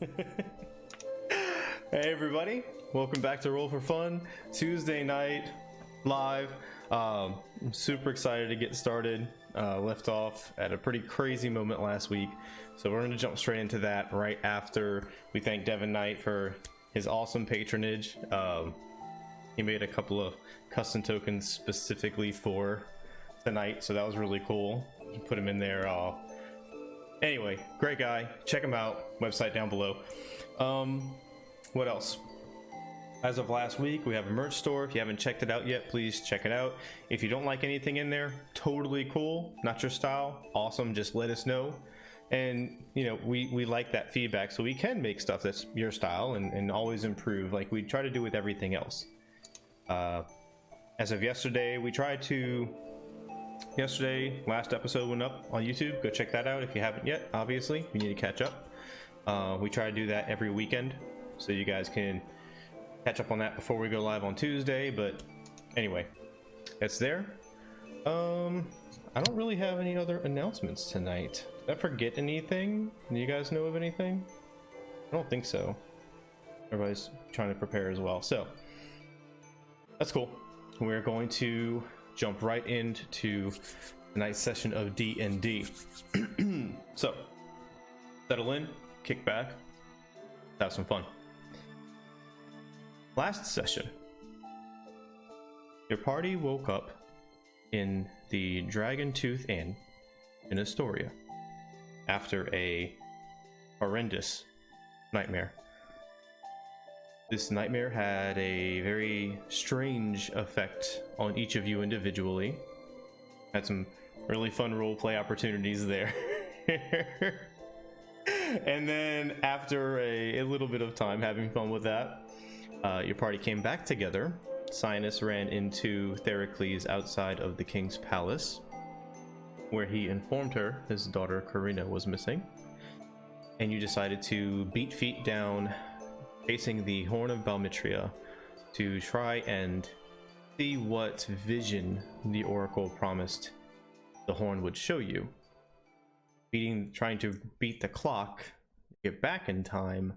Hey everybody, welcome back to Roll for Fun Tuesday night live. I'm super excited to get started. Left off at a pretty crazy moment last week, so we're going to jump straight into that right after we thank Devin Knight for his awesome patronage. He made a couple of custom tokens specifically for tonight, so that was really cool. He put him in there. Anyway, great guy. Check him out. Website down below. What else? As of last week, we have a merch store. If you haven't checked it out yet, please check it out. If you don't like anything in there, totally cool. Not your style, awesome. Just let us know. And you know, we like that feedback, so we can make stuff that's your style and always improve, like we try to do with everything else. As of yesterday, last episode went up on YouTube. Go check that out if you haven't yet. Obviously, we need to catch up. We try to do that every weekend, so you guys can catch up on that before we go live on Tuesday. But anyway, it's there. I don't really have any other announcements tonight. Did I forget anything? Do you guys know of anything? I don't think so. Everybody's trying to prepare as well, so that's cool. We're going to jump right into tonight's session of D&D. So settle in, kick back, have some fun. Last session, your party woke up in the Dragon Tooth Inn in Astoria after a horrendous nightmare. This nightmare had a very strange effect on each of you individually. Had some really fun roleplay opportunities there. And then after a little bit of time having fun with that, your party came back together. Syaanis ran into Theracles outside of the king's palace, where he informed her his daughter Karina was missing. And you decided to beat feet down, chasing the Horn of Demetria to try and see what vision the oracle promised the horn would show you. Trying to beat the clock, get back in time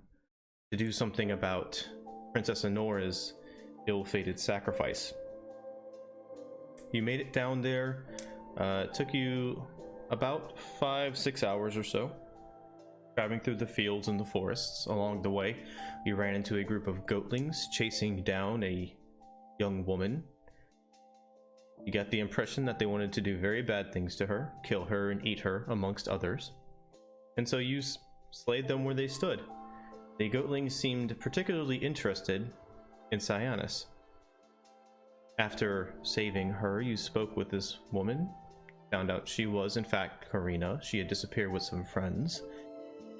to do something about Princess Honora's ill-fated sacrifice. You made it down there. It took you about 5-6 hours or so, driving through the fields and the forests. Along the way, you ran into a group of goatlings chasing down a young woman. You got the impression that they wanted to do very bad things to her, kill her and eat her, amongst others. And so you slayed them where they stood. The goatlings seemed particularly interested in Syaanis. After saving her, you spoke with this woman, found out she was in fact Karina. She had disappeared with some friends,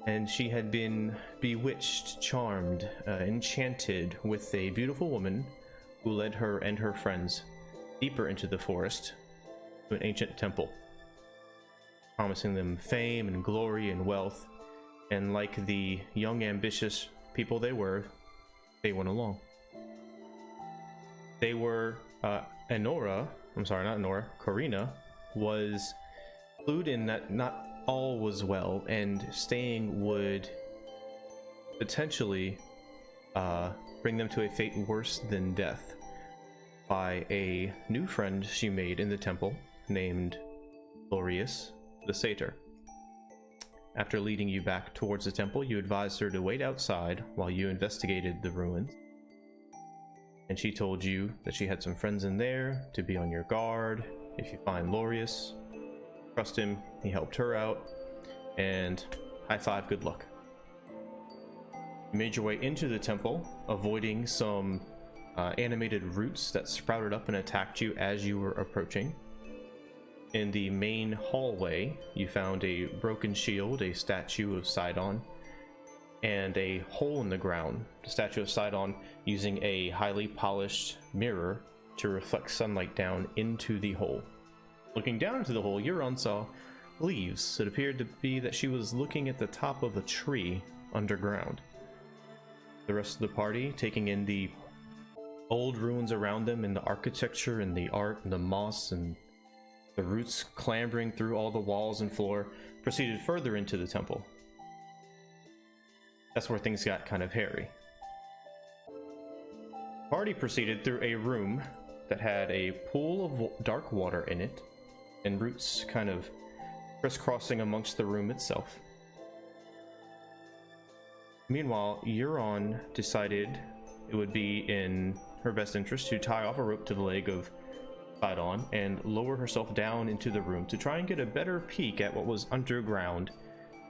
and she had been bewitched, charmed, enchanted with a beautiful woman who led her and her friends deeper into the forest to an ancient temple, promising them fame and glory and wealth. And like the young, ambitious people they were, they went along. They were, Karina was clued in that not all was well, and staying would potentially bring them to a fate worse than death, by a new friend she made in the temple named Lycus the Satyr. After leading you back towards the temple, you advised her to wait outside while you investigated the ruins. And she told you that she had some friends in there, to be on your guard. If you find Lycus, trust him, he helped her out, and high five, good luck. You made your way into the temple, avoiding some animated roots that sprouted up and attacked you as you were approaching. In the main hallway, you found a broken shield, a statue of Sidon, and a hole in the ground. The statue of Sidon using a highly polished mirror to reflect sunlight down into the hole. Looking down into the hole, Euron saw leaves. It appeared to be that she was looking at the top of a tree underground. The rest of the party, taking in the old ruins around them and the architecture and the art and the moss and the roots clambering through all the walls and floor, proceeded further into the temple. that's where things got kind of hairy. Party proceeded through a room that had a pool of dark water in it, and roots kind of crisscrossing amongst the room itself. Meanwhile, Euron decided it would be in her best interest to tie off a rope to the leg of Sidon and lower herself down into the room to try and get a better peek at what was underground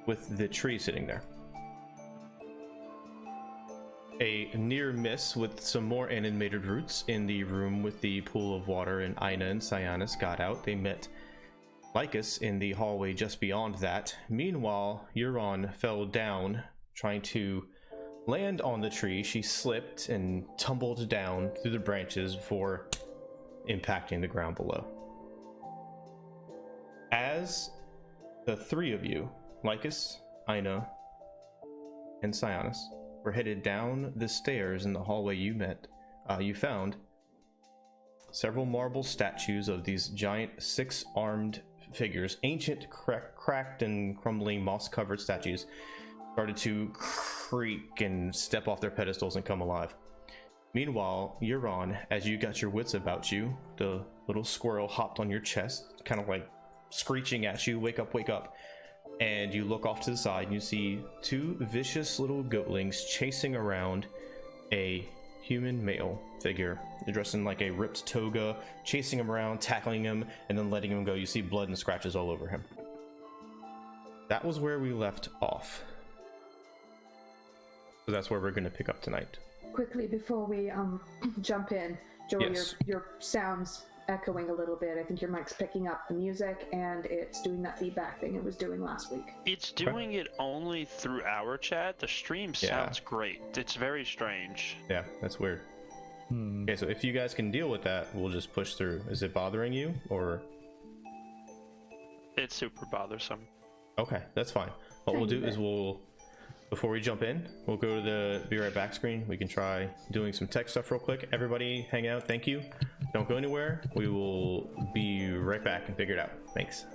with the tree sitting there. A near miss with some more animated roots in the room with the pool of water, and Inegh and Syaanis got out. They met Lycus in the hallway just beyond that. Meanwhile, Euron fell down trying to land on the tree. She slipped and tumbled down through the branches before impacting the ground below. As the three of you, Lycus, Inegh, and Syaanis, were headed down the stairs in the hallway you found several marble statues of these giant six-armed figures, ancient, cracked and crumbling moss-covered statues, started to creak and step off their pedestals and come alive. Meanwhile, Euron, as you got your wits about you, the little squirrel hopped on your chest, kind of like screeching at you, "Wake up, wake up." And you look off to the side and you see two vicious little goatlings chasing around a human male figure dressed in like a ripped toga, chasing him around, tackling him, and then letting him go. You see blood and scratches all over him. That was where we left off. So that's where we're going to pick up tonight. Quickly, before we jump in, Joel, yes. your sound's echoing a little bit. I think your mic's picking up the music, and it's doing that feedback thing it was doing last week. It's doing it only through our chat. The stream sounds great. It's very strange. Yeah, that's weird. Okay, so if you guys can deal with that, we'll just push through. Is it bothering you, or? It's super bothersome. Okay, that's fine. What we'll do is before we jump in, we'll go to the be right back screen. We can try doing some tech stuff real quick. Everybody hang out, thank you. Don't go anywhere. We will be right back and figure it out. Thanks.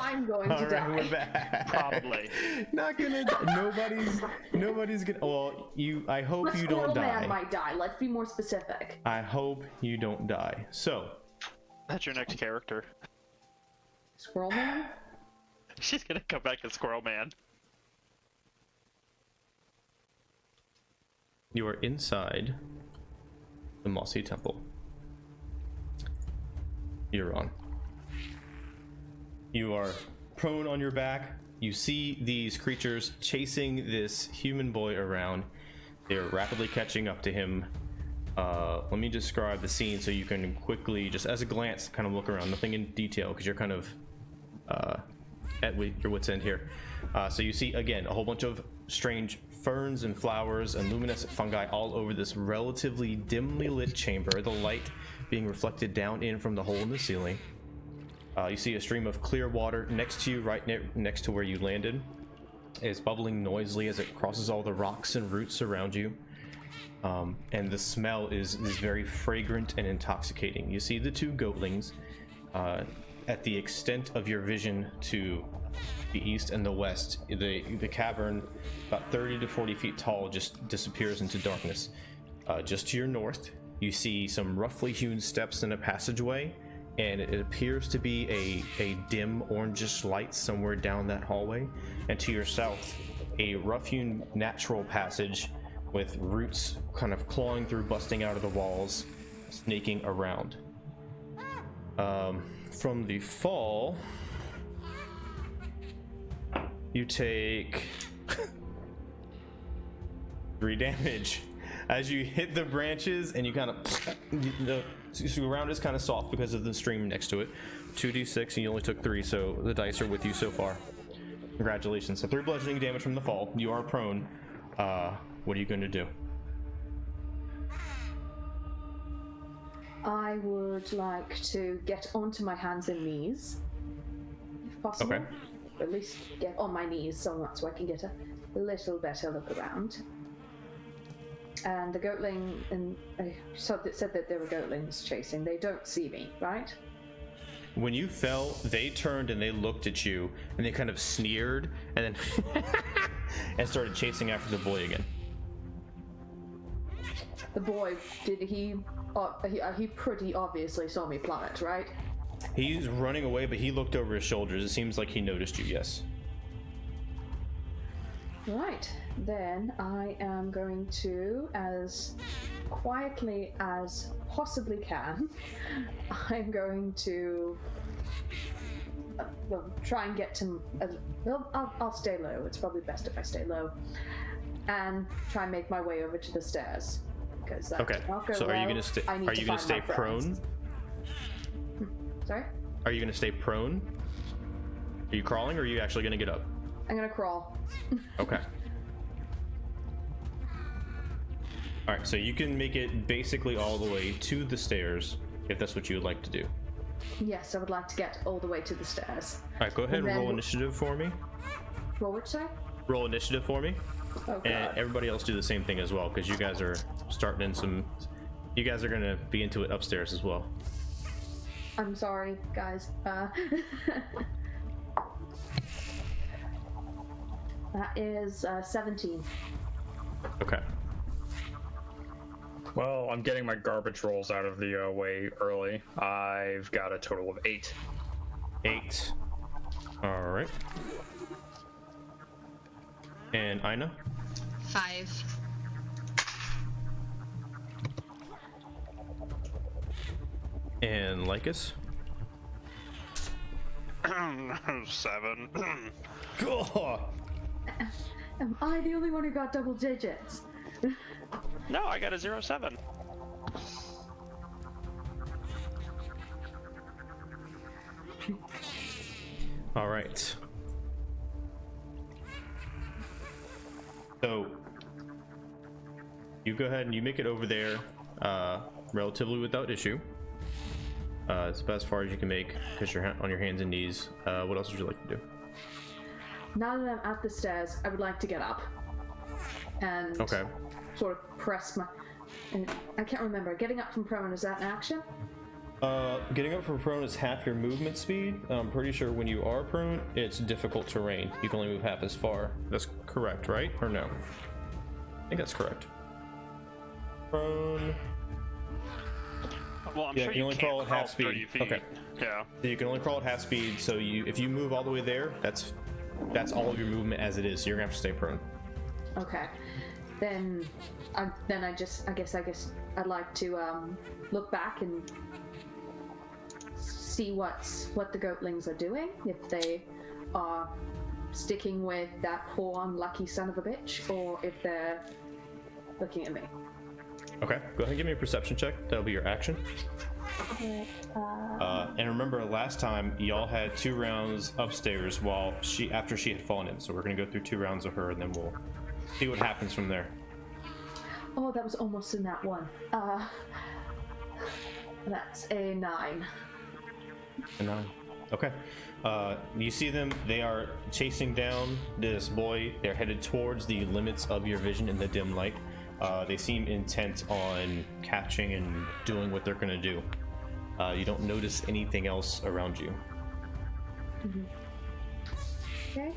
I'm going to die. We're back. Probably. Not gonna. Nobody's gonna. Well, I hope you don't die. Squirrel Man might die. Let's be more specific. I hope you don't die. So. That's your next character. Squirrel Man? She's gonna come back as Squirrel Man. You are inside the Mossy Temple. Euron. You are prone on your back. You see these creatures chasing this human boy around. They are rapidly catching up to him. Let me describe the scene so you can quickly, just as a glance, kind of look around. Nothing in detail because you're kind of at your wit's end here. So you see, again, a whole bunch of strange ferns and flowers and luminescent fungi all over this relatively dimly lit chamber, the light being reflected down in from the hole in the ceiling. You see a stream of clear water next to you, right next to where you landed. It's bubbling noisily as it crosses all the rocks and roots around you. And the smell is very fragrant and intoxicating. You see the two goatlings at the extent of your vision to the east and the west. The cavern, about 30 to 40 feet tall, just disappears into darkness. Just to your north, you see some roughly hewn steps and a passageway, and it appears to be a dim orangish light somewhere down that hallway. And to your south, a rough-hewn natural passage with roots kind of clawing through, busting out of the walls, snaking around. From the fall, you take 3 damage as you hit the branches, and you kind of the ground is kind of soft because of the stream next to it. 2d6, and you only took 3, so the dice are with you so far. Congratulations. So 3 bludgeoning damage from the fall. You are prone. What are you going to do? I would like to get onto my hands and knees, if possible. Okay. Or at least get on my knees somewhat so I can get a little better look around. And the goatling, and I said that there were goatlings chasing. They don't see me, right? When you fell, they turned and they looked at you, and they kind of sneered, and then and started chasing after the boy again. The boy, did he pretty obviously saw me plummet, right? He's running away, but he looked over his shoulders. It seems like he noticed you, yes. Right, then I am going to, as quietly as possibly can, I'm going to try and get to, I'll stay low. It's probably best if I stay low, and try and make my way over to the stairs. Because that Okay, won't go so well. are you going to stay? Are you going to stay prone? Sorry? Are you going to stay prone? Are you crawling, or are you actually going to get up? I'm gonna crawl. Okay. Alright, so you can make it basically all the way to the stairs, if that's what you would like to do. Yes, I would like to get all the way to the stairs. Alright, go ahead and roll initiative for me. Roll which side? Roll initiative for me. Oh, God. And everybody else do the same thing as well, because you guys are starting in some... You guys are going to be into it upstairs as well. I'm sorry, guys. That is 17. Okay. Well, I'm getting my garbage rolls out of the way early. I've got a total of 8. 8. Alright. And Inegh? 5. And Lycus? 7. Cool. Am I the only one who got double digits? No, I got a 0-7. All right. So you go ahead and you make it over there relatively without issue. It's about as far as you can make because you're on your hands and knees. What else would you like to do? Now that I'm at the stairs, I would like to get up and Okay. sort of press my... And I can't remember. Getting up from prone, is that an action? Getting up from prone is half your movement speed. I'm pretty sure when you are prone, it's difficult terrain. You can only move half as far. That's correct, right? Or no? I think that's correct. Prone. Well, I'm Yeah, sure you you only can't crawl at half speed. 30 feet. Okay. Yeah. So you can only crawl at half speed. So if you move all the way there, that's all of your movement as it is. So you're gonna have to stay prone. Okay. Then I guess I'd like to look back and see what the goatlings are doing. If they are sticking with that poor unlucky son of a bitch, or if they're looking at me. Okay, go ahead and give me a perception check. That'll be your action. And remember, last time y'all had 2 rounds upstairs after she had fallen in. So we're gonna go through 2 rounds of her, and then we'll see what happens from there. Oh, that was almost in that one. That's a 9. A 9. Okay. You see them. They are chasing down this boy. They're headed towards the limits of your vision in the dim light. They seem intent on catching and doing what they're gonna do. You don't notice anything else around you. Mm-hmm. Okay.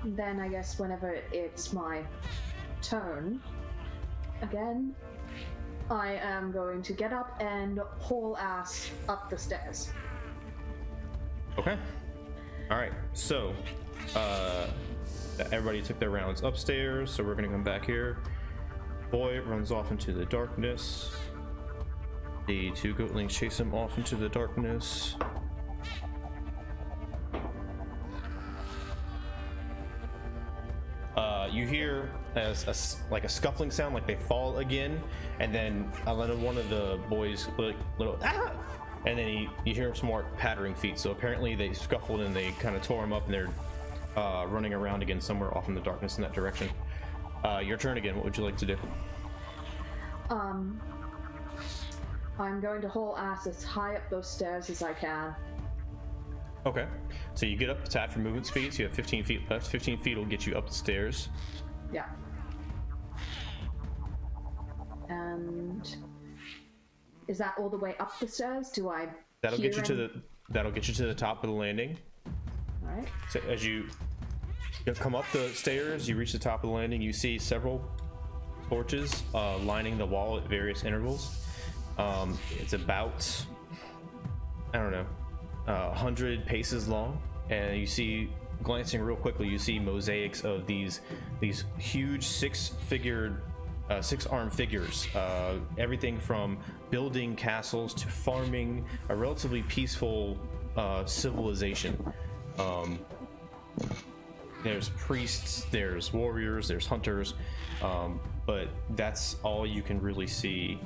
Then I guess whenever it's my turn again, I am going to get up and haul ass up the stairs. Okay. All right. So, everybody took their rounds upstairs, so we're gonna come back here. Boy runs off into the darkness. The 2 goatlings chase him off into the darkness. You hear as a scuffling sound, like they fall again, and then one of the boys little ah! And then you hear some more pattering feet. So apparently they scuffled and they kind of tore him up, and they're running around again somewhere off in the darkness in that direction. Your turn again. What would you like to do? I'm going to haul ass as high up those stairs as I can. Okay. So you get up to half your movement speed. So you have 15 feet left. 15 feet will get you up the stairs. Yeah. And is that all the way up the stairs? Do I? That'll get you to the top of the landing. All right. So as you come up the stairs, you reach the top of the landing. You see several torches lining the wall at various intervals. It's about, I don't know, 100 paces long, and you see, glancing real quickly, you see mosaics of these huge 6-armed figures. Everything from building castles to farming, a relatively peaceful civilization. There's priests, there's warriors, there's hunters, but that's all you can really see.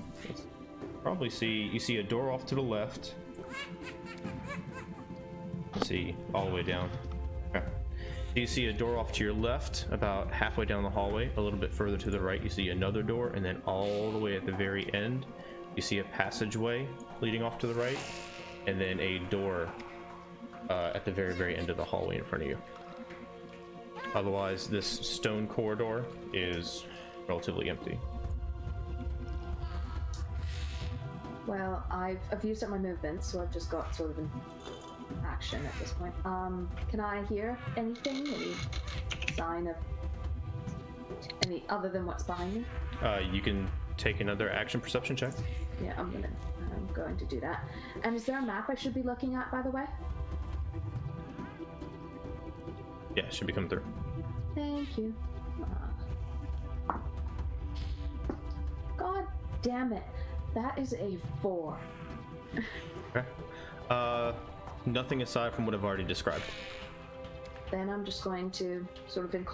You see a door off to the left. Let's see, all the way down. Okay. You see a door off to your left, about halfway down the hallway. A little bit further to the right, you see another door, and then all the way at the very end, you see a passageway leading off to the right, and then a door at the very, very end of the hallway in front of you. Otherwise, this stone corridor is relatively empty. Well, I've used up my movement, so I've just got sort of an action at this point. Can I hear anything? Any sign of any other than what's behind me? You can take another action perception check. Yeah, I'm going to do that. And is there a map I should be looking at, by the way? Yeah, it should be coming through. Thank you. God damn it. That is a 4. Okay. Nothing aside from what I've already described. Then I'm just going to sort of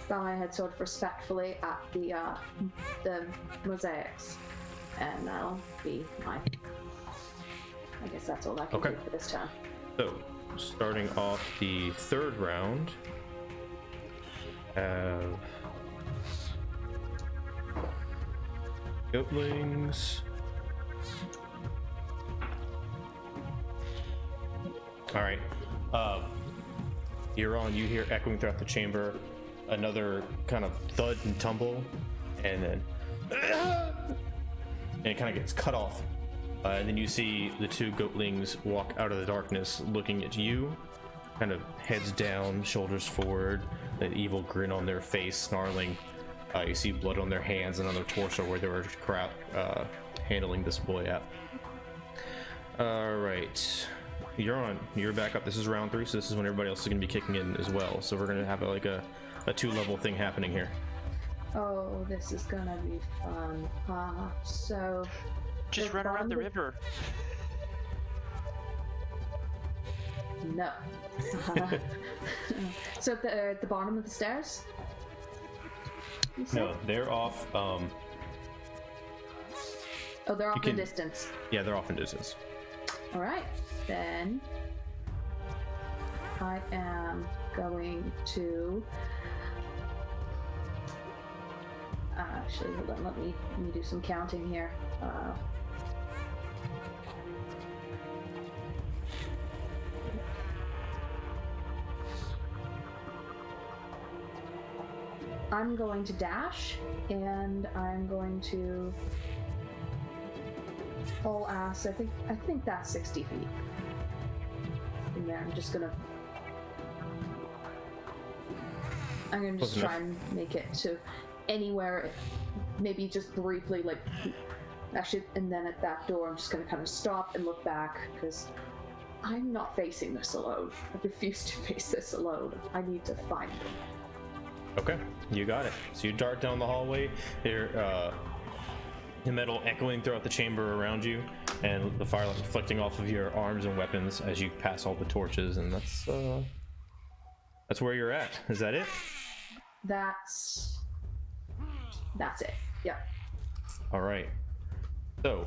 bow my head sort of respectfully at the mosaics. And that'll be I guess that's all I can do for this turn. So, starting off the 3rd round, have goatlings. All right. Euron, you hear echoing throughout the chamber another kind of thud and tumble, and then and it kind of gets cut off And then you see the two goatlings walk out of the darkness looking at you, kind of heads down, shoulders forward, an evil grin on their face, snarling. You see blood on their hands and on their torso where they were handling this boy at. Alright. You're back up. This is round 3, so this is when everybody else is going to be kicking in as well. So we're going to have like a 2-level thing happening here. Oh, this is gonna be fun. So... Just run around the river. No. So at the bottom of the stairs? No, they're off. Oh, they're off in distance. Yeah, they're off in distance. Alright, then I am going to... actually, hold on, let me do some counting here. I'm going to dash, and I'm going to haul ass. I think that's 60 feet. And then I'm gonna just try and make it to anywhere, maybe just briefly, like actually, and then at that door I'm just gonna kind of stop and look back, because I'm not facing this alone. I refuse to face this alone. I need to find them. Okay, you got it. So you dart down the hallway, the metal echoing throughout the chamber around you, and the firelight reflecting off of your arms and weapons as you pass all the torches, and that's where you're at. Is that it? That's it. Yep. All right. So,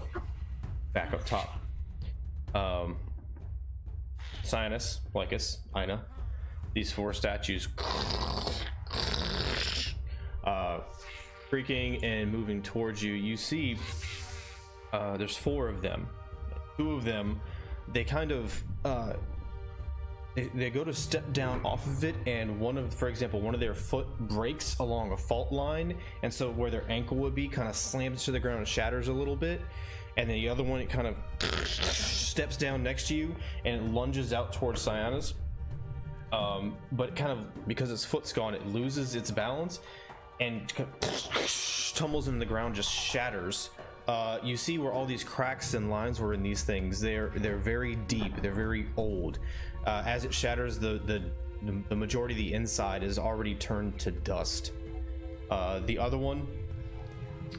back up top. Syaanis, Lycus, Inegh, these 4 statues creaking and moving towards you. You see there's 4 of them. 2 of them, they kind of they go to step down off of it, and for example, one of their foot breaks along a fault line, and so where their ankle would be kind of slams to the ground and shatters a little bit, and then the other one, it kind of steps down next to you and it lunges out towards Syaanis, but kind of because its foot's gone, it loses its balance and tumbles into the ground, just shatters. You see where all these cracks and lines were in these things. They're very deep. They're very old. As it shatters, the majority of the inside is already turned to dust. The other one,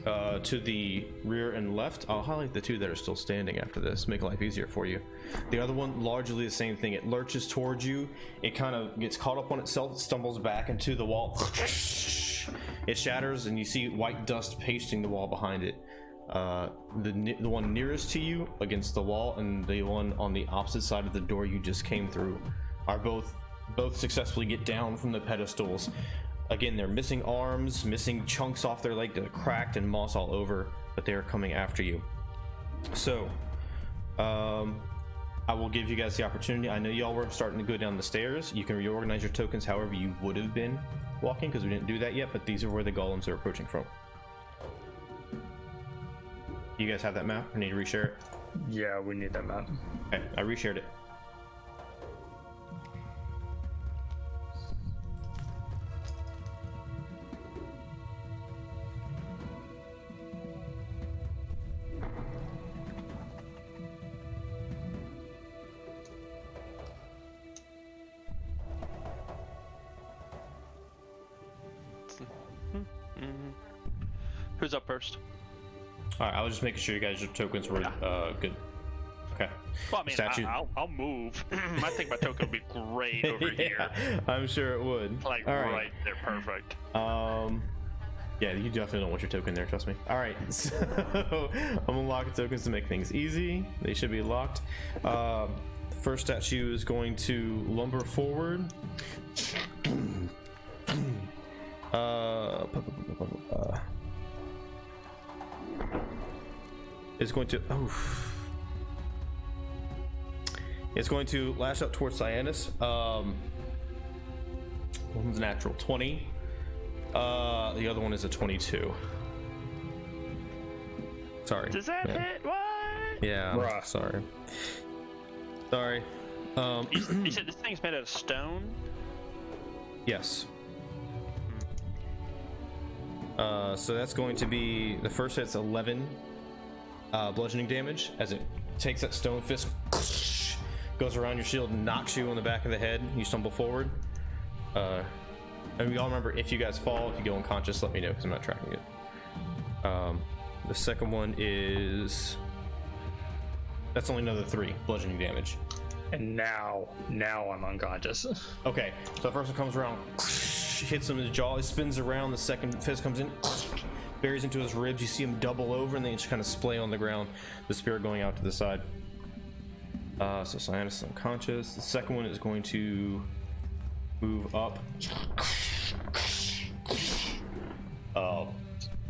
to the rear and left, I'll highlight the 2 that are still standing after this, make life easier for you. The other one, largely the same thing. It lurches towards you. It kind of gets caught up on itself, stumbles back into the wall. It shatters, and you see white dust pasting the wall behind it. The one nearest to you against the wall and the one on the opposite side of the door you just came through are both successfully get down from the pedestals. Again, they're missing arms, missing chunks off their leg, they're cracked and moss all over, but they are coming after you. So I will give you guys the opportunity. I know y'all were starting to go down the stairs. You can reorganize your tokens however you would have been walking, because we didn't do that yet, but these are where the golems are approaching from. You guys have that map? I need to reshare it? Yeah, we need that map. Okay, I reshared it. Who's up first? Alright, I was just making sure you guys, your tokens were good. Okay. Well, I mean, I'll move. I think my token would be great over here. I'm sure it would. Like, right there, perfect. Yeah, you definitely don't want your token there, trust me. Alright, so I'm gonna lock the tokens to make things easy. They should be locked. First statue is going to lumber forward. It's going to lash out towards Syaanis. One's natural 20. The other one is a 22. Sorry. Does that hit? What? Yeah, Bruh. sorry. You said this thing's made out of stone? Yes. So that's going to be, the first hit's 11 bludgeoning damage as it takes that stone fist, goes around your shield and knocks you on the back of the head. You stumble forward. And we all remember, if you guys fall, if you go unconscious, let me know because I'm not tracking it. The second one is, that's only another 3 bludgeoning damage. And now I'm unconscious. Okay, so the first one comes around, hits him in the jaw, he spins around, the second fist comes in, buries into his ribs, you see him double over, and then just kind of splay on the ground, the spear going out to the side. So Syaanis is unconscious. The second one is going to move up.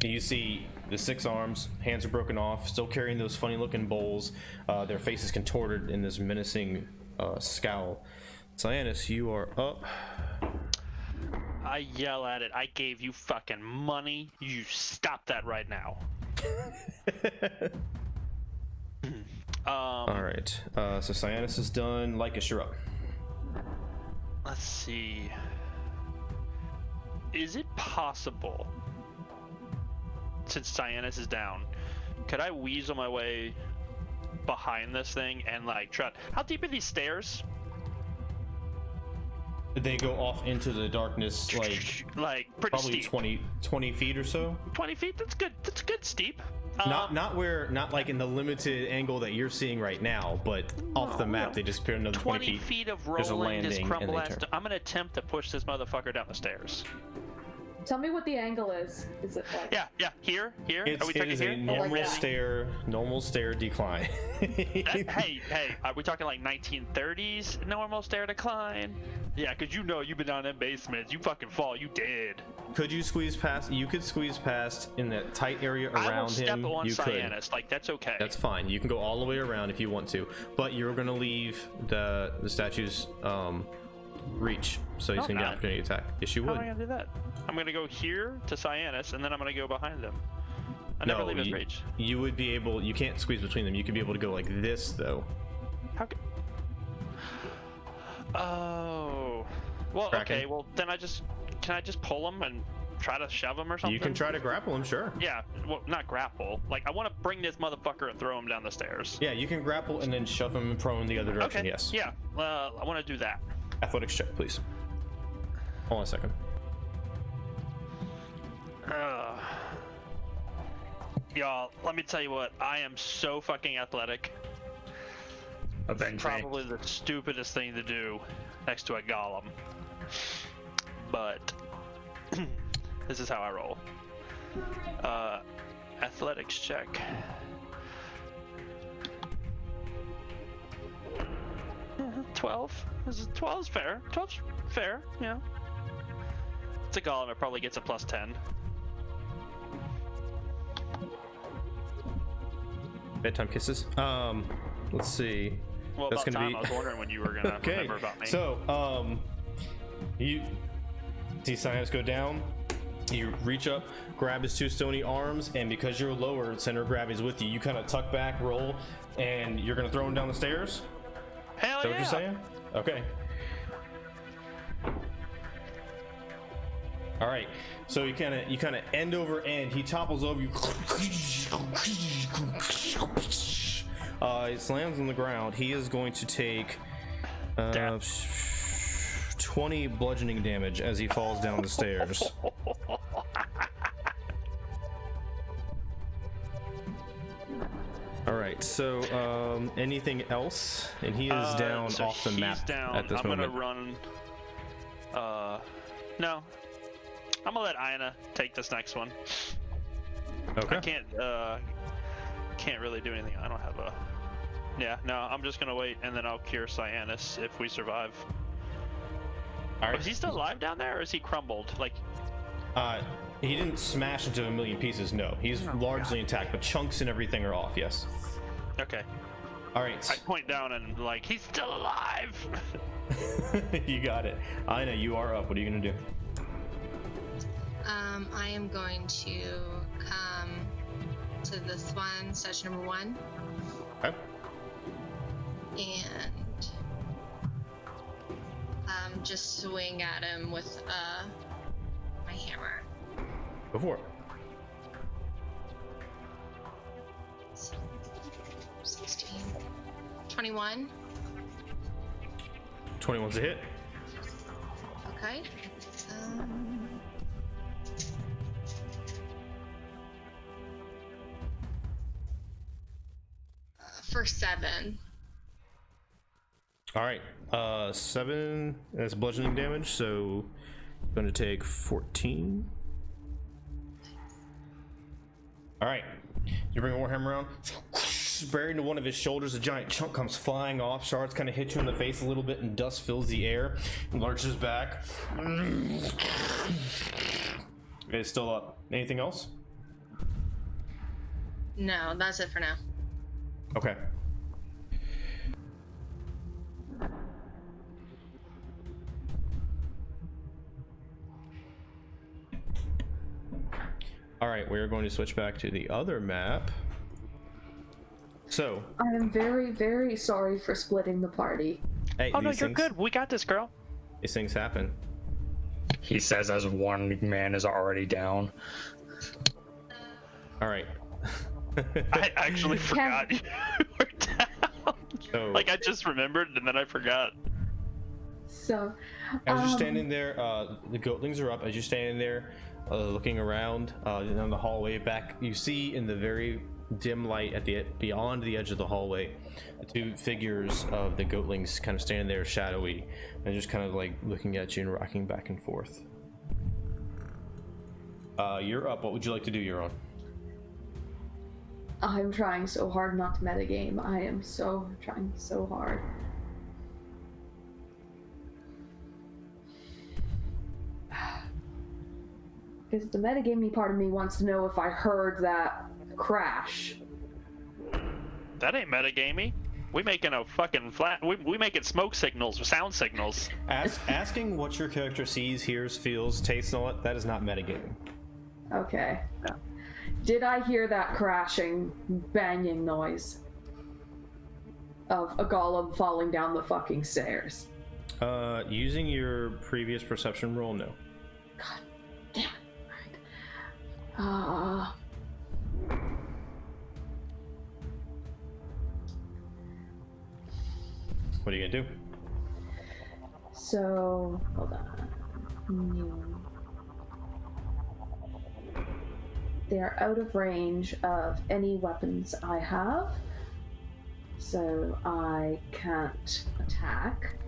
You see the 6 arms, hands are broken off, still carrying those funny looking bowls, their faces contorted in this menacing scowl. Syaanis, you are up. I yell at it. I gave you fucking money. You stop that right now. Alright, so Syaanis is done. Lycus, you're up. Let's see. Is it possible, since Syaanis is down, could I weasel my way behind this thing and like try? How deep are these stairs? They go off into the darkness, like pretty probably steep. 20 feet or so. 20 feet? That's good. That's good steep. Not like in the limited angle that you're seeing right now, but off the map they disappear another 20 feet of There's a rolling, just landing, crumble and they ass. turn. I'm gonna attempt to push this motherfucker down the stairs. Tell me what the angle is. Is it like? Yeah. Here. It Are we talking is here? a normal stair decline. Hey, are we talking like 1930s normal stair decline? Yeah, because you know you've been down in basements. You fucking fall, you dead. Could you squeeze past? You could squeeze past in that tight area around him. I will step on you Syaanis. could. Like, that's okay. That's fine. You can go all the way around if you want to, but you're going to leave the statue's reach, so he's going to get opportunity to attack. Yes, you How would. am I going to do that? I'm going to go here to Syaanis, and then I'm going to go behind him. I never leave his reach. You would be able. You can't squeeze between them. You could be able to go like this, though. How could... Oh. Well, Kraken. okay. Well, then can I just pull him and try to shove him or something? You can try to grapple him, sure. Yeah. Well, not grapple. Like, I want to bring this motherfucker and throw him down the stairs. Yeah, you can grapple and then shove him prone the other direction. Okay. Yes. Yeah. I want to do that. Athletics check, please. Hold on a second. Y'all, let me tell you what. I am so fucking athletic. Avenge me. Probably the stupidest thing to do next to a golem. But this is how I roll. Athletics check. Yeah, 12. 12's fair. 12's fair, yeah. It's a golem, it probably gets a plus 10. Bedtime kisses. Let's see. Well, That's about gonna time. be... I was wondering when you were gonna Okay. remember about me. So, you see Syaanis go down. You reach up, grab his 2 stony arms, and because you're lower, center of gravity is with you. You kind of tuck back, roll, and you're gonna throw him down the stairs. Hell Is that yeah! what you're saying? Okay. All right. So you kind of end over end. He topples over you. He slams on the ground. He is going to take 20 bludgeoning damage as he falls down the stairs. All right. So anything else? And he is down so off the he's map down. at this I'm moment. gonna run. No. I'm gonna let Inegh take this next one. Okay. I can't really do anything. I don't have a. Yeah, no. I'm just gonna wait, and then I'll cure Syaanis if we survive. All right. Is he still alive down there, or is he crumbled? Like. He didn't smash into a million pieces. No, he's largely intact, but chunks and everything are off. Yes. Okay. All right. I point down and like, he's still alive. You got it. Inegh, you are up. What are you gonna do? I am going to come to this one, session number 1. Okay. And just swing at him with my hammer. Go for it. 16. 21. 21's a hit. Okay. For 7. All right. 7 as bludgeoning damage, so going to take 14. All right. You bring Warhammer around. Buried into one of his shoulders, a giant chunk comes flying off. Shards kind of hit you in the face a little bit, and dust fills the air. And lurches back. It's still up. Anything else? No, that's it for now. Okay. All right, we're going to switch back to the other map. So I am very, very sorry for splitting the party. hey, Oh no, you're good. We got this, girl. These things happen. He says as one man is already down. All right. I actually forgot you were down. So, Like, I just remembered and then I forgot. So, as you're standing there, the goatlings are up. As you're standing there, looking around down the hallway back, you see in the very dim light at the beyond the edge of the hallway, the two figures of the goatlings kind of standing there, shadowy, and just kind of like looking at you and rocking back and forth. You're up. What would you like to do, Euron? I'm trying so hard not to metagame. I am trying so hard. Because the metagamey part of me wants to know if I heard that crash. That ain't metagamey. We making a fucking flat. We making smoke signals or sound signals. Asking what your character sees, hears, feels, tastes, and all that is not metagaming. Okay. Yeah. Did I hear that crashing, banging noise of a golem falling down the fucking stairs? Using your previous perception roll, no. God damn it. Alright. What are you gonna do? So, hold on. They are out of range of any weapons I have, so I can't attack.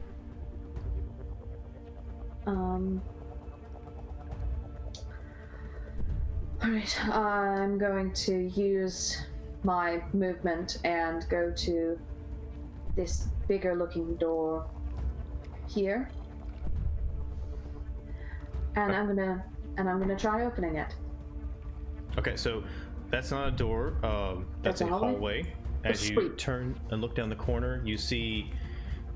Alright, I'm going to use my movement and go to this bigger looking door here. And I'm gonna try opening it. Okay, so that's not a door. That's a hallway. As you turn and look down the corner, you see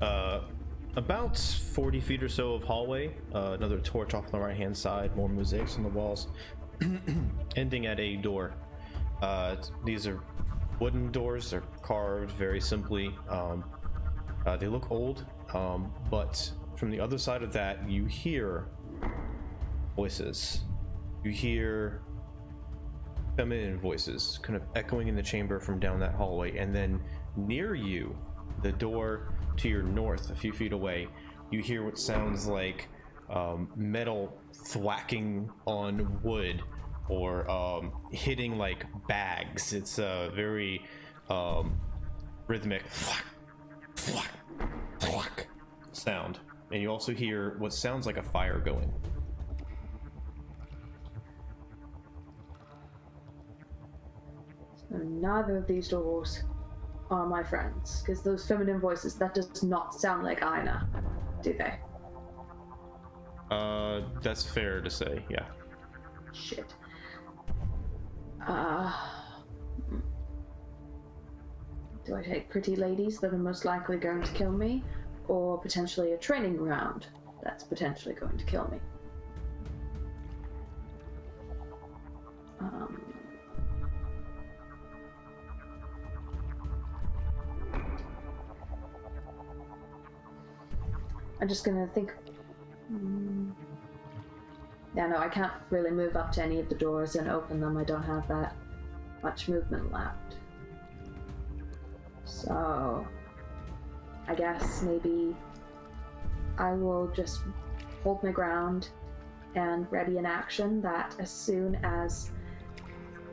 about 40 feet or so of hallway. Another torch off on the right-hand side. More mosaics on the walls, ending at a door. These are wooden doors. They're carved very simply. They look old, but from the other side of that, you hear voices. You hear feminine voices kind of echoing in the chamber from down that hallway, and then near you, the door to your north, a few feet away, you hear what sounds like metal thwacking on wood or hitting like bags. It's a very rhythmic sound, and you also hear what sounds like a fire going. Neither of these doors are my friends, because those feminine voices, that does not sound like Inegh, do they? That's fair to say, yeah. Shit. Do I take pretty ladies that are most likely going to kill me, or potentially a training ground that's potentially going to kill me? I'm just gonna think. Yeah, no, I can't really move up to any of the doors and open them. I don't have that much movement left. So, I guess maybe I will just hold my ground and ready an action that as soon as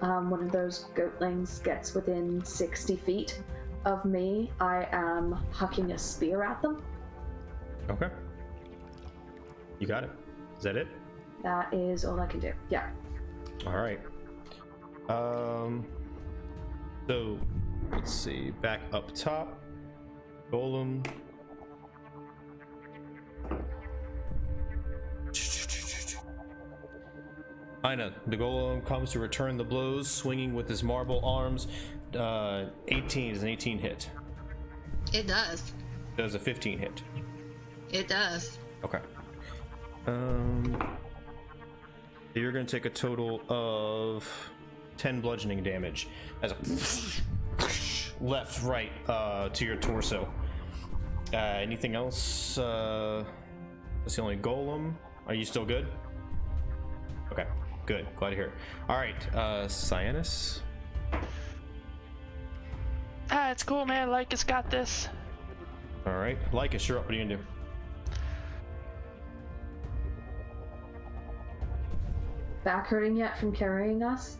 one of those goatlings gets within 60 feet of me, I am hucking a spear at them. Okay. You got it. Is that it? That is all I can do. Yeah. All right. So let's see. Back up top. Golem. Inegh, the golem comes to return the blows, swinging with his marble arms. 18 is an 18 hit. It does. Does a 15 hit? It does. Okay. You're going to take a total of 10 bludgeoning damage as a left, right to your torso. Anything else? That's the only golem. Are you still good? Okay, good. Glad to hear it. All right, Syaanis. It's cool, man. Lycus got this. All right, Lycus, you're up. What are you gonna do? Back hurting yet from carrying us?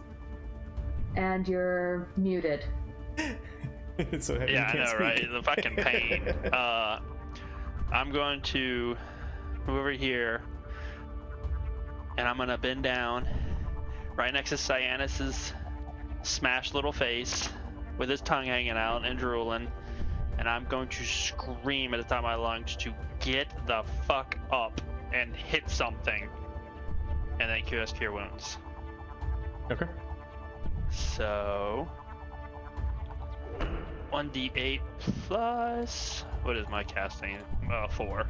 And you're muted. It's so heavy Yeah, you I can't know, speak. right? The fucking pain. I'm going to move over here, and I'm gonna bend down right next to Syaanis' smashed little face with his tongue hanging out and drooling, and I'm going to scream at the top of my lungs to get the fuck up and hit something, and then cure Cure Wounds. Okay. So 1d8 plus, what is my casting? 4.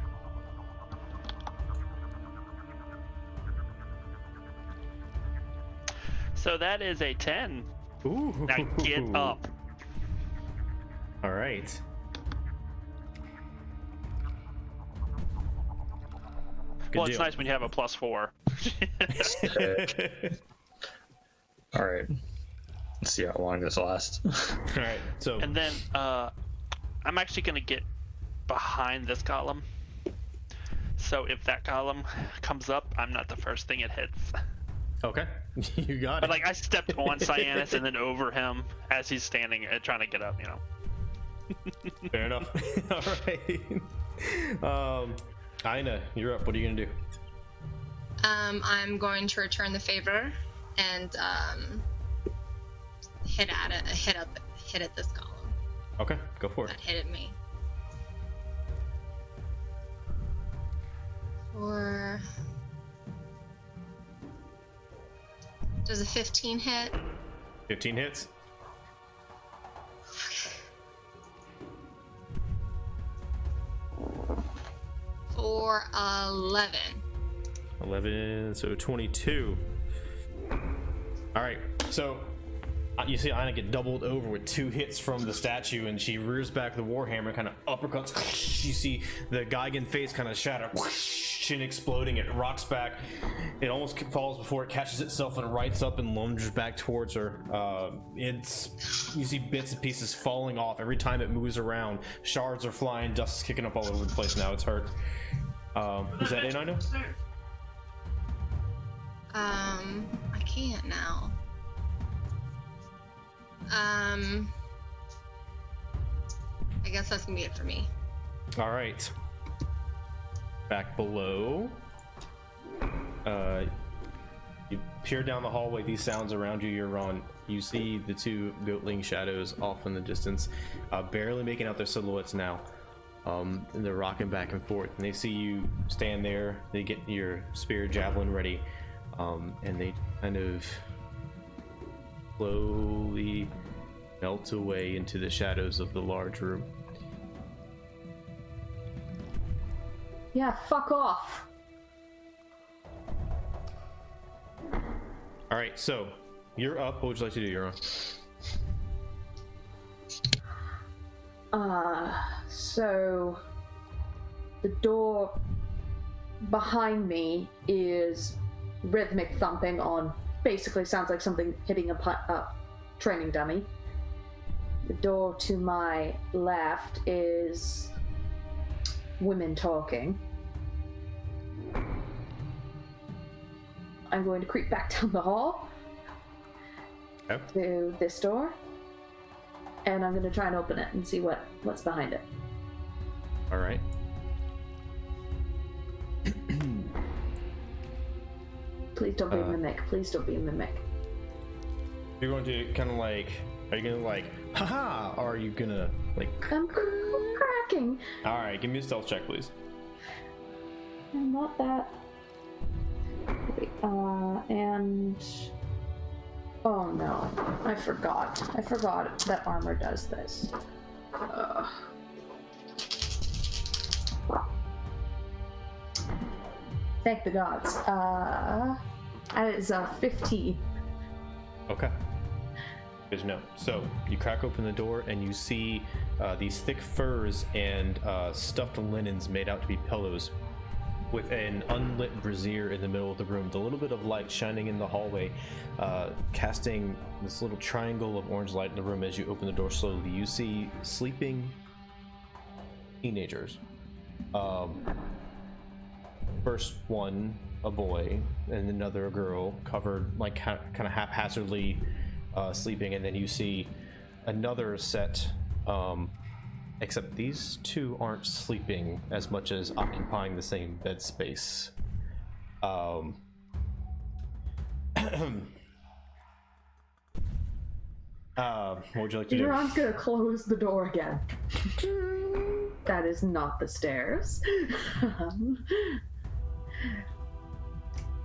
So that is a 10. Ooh. Now get up. All right. Good Well, it's deal. nice when you have a +4. All right. Let's see how long this lasts. All right. So And then I'm actually going to get behind this column. So if that column comes up, I'm not the first thing it hits. okay, you got But it. like I stepped on Syaanis and then over him as he's standing and trying to get up, you know. Fair enough. All right. Inegh, you're up. What are you gonna do? I'm going to return the favor and hit at this column Okay, go for it. that hit at me. Or does a 15 hit? 15 hits. For 11. 11, so 22. All right, so you see Inegh get doubled over with 2 hits from the statue, and she rears back the warhammer, kind of uppercuts. You see the Geigen face kind of shatter, chin exploding. It rocks back. It almost falls before it catches itself and rights up and lunges back towards her. You see bits and pieces falling off every time it moves around. Shards are flying, dust is kicking up all over the place. Now it's hurt. Is that it, Inegh? I can't now. I guess that's gonna be it for me. All right. Back below. You peer down the hallway. These sounds around you, Euron. You see the 2 goatling shadows off in the distance, barely making out their silhouettes now. And they're rocking back and forth. And they see you stand there. They get your spear javelin ready, and they kind of slowly melt away into the shadows of the large room. Yeah, fuck off. All right, so you're up. What would you like to do, Euron? So The door behind me is rhythmic thumping on, basically sounds like something hitting a training dummy. The door to my left is women talking. I'm going to creep back down the hall to this door, and I'm going to try and open it and see what's behind it. All right. Please don't be a mimic. Please don't be a mimic. You're going to kind of like, are you going to like, haha, or are you going to like... I'm cracking. All right, give me a stealth check, please. I'm not that... Wait, and... Oh no, I forgot that armor does this. Thank the gods. That is 15. Okay. Good to know. So you crack open the door and you see these thick furs and stuffed linens made out to be pillows, with an unlit brazier in the middle of the room. The little bit of light shining in the hallway, casting this little triangle of orange light in the room. As you open the door slowly, you see sleeping teenagers. First one, a boy, and another a girl, covered like kind of haphazardly sleeping, and then you see another set, except these two aren't sleeping as much as occupying the same bed space. What would you like to do? Euron's gonna close the door again. That is not the stairs.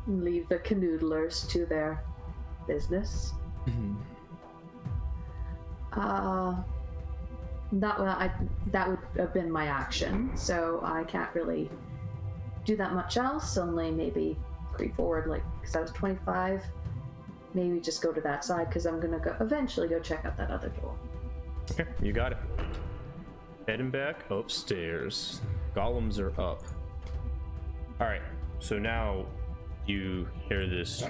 Leave the canoodlers to their business. That would have been my action, so I can't really do that much else. Only maybe creep forward, like, because I was 25. Maybe just go to that side, because I'm gonna eventually go check out that other door. Okay, you got it. Heading back upstairs. Golems are up. All right, so now you hear this.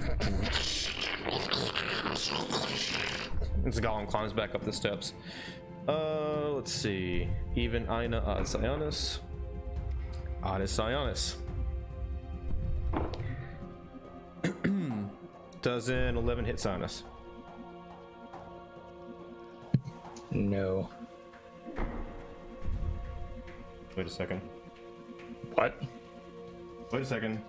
As the golem climbs back up the steps. Let's see. Even Inegh, Syaanis. Syaanis. Does an 11 hit Syaanis? No. Wait a second. What? Wait a second.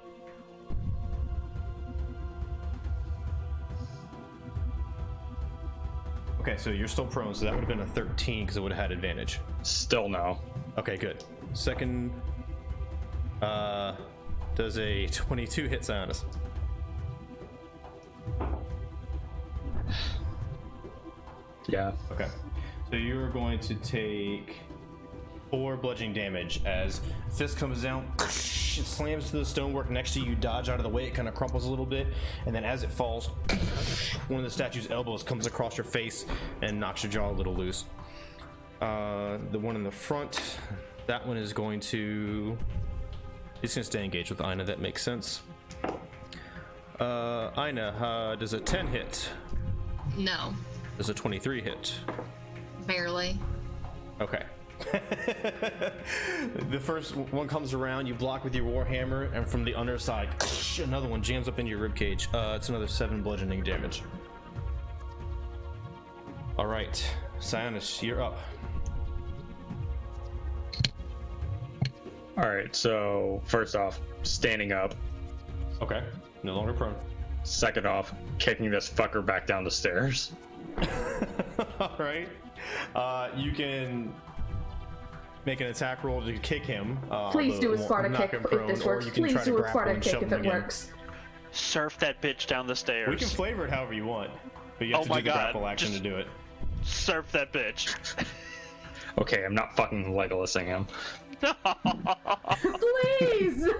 Okay, so you're still prone, so that would have been a 13 because it would have had advantage. Still no. Okay, good. Second, does a 22 hit Syaanis? Yeah. Okay, so you're going to take 4 bludgeoning damage as fist comes down, it slams to the stonework next to you, you dodge out of the way, it kind of crumples a little bit, and then as it falls, one of the statue's elbows comes across your face and knocks your jaw a little loose. The one in the front, that one is going to... He's going to stay engaged with Inegh, that makes sense. Inegh, does a 10 hit? No. Does a 23 hit? Barely. Okay. The first one comes around, you block with your warhammer, and from the underside, another one jams up into your ribcage. It's another 7 bludgeoning damage. All right, Syaanis, you're up. All right, so first off, standing up. Okay, no longer prone. Second off, kicking this fucker back down the stairs. All right, you can make an attack roll to kick him. Please do a Sparta kick if this works. Please do a Sparta kick if it works. Surf that bitch down the stairs. We can flavor it however you want, but you have to do the grapple action to do it. Surf that bitch. Okay, I'm not fucking Legolasing him. Please!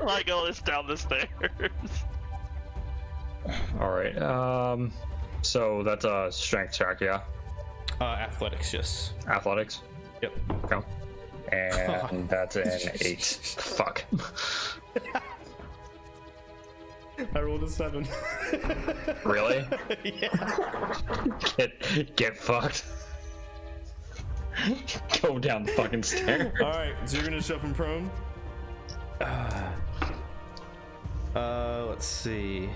Legolas down the stairs. Alright, so that's a strength check, yeah? Athletics, yes. Athletics? Yep. Okay. And that's an 8. Fuck. I rolled a 7. Really? Yeah. Get fucked. Go down the fucking stairs. Alright, so you're gonna shove him prone? Let's see.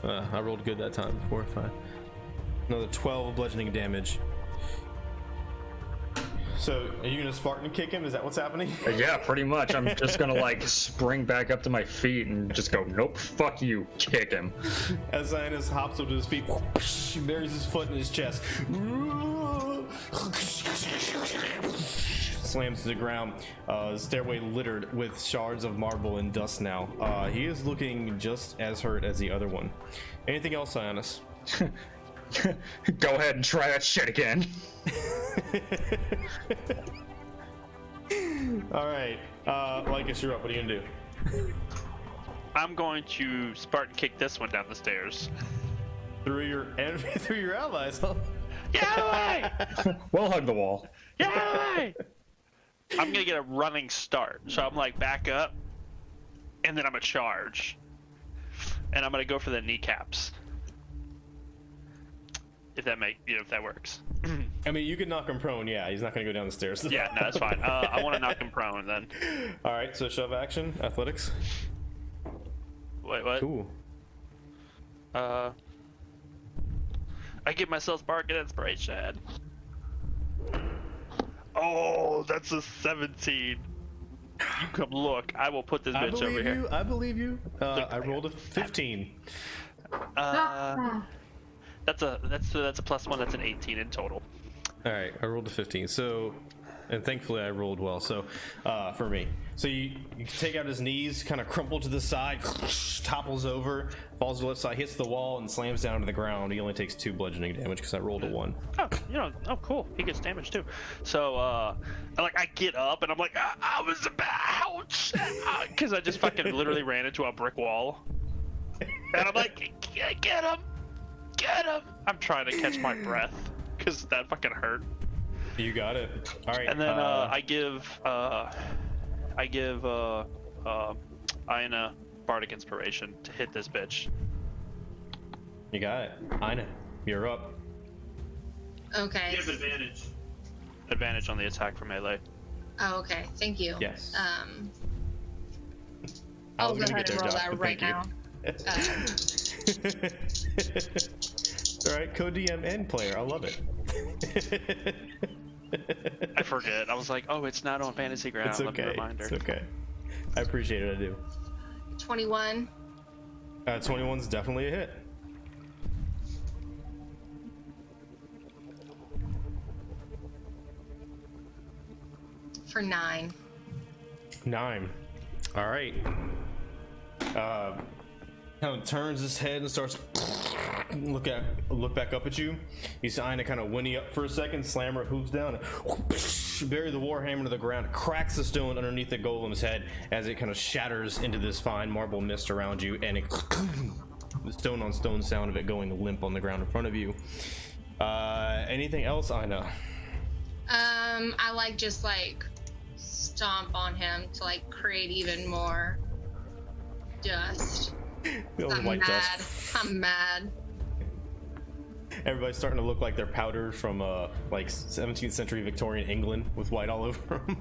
I rolled good that time. 4 or 5. Another 12 bludgeoning damage. So, are you gonna Spartan kick him? Is that what's happening? Yeah, pretty much. I'm just gonna like spring back up to my feet and just go, nope, fuck you, kick him. As Syaanis hops up to his feet, he buries his foot in his chest, slams to the ground. Stairway littered with shards of marble and dust now. He is looking just as hurt as the other one. Anything else, Syaanis? Go ahead and try that shit again. Alright, Lycus, you're up. What are you gonna do? I'm going to Spartan kick this one down the stairs. Through your allies, huh? Get out of the way! We'll hug the wall. Get out of the way! I'm gonna get a running start. So I'm like back up, and then I'm a charge. And I'm gonna go for the kneecaps. If that works. I mean, you could knock him prone, yeah. He's not gonna go down the stairs. Yeah, no, that's fine. I want to knock him prone then. Alright, so shove action, athletics. Wait, what? Cool. I give myself bargain inspiration. Oh, that's a 17. You come look. I will put this bitch over here. I believe you. I rolled a 15. That's a +1. That's an 18 in total. All right, I rolled a 15. So, and thankfully I rolled well. So, for me, so you take out his knees, kind of crumple to the side, topples over, falls to the left side, hits the wall, and slams down to the ground. He only takes 2 bludgeoning damage because I rolled a 1. Oh, cool. He gets damage too. So, I get up and I'm like, I was ouch, because I just fucking literally ran into a brick wall, and I'm like, get him. Get him! I'm trying to catch my breath because that fucking hurt. You got it. All right. And then I give Inegh Bardic Inspiration to hit this bitch. You got it. Inegh, you're up. Okay. You have advantage. Advantage on the attack for melee. Oh, okay. Thank you. Yes. I'll go ahead and roll that right now. All right, co-DM and player. I love it. I forget. I was like, oh, it's not on Fantasy Ground. It's okay. Reminder. It's okay. I appreciate it. I do. 21. 21's definitely a hit. For 9. 9. All right. Kind of turns his head and starts look back up at you. You see Inegh kind of whinny up for a second, slam her hooves down, and bury the warhammer to the ground, cracks the stone underneath the golem's head as it kind of shatters into this fine marble mist around you, and it the stone on stone sound of it going limp on the ground in front of you. Anything else, Inegh? I just stomp on him to create even more dust. I'm White mad. dust. I'm mad. Everybody's starting to look like they're powdered from 17th century Victorian England with white all over them.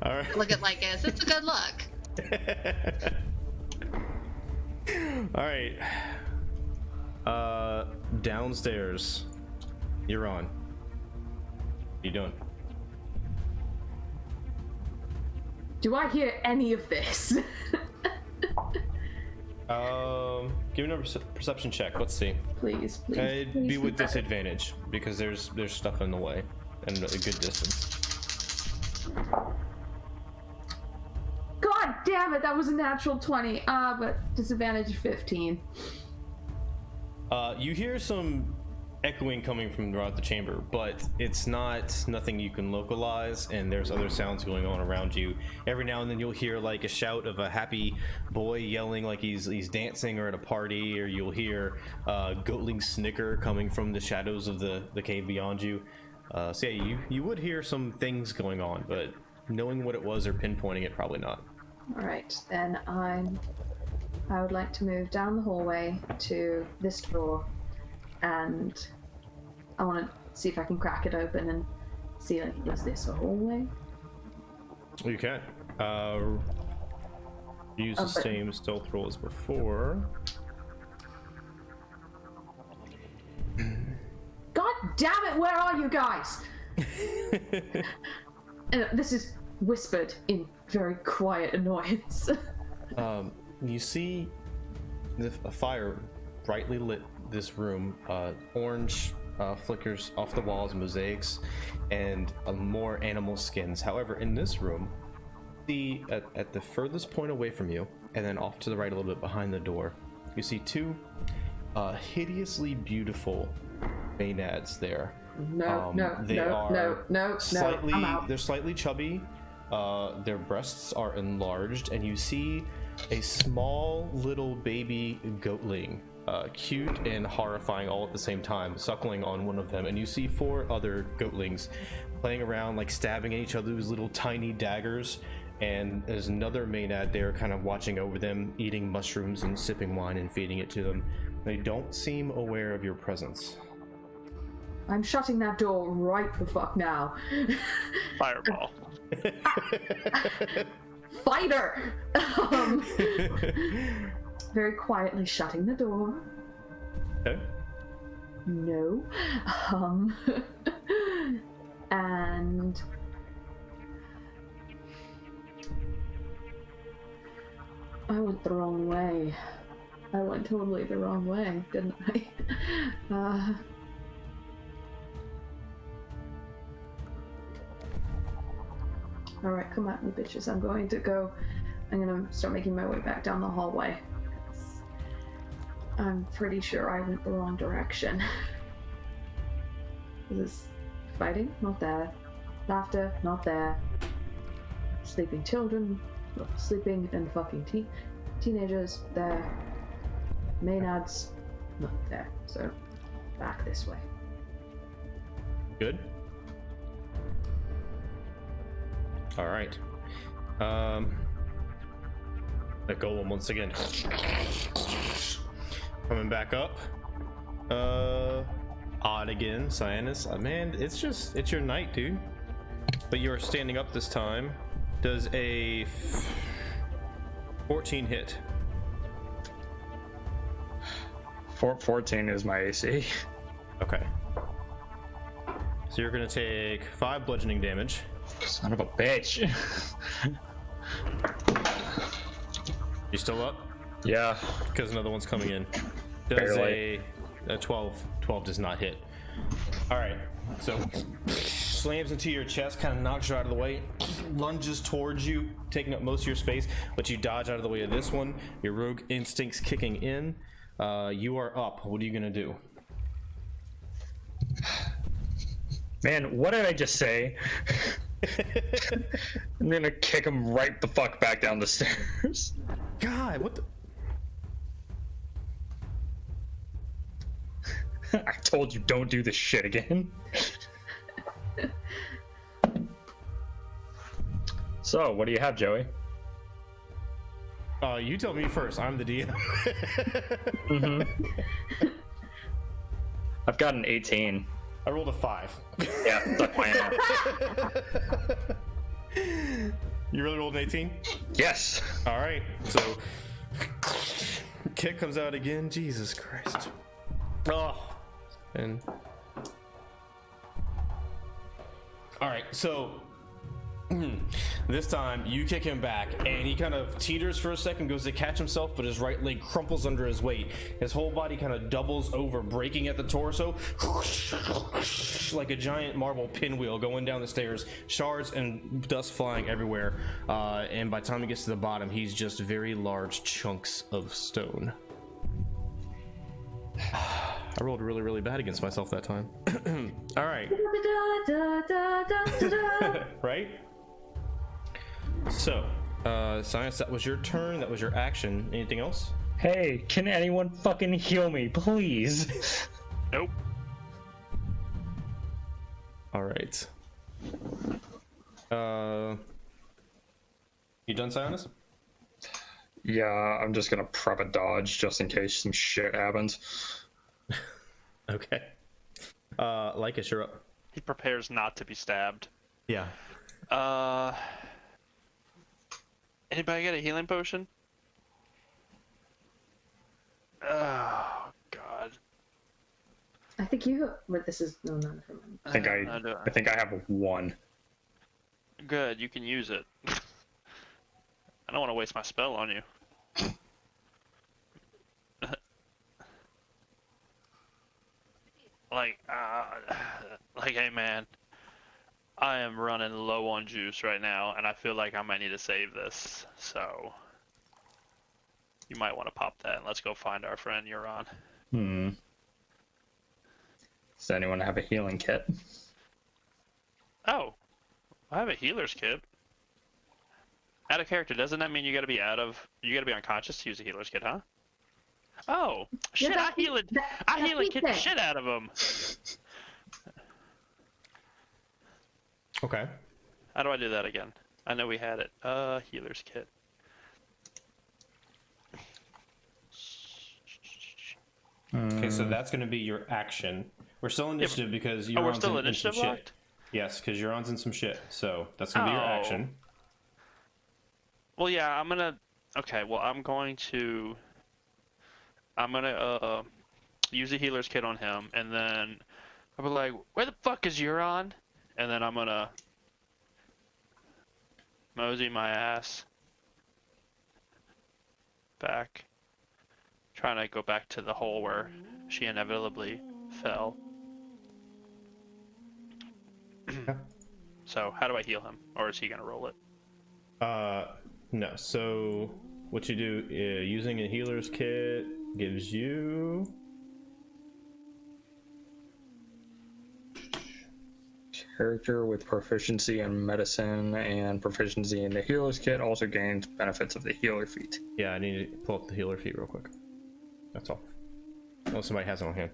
All right. Look at Lycus. It's a good look. All right. Downstairs. You're on. You doing? Do I hear any of this? Give me a perception check. Let's see. Please. Be please with disadvantage because there's stuff in the way and a good distance. God damn it! That was a natural 20. But disadvantage 15. You hear some echoing coming from throughout the chamber, but it's nothing you can localize, and there's other sounds going on around you. Every now and then you'll hear a shout of a happy boy yelling like he's dancing or at a party, or you'll hear a goatling snicker coming from the shadows of the cave beyond you. So yeah, you would hear some things going on, but knowing what it was or pinpointing it, probably not. Alright, then I would like to move down the hallway to this door, and I want to see if I can crack it open and see, like, is this a hallway? You can. Use the same stealth roll as before. God damn it, where are you guys? And this is whispered in very quiet annoyance. You see a fire brightly lit this room. Orange flickers off the walls, mosaics, and more animal skins. However, in this room, at the furthest point away from you, and then off to the right a little bit behind the door, you see two hideously beautiful maenads there. No, slightly, I'm out. they're slightly chubby. Their breasts are enlarged, and you see a small little baby goatling, cute and horrifying all at the same time, suckling on one of them. And you see 4 other goatlings playing around, like stabbing at each other with little tiny daggers. And there's another maenad there, kind of watching over them, eating mushrooms and sipping wine and feeding it to them. They don't seem aware of your presence. I'm shutting that door right the fuck now. Fireball. Fighter! Very quietly shutting the door. Okay. No. And I went the wrong way. I went totally the wrong way, didn't I? Alright, come at me, bitches. I'm going to start making my way back down the hallway. I'm pretty sure I went the wrong direction. Is this fighting? Not there. Laughter? Not there. Sleeping children? Sleeping and fucking teenagers? There. Maenads? Not there. So, back this way. Good. All right. The golem once again coming back up. Odd again, Syaanis. Man, it's your night, dude. But you are standing up this time. Does a 14 hit? 14 is my AC. Okay. So you're gonna take 5 bludgeoning damage. Son of a bitch. You still up? Yeah. Because another one's coming in. Does a 12 does not hit. All right, so slams into your chest, kind of knocks you out of the way, lunges towards you, taking up most of your space, but you dodge out of the way of this one. Your rogue instincts kicking in. You are up. What are you gonna do? Man, what did I just say? I'm gonna kick him right the fuck back down the stairs. God, what the? I told you, don't do this shit again. So, what do you have, Joey? You tell me first. I'm the DM. Mm-hmm. I've got an 18. I rolled a 5. Yeah, suck my ass. You really rolled an 18? Yes. All right, so kick comes out again. Jesus Christ. Oh, and all right, so this time you kick him back, and he kind of teeters for a second, goes to catch himself, but his right leg crumples under his weight. His whole body kind of doubles over, breaking at the torso, like a giant marble pinwheel going down the stairs, shards and dust flying everywhere. And by the time he gets to the bottom, he's just very large chunks of stone. I rolled really, really bad against myself that time. All right. Right? So, Syaanis, that was your turn. That was your action. Anything else? Hey, can anyone fucking heal me, please? Nope. All right. You done, Syaanis? Yeah, I'm just gonna prep a dodge just in case some shit happens. Okay. Lycus, you're up. He prepares not to be stabbed. Yeah. Anybody got a healing potion? Oh God. I think you. But this is no, never mind. I think I have one. Good, you can use it. I don't want to waste my spell on you. like, hey man, I am running low on juice right now, and I feel like I might need to save this. So, you might want to pop that, and let's go find our friend Euron. Does anyone have a healing kit? Oh, I have a healer's kit. Out of character, doesn't that mean you gotta be unconscious to use a healer's kit, huh? Oh, shit, Yeah, I heal and kick the shit out of him. Okay. How do I do that again? I know we had it. Healer's kit. Okay, so that's going to be your action. We're still initiative because Euron's we're still in some initiative shit. locked? Yes, because Euron's in some shit. So that's going to be your action. Well, yeah, I'm gonna use a healer's kit on him, and then I'll be like, where the fuck is Euron? And then I'm gonna mosey my ass back, trying to go back to the hole where she inevitably fell. So how do I heal him, or is he gonna roll it? No. So what you do, using a healer's kit gives you Character with proficiency in medicine and proficiency in the healer's kit also gains benefits of the healer feat. Yeah, I need to pull up the healer feat real quick. That's all. Unless somebody has it on hand.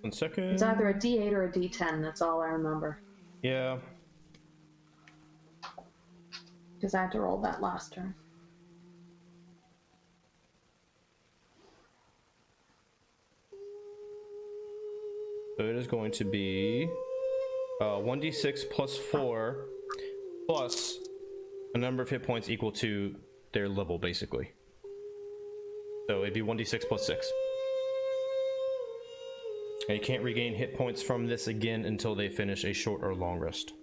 One second. It's either a D8 or a D10. That's all I remember. Yeah. Because I had to roll that last turn. So it is going to be 1d6 plus 4 plus a number of hit points equal to their level, basically. So it'd be 1d6 plus 6. And you can't regain hit points from this again until they finish a short or long rest.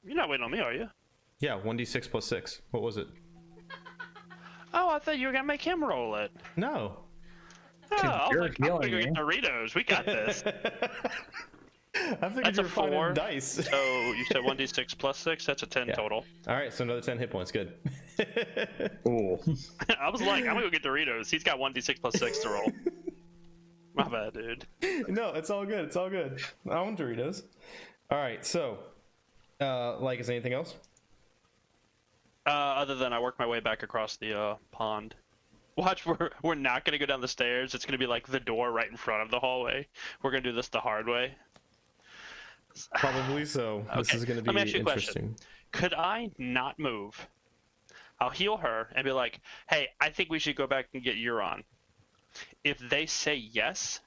You're not waiting on me, are you? Yeah, 1d6 plus 6. What was it? Oh, I thought you were gonna make him roll it. No. Oh, I was you're like, I'm gonna go healing get Doritos. We got this. I figured That's you a were finding 4. dice. So you said 1d6 plus 6. That's a 10 Yeah. total. All right, so another 10 hit points. Good. Ooh. I was like, I'm gonna go get Doritos. He's got 1d6 plus 6 to roll. My bad, dude. No, it's all good. It's all good. I want Doritos. All right, so, is anything else? Other than I work my way back across the pond. Watch, we're not gonna go down the stairs. It's gonna be like the door right in front of the hallway. We're gonna do this the hard way. Probably so. Okay. This is going to be Let me ask you a interesting. question. Could I not move? I'll heal her and be like, hey, I think we should go back and get Euron. If they say yes,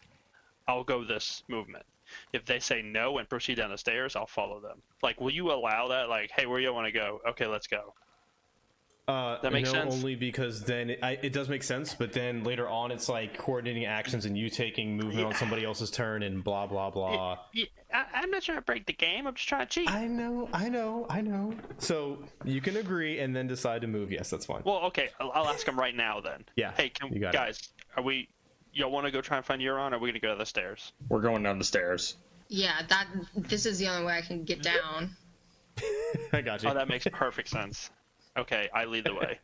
I'll go this movement. If they say no and proceed down the stairs, I'll follow them. Like, will you allow that? Like, hey, where do you want to go? Okay, let's go. That makes sense? Only because then it does make sense, but then later on it's like coordinating actions and you taking movement on somebody else's turn and blah, blah, blah. I'm not trying to break the game. I'm just trying to cheat. I know. So you can agree and then decide to move. Yes, that's fine. Well, okay. I'll ask him right now then. Yeah. Hey, guys, y'all want to go try and find Euron, or are we gonna go to the stairs? We're going down the stairs. Yeah, this is the only way I can get down. I got you. Oh, that makes perfect sense. Okay, I lead the way.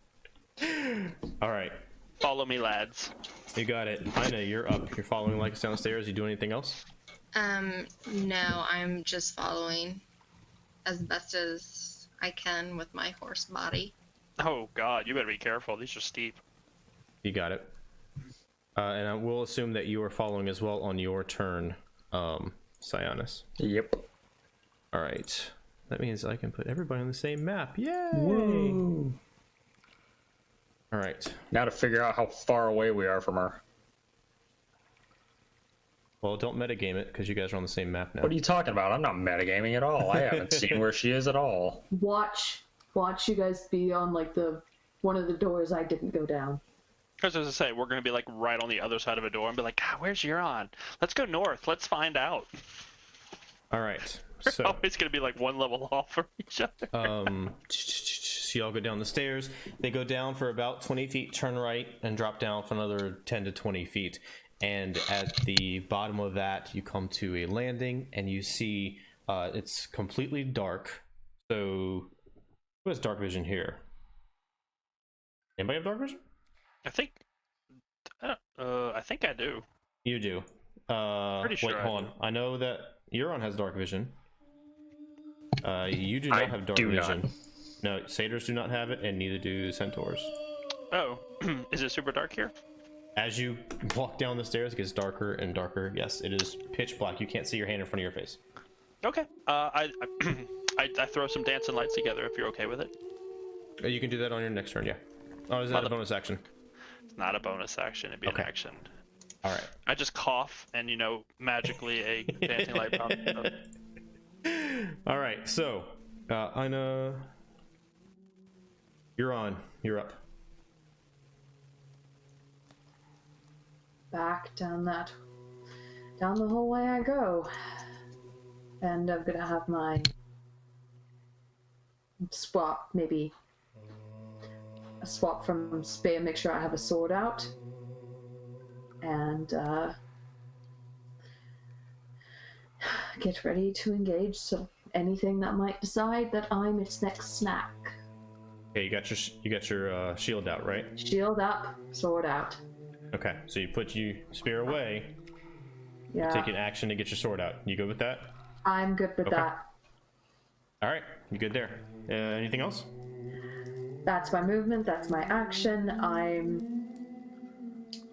All right. Follow me, lads. You got it. Inegh, you're up. You're following Lycus downstairs. You do anything else? No, I'm just following as best as I can with my horse body. Oh God, you better be careful. These are steep. You got it. And I will assume that you are following as well on your turn, Syaanis. Yep. All right. That means I can put everybody on the same map. Yay! Woo. All right. Now to figure out how far away we are from her. Well, don't metagame it because you guys are on the same map now. What are you talking about? I'm not metagaming at all. I haven't seen where she is at all. Watch you guys be on like one of the doors I didn't go down. Because as I say, we're gonna be like right on the other side of a door and be like, God, where's Euron? Let's go north. Let's find out. All right. We're So always gonna be like one level off from each other. so y'all go down the stairs. They go down for about 20 feet, turn right, and drop down for another 10 to 20 feet. And at the bottom of that, you come to a landing, and you see it's completely dark. So, who has dark vision here? Anybody have dark vision? I think I do. You do. Pretty sure wait, I hold on. I know that Euron has dark vision. You do I not have dark do vision. not. No, satyrs do not have it, and neither do centaurs. Oh, is it super dark here? As you walk down the stairs, it gets darker and darker. Yes, it is pitch black. You can't see your hand in front of your face. Okay. I throw some dancing lights together if you're okay with it. You can do that on your next turn, yeah. Oh, is that a bonus action? It's not a bonus action. It'd be Okay. an action. All right. I just cough, and magically a dancing light pops up. All right. So, Inegh, you're on. You're up. Back down the whole way I go. And I'm gonna have my swap, maybe a swap from spear, make sure I have a sword out. And get ready to engage anything that might decide that I'm its next snack. Okay, you got your shield out, right? Shield up, sword out. Okay, so you put your spear away, Yeah, take an action to get your sword out. You good with that? I'm good with Okay. that. All right, you good there. Anything else? That's my movement, that's my action.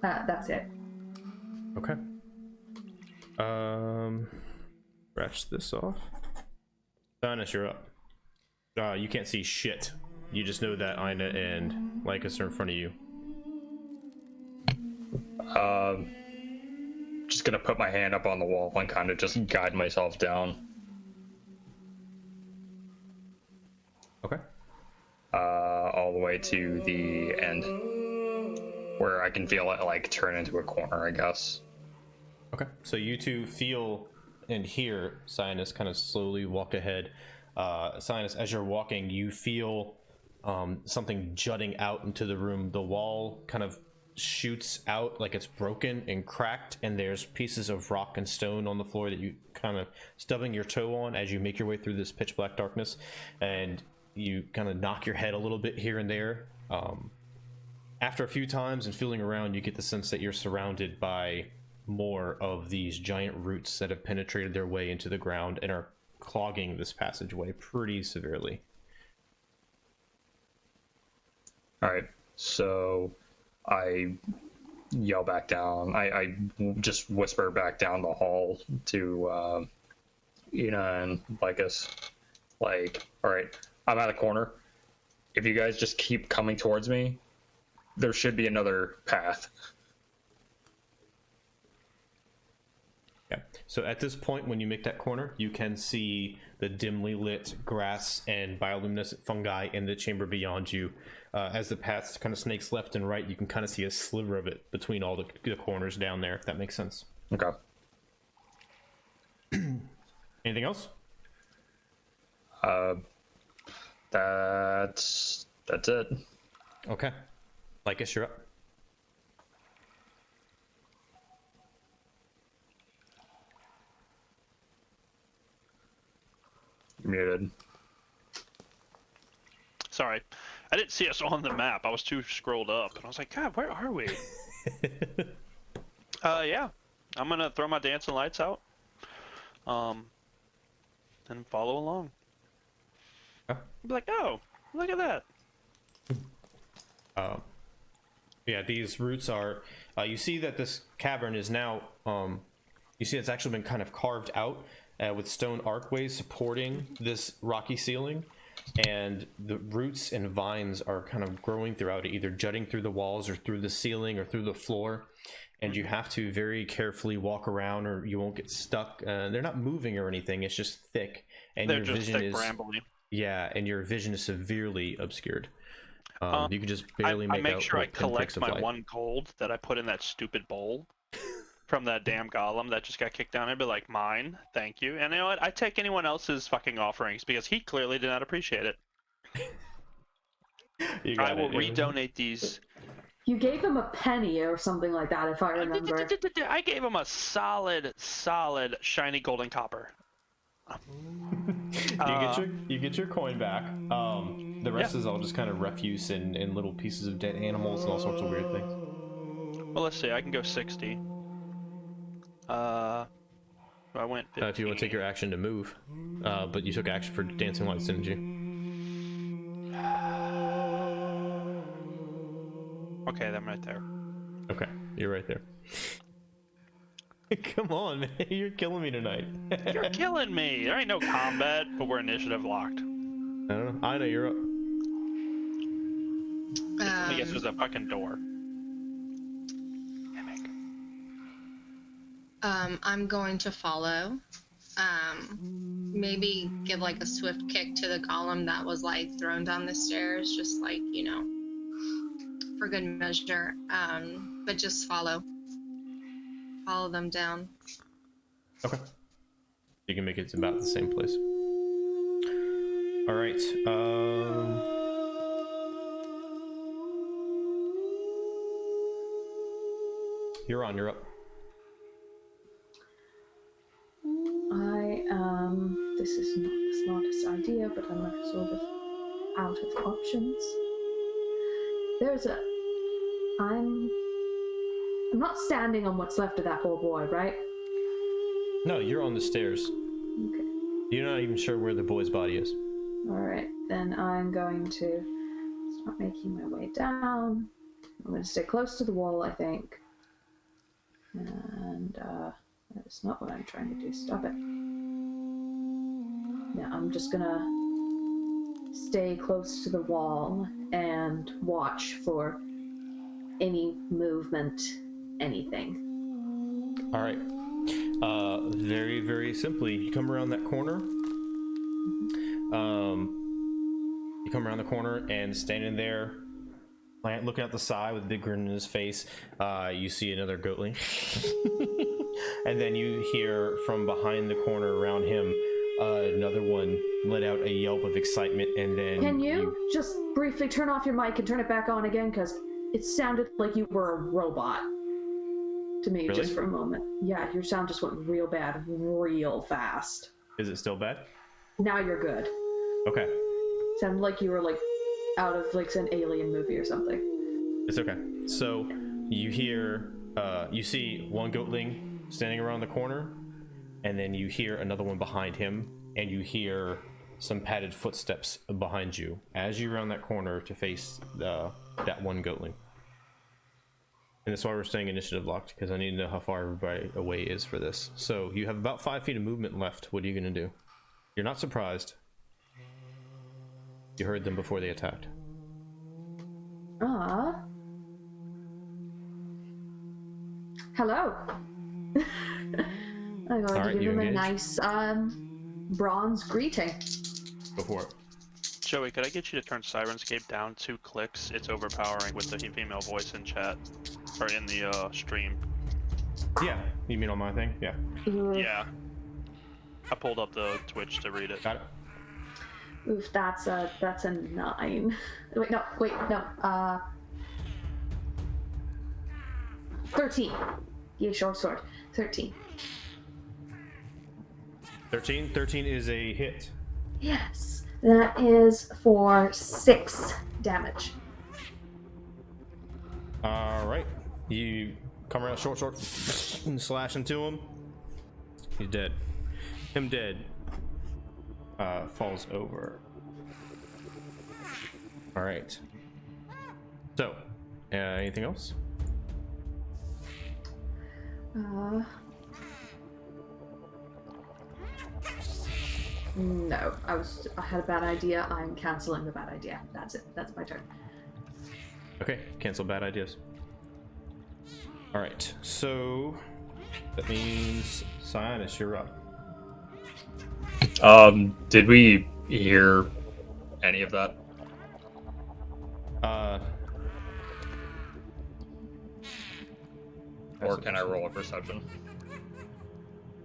That's it. Okay. Scratch this off. Syaanis, you're up. You can't see shit. You just know that Inegh and Lycus are in front of you. Just gonna put my hand up on the wall and kind of just guide myself down. Okay. All the way to the end, where I can feel it like turn into a corner, I guess. Okay. So you two feel and hear Syaanis kind of slowly walk ahead. Syaanis, as you're walking, you feel something jutting out into the room. The wall kind of shoots out like it's broken and cracked, and there's pieces of rock and stone on the floor that you kind of stubbing your toe on as you make your way through this pitch black darkness, and you kind of knock your head a little bit here and there. After a few times and feeling around, you get the sense that you're surrounded by more of these giant roots that have penetrated their way into the ground and are clogging this passageway pretty severely. All right, so I yell back down. I just whisper back down the hall to Inegh and Lycus, like, all right, I'm at a corner. If you guys just keep coming towards me, there should be another path. Yeah. So at this point, when you make that corner, you can see the dimly lit grass and bioluminescent fungi in the chamber beyond you. As the path kind of snakes left and right, you can kind of see a sliver of it between all the corners down there, if that makes sense. Okay. Anything else? That's it. Okay. Lycus, you're up. Muted. Sorry. I didn't see us on the map. I was too scrolled up. And I was like, God, where are we? Yeah. I'm going to throw my dancing lights out. And follow along. Be like, oh, look at that. Yeah, these roots are, you see that this cavern is now, you see it's actually been kind of carved out with stone archways supporting this rocky ceiling, and the roots and vines are kind of growing throughout it, either jutting through the walls or through the ceiling or through the floor, and you have to very carefully walk around or you won't get stuck. They're not moving or anything, it's just thick, and They're your just vision thick is brambly. yeah, and your vision is severely obscured. You can just barely I make out sure I like pinpricks collect of my light. 1 gold that I put in that stupid bowl from that damn golem that just got kicked down. I'd be like, mine, thank you. And you know what? I take anyone else's fucking offerings because he clearly did not appreciate it. I will redonate these. You gave him a penny or something like that, if I remember. I gave him a solid shiny golden copper. You get your coin back. The rest is all just kind of refuse and little pieces of dead animals and all sorts of weird things. Well, let's see. I can go 60. I went 15. If you want to take your action to move, but you took action for dancing lights, didn't you? Okay, I'm right there. Okay, you're right there. Come on, man, you're killing me tonight. You're killing me. There ain't no combat, but we're initiative locked. I don't know. I know you're up. I guess there's a fucking door. I'm going to follow. Maybe give like a swift kick to the golem that was like thrown down the stairs, just like, you know, for good measure. But just follow them down. Okay. You can make it to about the same place. All right. Euron, you're up. This is not the smartest idea, but I'm sort of out of options. I'm not standing on what's left of that poor boy, right? No, you're on the stairs. Okay. You're not even sure where the boy's body is. Alright, then I'm going to start making my way down. I'm going to stay close to the wall, I think. And, that's not what I'm trying to do. Stop it. Yeah, I'm just gonna stay close to the wall and watch for any movement, anything. All right. Very, very simply, you come around that corner. You come around the corner and standing there, looking out the side with a big grin on his face, you see another goatling. And then you hear from behind the corner around him, another one let out a yelp of excitement, and then... Can you just briefly turn off your mic and turn it back on again? Because it sounded like you were a robot to me. Really? Just for a moment. Yeah, your sound just went real bad, real fast. Is it still bad? Now you're good. Okay. Sounded like you were like out of like an alien movie or something. It's okay. So you hear, you see one goatling standing around the corner, and then you hear another one behind him, and you hear some padded footsteps behind you as you round that corner to face that one goatling. And that's why we're staying initiative locked, because I need to know how far everybody away is for this. So you have about 5 feet of movement left. What are you going to do? You're not surprised. You heard them before they attacked. Hello. I'm going to give him a nice bronze greeting. Go for it. Joey, could I get you to turn Sirenscape down 2 clicks? It's overpowering with the female voice in chat. Or in the stream. Yeah. You mean on my thing? Yeah. Yeah. I pulled up the Twitch to read it. Got it. Oof, that's a 9. Wait, no. 13. Yeah, short sword. 13. 13. 13 is a hit. Yes, that is for 6 damage. All right. You come around short sword and slash into him. He's dead. Him dead. Falls over. All right. So, anything else? No, I had a bad idea. I'm canceling the bad idea. That's it. That's my turn. Okay, cancel bad ideas. All right, so that means Syaanis, you're up. Did we hear any of that? Or can I roll a perception?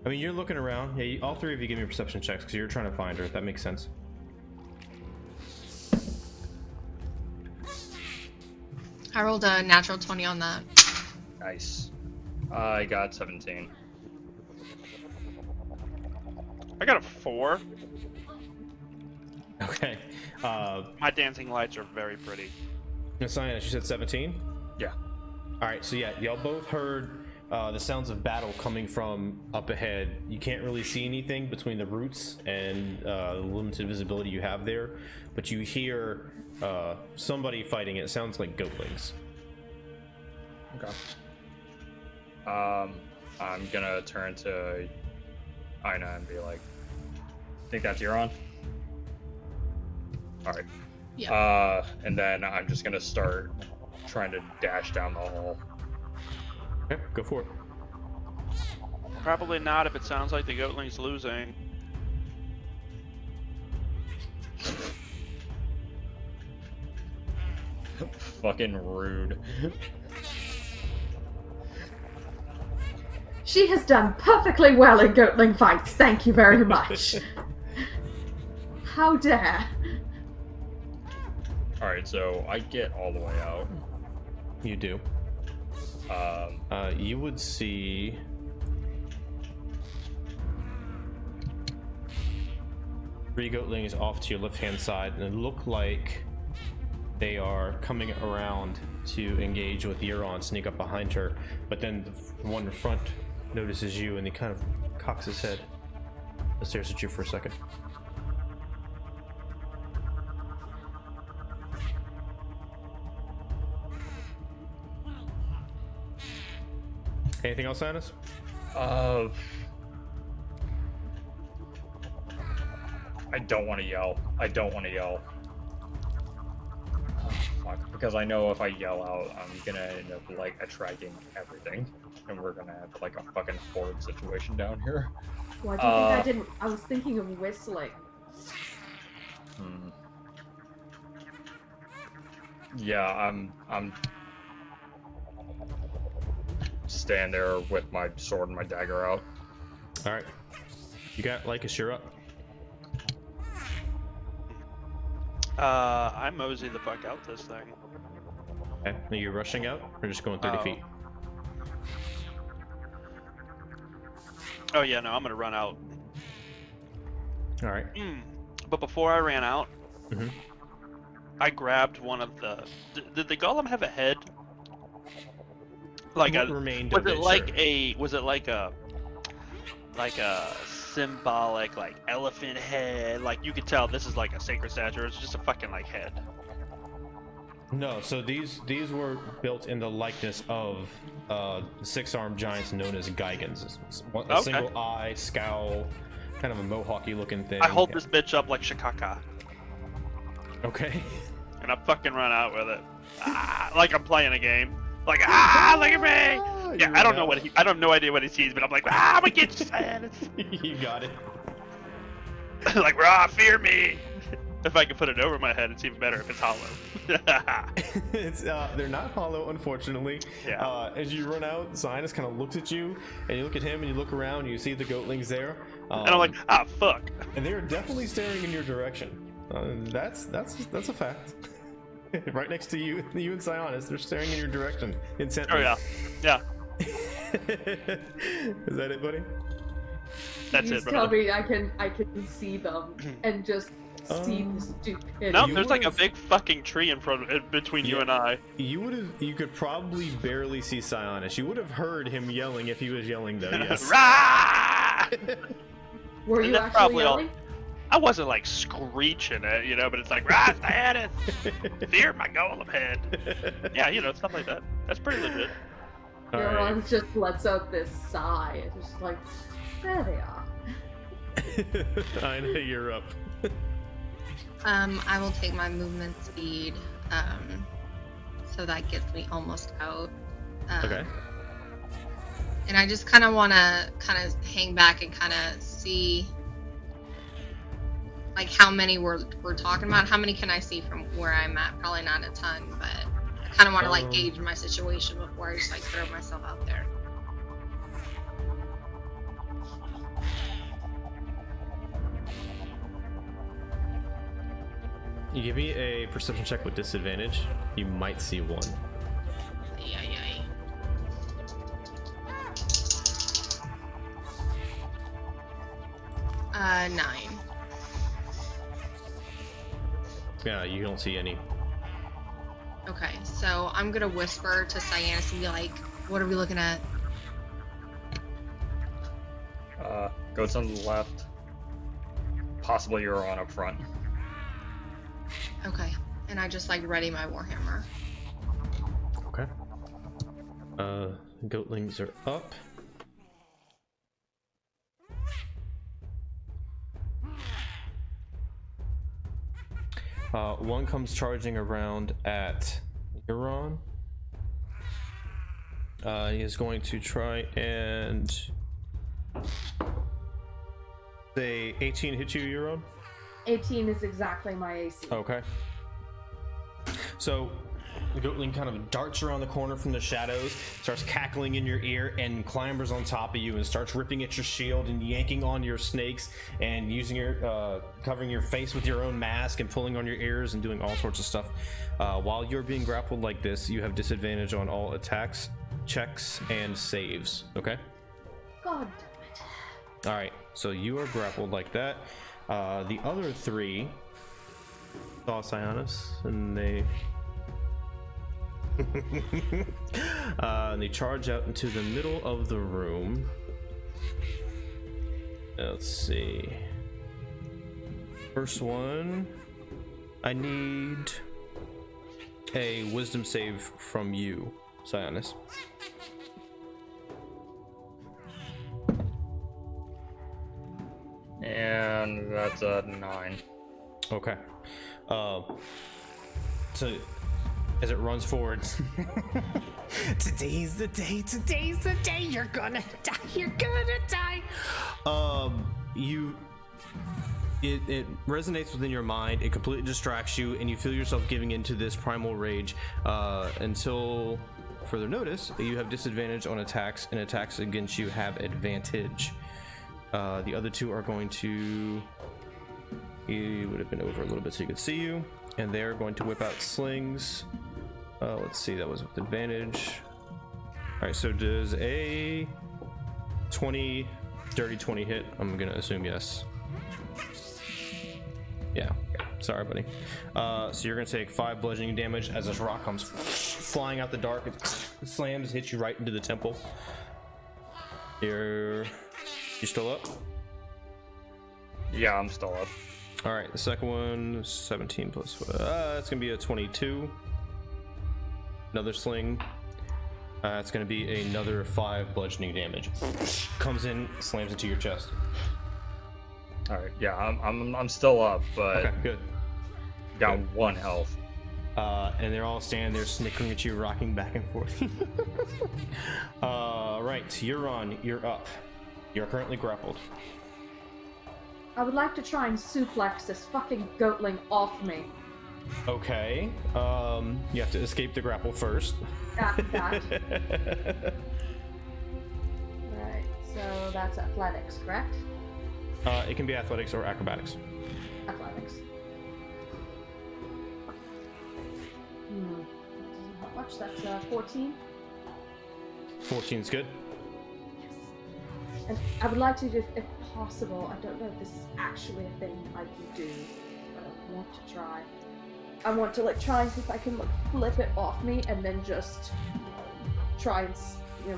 I mean, you're looking around. Yeah, all three of you give me perception checks because you're trying to find her. That makes sense. I rolled a natural 20 on that. Nice. I got 17. I got a 4. Okay. My dancing lights are very pretty. Syaanis, you said 17? Yeah. All right, so yeah, y'all both heard the sounds of battle coming from up ahead. You can't really see anything between the roots and the limited visibility you have there, but you hear somebody fighting. It sounds like goatlings. Okay. I'm gonna turn to Inegh and be like, think that's Euron? Alright. Yeah. And then I'm just gonna start trying to dash down the hall. Okay, go for it. Probably not if it sounds like the goatling's losing. Fucking rude. She has done perfectly well in goatling fights. Thank you very much. How dare? Alright, so I get all the way out. You do. You would see 3 goatlings off to your left-hand side, and it look like they are coming around to engage with Euron, sneak up behind her. But then the one in front notices you, and he kind of cocks his head and stares at you for a second. Anything else, Syaanis? I don't want to yell. Oh, fuck. Because I know if I yell out, I'm gonna end up, like, attracting everything. And we're gonna have, like, a fucking horde situation down here. Why do you think I didn't? I was thinking of whistling. Yeah, I'm stand there with my sword and my dagger out. All right, you got Lycus, you're up. I mosey the fuck out this thing. Okay, are you rushing out or just going 30 feet? Oh yeah, no, I'm gonna run out. All right. But before I ran out, Mm-hmm. I grabbed one of the. Did the golem have a head? Like What a remained was of it it, like sure. a was it like a symbolic like elephant head? Like you could tell this is like a sacred statue. It's just a fucking like head. No, so these were built in the likeness of six-armed giants known as Gigans. A Okay. single eye, scowl, kind of a mohawky looking thing. I hold this bitch up like Shikaka, Okay. and I fucking run out with it. Like I'm playing a game. Like look at me! Yeah, I don't know I have no idea what he sees, but I'm like, I'm gonna get you, Syaanis. You got it. Like, fear me. If I can put it over my head, it's even better if it's hollow. They're not hollow, unfortunately. Yeah. As you run out, Syaanis kind of looks at you, and you look at him, and you look around, and you see the goatlings there. And I'm like, ah, fuck. And they're definitely staring in your direction. That's a fact. Right next to you and Syaanis, they're staring in your direction intently. Oh yeah, yeah. Is that it, buddy? That's you it, tell brother. me I can see them and just see the stupidity. No, You there's like a would've- big fucking tree in front of between you Yeah. and I. You could probably barely see Syaanis. You would have heard him yelling if he was yelling, though. Yes. Rah! Were you That's actually probably all- yelling? I wasn't like screeching it, you know, but it's like, rah, Syaanis! Fear my golem head. Yeah, you know, stuff like that. That's pretty legit. All right. Euron just lets out this sigh. It's just like, there they are. I know you're up. I will take my movement speed, so that gets me almost out. Okay. And I just kind of want to hang back and kind of see, like, how many we're talking about. How many can I see from where I'm at? Probably not a ton, but I kind of want to like gauge my situation before I just like throw myself out there. You give me a perception check with disadvantage. You might see one. Yeah. 9. Yeah, you don't see any. Okay, so I'm gonna whisper to Syaanis and be like, "What are we looking at?" Goats on the left. Possibly Euron up front. Okay, and I just like ready my warhammer. Okay. Goatlings are up. One comes charging around at Euron. He is going to try and say 18 hit you, Euron. 18 is exactly my AC. Okay. So the goatling kind of darts around the corner from the shadows, starts cackling in your ear, and clambers on top of you and starts ripping at your shield and yanking on your snakes and using your covering your face with your own mask and pulling on your ears and doing all sorts of stuff. While you're being grappled like this, you have disadvantage on all attacks, checks, and saves. Okay. God damn it. All right. So you are grappled like that. The other three saw Syaanis, and they and they charge out into the middle of the room. Let's see. First one, I need a wisdom save from you, Syaanis. And that's a 9. Okay. So as it runs forward, today's the day, you're gonna die. It resonates within your mind, it completely distracts you, and you feel yourself giving into this primal rage until further notice. You have disadvantage on attacks, and attacks against you have advantage. The other two are going to, he would have been over a little bit so you could see you, and they're going to whip out slings. Let's see, that was with advantage. Alright, so does a 20 dirty 20 hit? I'm gonna assume yes. Yeah, sorry buddy. So you're gonna take 5 bludgeoning damage as this rock comes flying out the dark. It slams, hits you right into the temple. You still up? Yeah, I'm still up. All right, the second one, 17 plus. That's gonna be a 22. Another sling. It's gonna be another 5 bludgeoning damage. Comes in, slams into your chest. All right, yeah, I'm still up, but Okay, good. got 1 health. And they're all standing there snickering at you, rocking back and forth. Right, Euron, you're up. You're currently grappled. I would like to try and suplex this fucking goatling off me. Okay. You have to escape the grapple first. After that. Right, so that's athletics, correct? It can be athletics or acrobatics. Athletics. Not much, that's 14. 14's good. And I would like to, if possible, I don't know if this is actually a thing I can do, but I want to try. I want to try and see if I can flip it off me and then just try and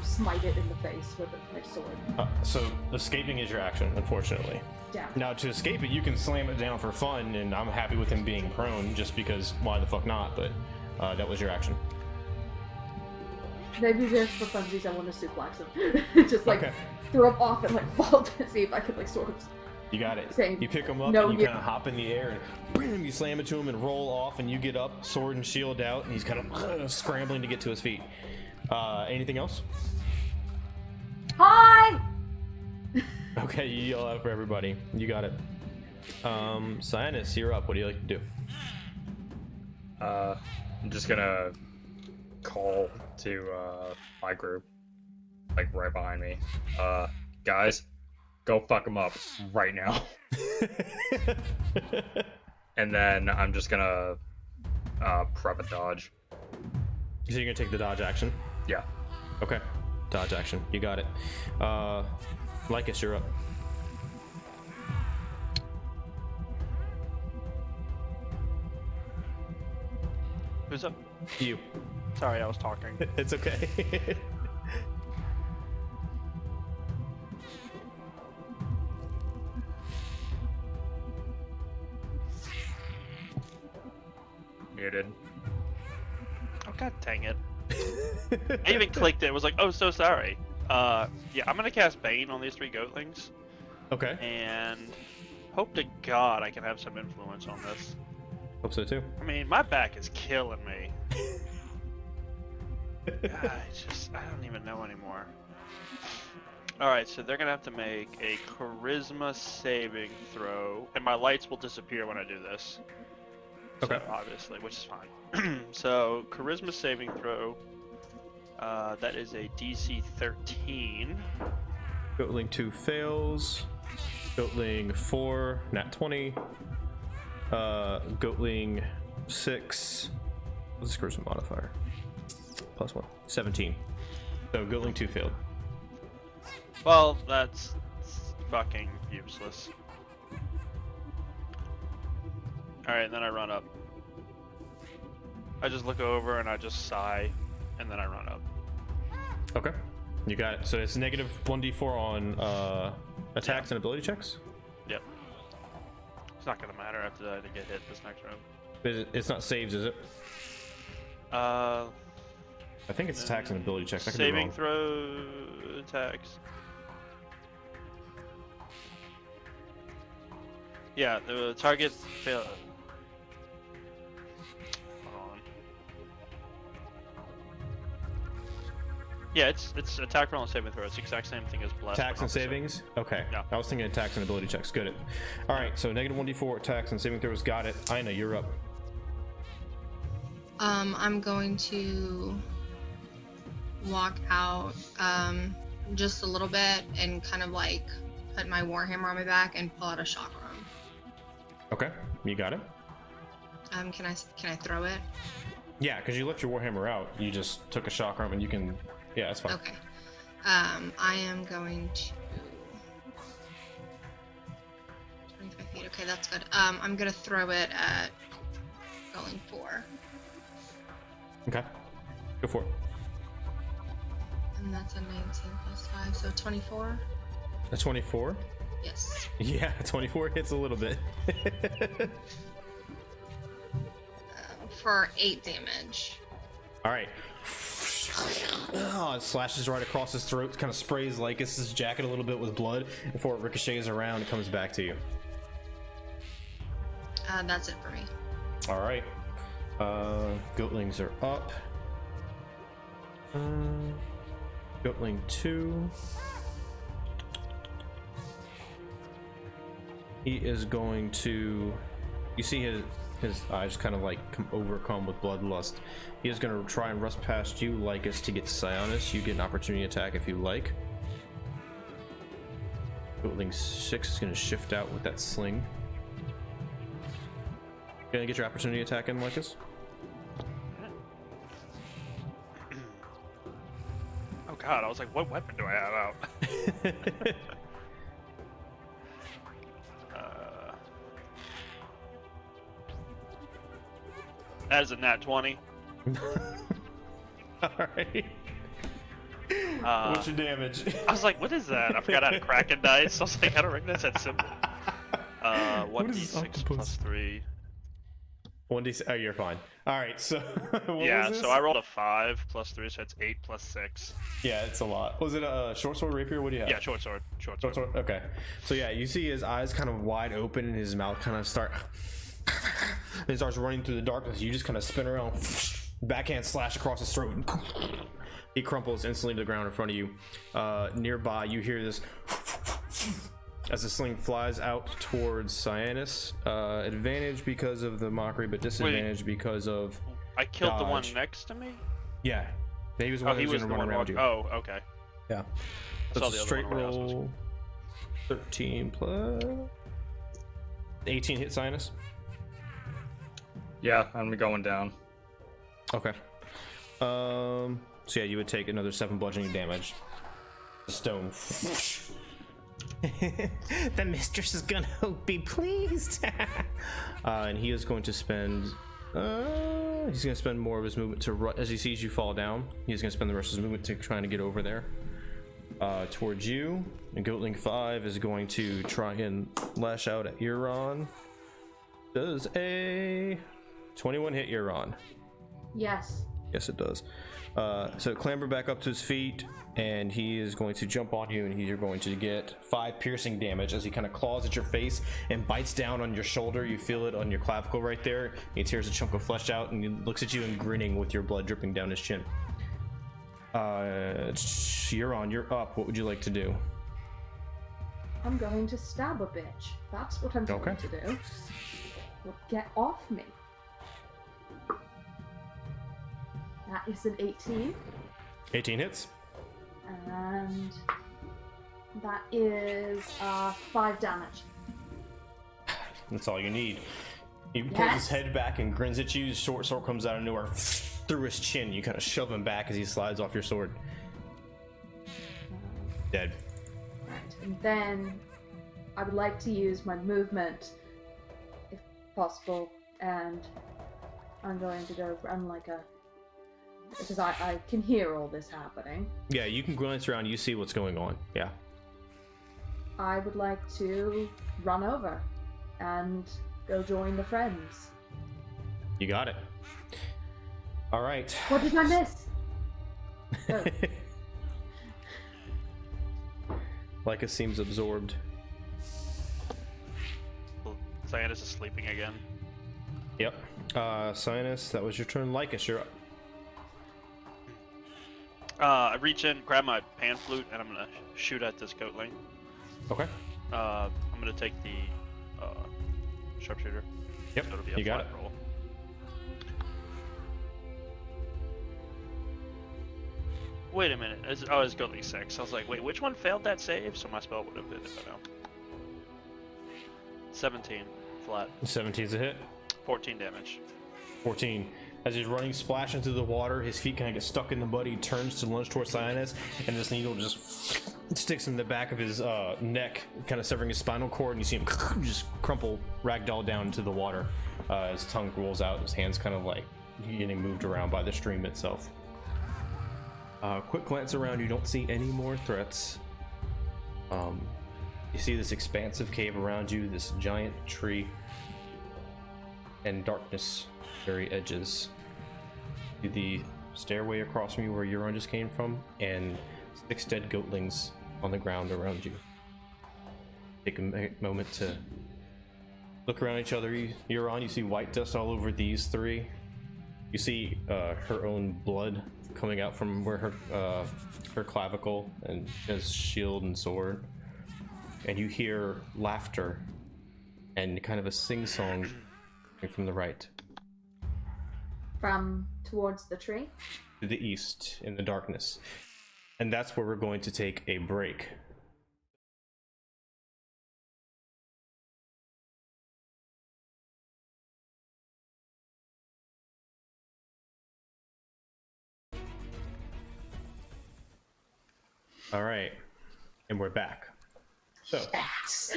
smite it in the face with my sword. So escaping is your action, unfortunately. Down. Now to escape it, you can slam it down for fun, and I'm happy with him being prone, just because why the fuck not? But that was your action. Maybe just for funsies, I want to suplex him. Just Okay. throw him off and fall to see if I can sort of. You got it. Saying, You pick him up no, and you kind of hop in the air and boom, you slam it to him and roll off, and you get up, sword and shield out, and he's kind of scrambling to get to his feet. Anything else? Hi! Okay, you yell out for everybody. You got it. Syaanis, you're up. What do you like to do? I'm just gonna call to my group, right behind me. Guys, go fuck them up right now. And then I'm just gonna prep a dodge. So you're gonna take the dodge action? Yeah. Okay. Dodge action. You got it. Lycus, you're up. Who's up? You. Sorry, I was talking. It's okay. Muted. Oh, god dang it. I even clicked it. It was like, oh, so sorry. Yeah, I'm gonna cast Bane on these 3 goatlings. Okay. And hope to God I can have some influence on this. Hope so too. I mean, my back is killing me. God, I don't even know anymore. Alright, so they're gonna have to make a charisma saving throw, and my lights will disappear when I do this. Okay. So, obviously, which is fine. So, charisma saving throw, that is a DC 13. Goatling 2 fails. Goatling 4, nat 20. Goatling 6. What's the charisma modifier? +1. 17. So Goatling 2 failed. Well, that's fucking useless. Alright, then I run up. I just look over and I just sigh, and then I run up. Okay. You got it. So it's negative 1d4 on attacks and ability checks? Yep. It's not gonna matter after I get hit this next round. It's not saves, is it? I think it's attacks and ability checks. I could be Saving wrong. throw attacks. Yeah, the target fail. Hold on. Yeah, it's attack roll and saving throw. It's the exact same thing as bless. Attacks and savings? Okay. Yeah. I was thinking attacks and ability checks. Good. Alright, so negative 1d4 attacks and saving throws. Got it. Inegh, you're up. I'm going to walk out just a little bit and kind of put my warhammer on my back and pull out a chakram. Okay, you got it. Can I throw it? Yeah, because you left your warhammer out. You just took a chakram and you can. Yeah, that's fine. Okay. I am going to 25 feet. Okay, that's good. I'm gonna throw it at going 4. Okay, go for it. And that's a 19 plus 5, so 24. A 24? Yes. Yeah, 24 hits a little bit. For 8 damage. Alright. Oh, it slashes right across his throat, kind of sprays Lycus' jacket a little bit with blood. Before it ricochets around, it comes back to you. That's it for me. Alright. Goatlings are up. Goatling 2. he is going to, you see his eyes kind of like overcome with bloodlust. He is going to try and rush past you, Lycus, to get to Syaanis. You get an opportunity attack if you like. Goatling 6 is going to shift out with that sling. Gonna get your opportunity attack in, Lycus? Oh god, I was like, what weapon do I have out? That is a nat 20. Alright. What's your damage? I was like, what is that? I forgot how to crack a dice. I was like, I don't recognize that symbol. 1d6 plus 3. 1d6. Oh, you're fine. Alright, so. Yeah, so I rolled a 5 plus 3, so it's 8 plus 6. Yeah, it's a lot. Was it a short sword, rapier? What do you have? Yeah, short sword. Short sword. Okay. So, yeah, you see his eyes kind of wide open and his mouth kind of start. And he starts running through the darkness. You just kind of spin around, backhand slash across his throat. He crumples instantly to the ground in front of you. Nearby, you hear this as the sling flies out towards Syaanis. Advantage because of the mockery, but disadvantage because of I killed dodge. the one next to me? Yeah. He was the one that was going to run around you. Oh, okay. Yeah. I saw That's the a other straight one where I was supposed roll. 13 plus 18 hit Syaanis. Yeah, I'm going down. Okay. So yeah, you would take another 7 bludgeoning damage. The stone. The mistress is gonna be pleased. And he is going to spend. He's gonna spend more of his movement to as he sees you fall down. He's gonna spend the rest of his movement to trying to get over there. Towards you. And Goatling 5 is going to try and lash out at Euron. Does a 21 hit Euron? Yes. Yes, it does. So clamber back up to his feet, and he is going to jump on you, and you're going to get 5 piercing damage as he kind of claws at your face and bites down on your shoulder. You feel it on your clavicle right there. He tears a chunk of flesh out, and he looks at you and grinning with your blood dripping down his chin. Euron, you're up. What would you like to do? I'm going to stab a bitch. That's what I'm going to do. Well, get off me. That is an 18. 18 hits. And that is 5 damage. That's all you need. He pulls his head back and grins at you. His short sword comes out of nowhere through his chin. You kind of shove him back as he slides off your sword. Dead. Right, and then I would like to use my movement, if possible, and I'm going to go run like a... Because I can hear all this happening. Yeah, you can glance around. You see what's going on. Yeah. I would like to run over and go join the friends. You got it. All right. What did I miss? Oh. Lycus seems absorbed. Syaanis is sleeping again. Yep. Syaanis, that was your turn. Lycus, you're up. I reach in, grab my pan flute, and I'm gonna shoot at this goatling. Okay. I'm gonna take the sharpshooter. Yep. So it'll be a you got flat it. roll. Wait a minute. It's goatling 6. I was like, wait, which one failed that save? So my spell would have been if I know. 17 flat. 17's a hit. 14 damage. 14. As he's running splash into the water, his feet kind of get stuck in the mud. He turns to lunge towards Syaanis, and this needle just sticks in the back of his neck, kind of severing his spinal cord, and you see him just crumple, ragdoll down into the water. His tongue rolls out, his hands kind of like getting moved around by the stream itself. Quick glance around, you don't see any more threats. You see this expansive cave around you, this giant tree, and darkness very edges. The stairway across from you where Euron just came from, and 6 dead goatlings on the ground around you. Take a moment to look around each other. Euron, you see white dust all over these 3. You see her own blood coming out from where her clavicle and his shield and sword, and you hear laughter and kind of a sing-song from the right. From towards the tree? To the east, in the darkness. And that's where we're going to take a break. All right, and we're back. So, Yes.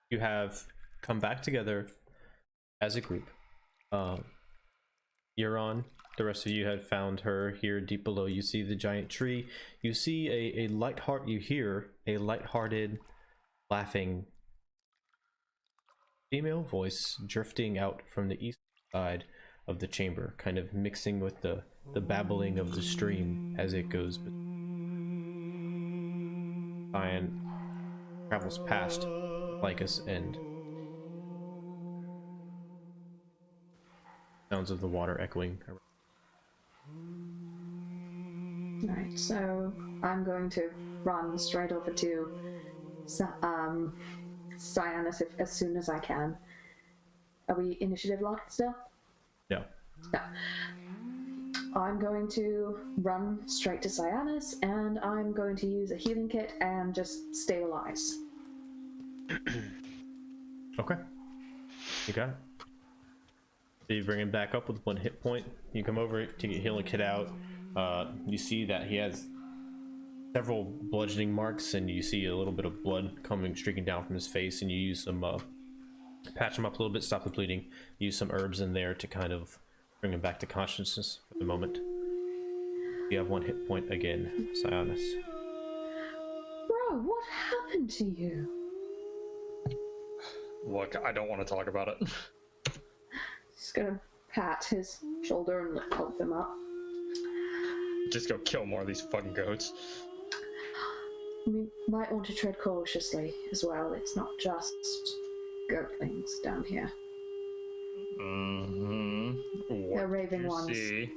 You have come back together as a group. Euron, the rest of you had found her here deep below. You see the giant tree. You see you hear a lighthearted, laughing female voice drifting out from the east side of the chamber, kind of mixing with the babbling of the stream as it goes and travels past Lycus and sounds of the water echoing around. Right, so I'm going to run straight over to Syaanis as soon as I can. Are we initiative locked still? No. No. I'm going to run straight to Syaanis, and I'm going to use a healing kit and just stabilize. Okay. You got it. So you bring him back up with 1 hit point. You come over to get healing kit out. You see that he has several bludgeoning marks, and you see a little bit of blood streaking down from his face, and you use some patch him up a little bit, stop the bleeding. Use some herbs in there to kind of bring him back to consciousness for the moment. You have 1 hit point again, Syaanis. Bro, what happened to you? Look, I don't want to talk about it. Just gonna pat his shoulder and help him up. Just go kill more of these fucking goats. We might want to tread cautiously as well. It's not just goatlings down here. Mm-hmm. They're raving ones. See?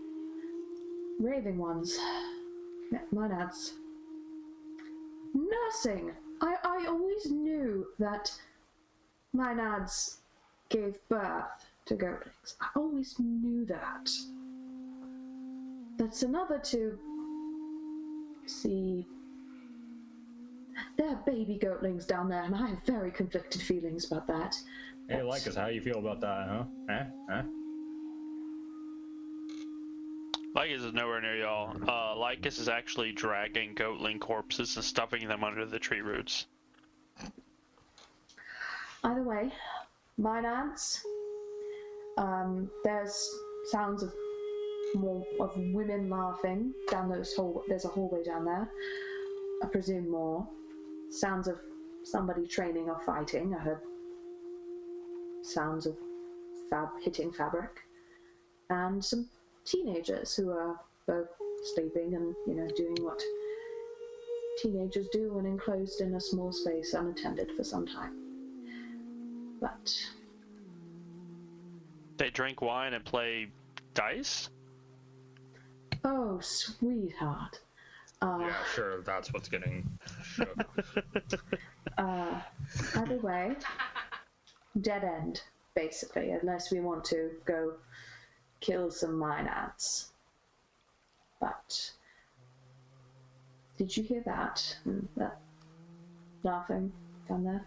Raving ones. Monads. Nursing! I always knew that Monads gave birth to goatlings. I always knew that. That's another to see. There are baby goatlings down there, and I have very conflicted feelings about that. Hey, Lycus, how you feel about that, huh? Huh? Lycus is nowhere near y'all. Lycus is actually dragging goatling corpses and stuffing them under the tree roots. Either way, Monads. There's sounds of women laughing down those there's a hallway down there. I presume more. Sounds of somebody training or fighting. I heard sounds of hitting fabric. And some teenagers who are both sleeping and, doing what teenagers do when enclosed in a small space unattended for some time. But they drink wine and play dice? Oh, sweetheart. Yeah, sure, that's what's getting shook. Either way, dead end, basically, unless we want to go kill some Monads. But did you hear that? That laughing down there?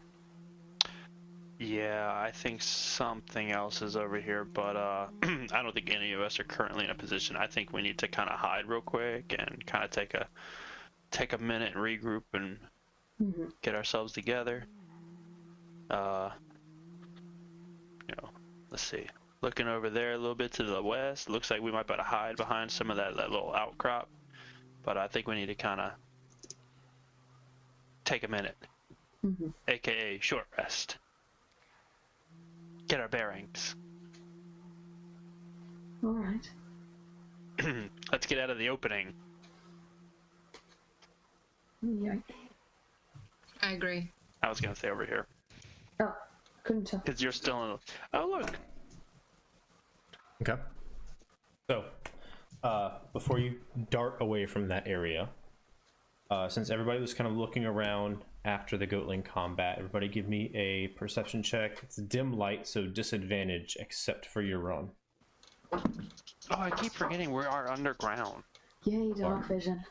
Yeah, I think something else is over here, but I don't think any of us are currently in a position. I think we need to kind of hide real quick and kind of take a minute and regroup and get ourselves together. Let's see. Looking over there a little bit to the west, looks like we might be able to hide behind some of that little outcrop, but I think we need to kind of take a minute, aka short rest. Get our bearings. All right. Let's get out of the opening. Yeah. I agree. I was gonna say over here. Oh, couldn't tell. Because you're still in. Oh look. Okay. So, before you dart away from that area, Since everybody was kind of looking around after the goatling combat, everybody give me a perception check. It's dim light, so disadvantage except for Euron. Oh, I keep forgetting we are underground. Yay, dark vision.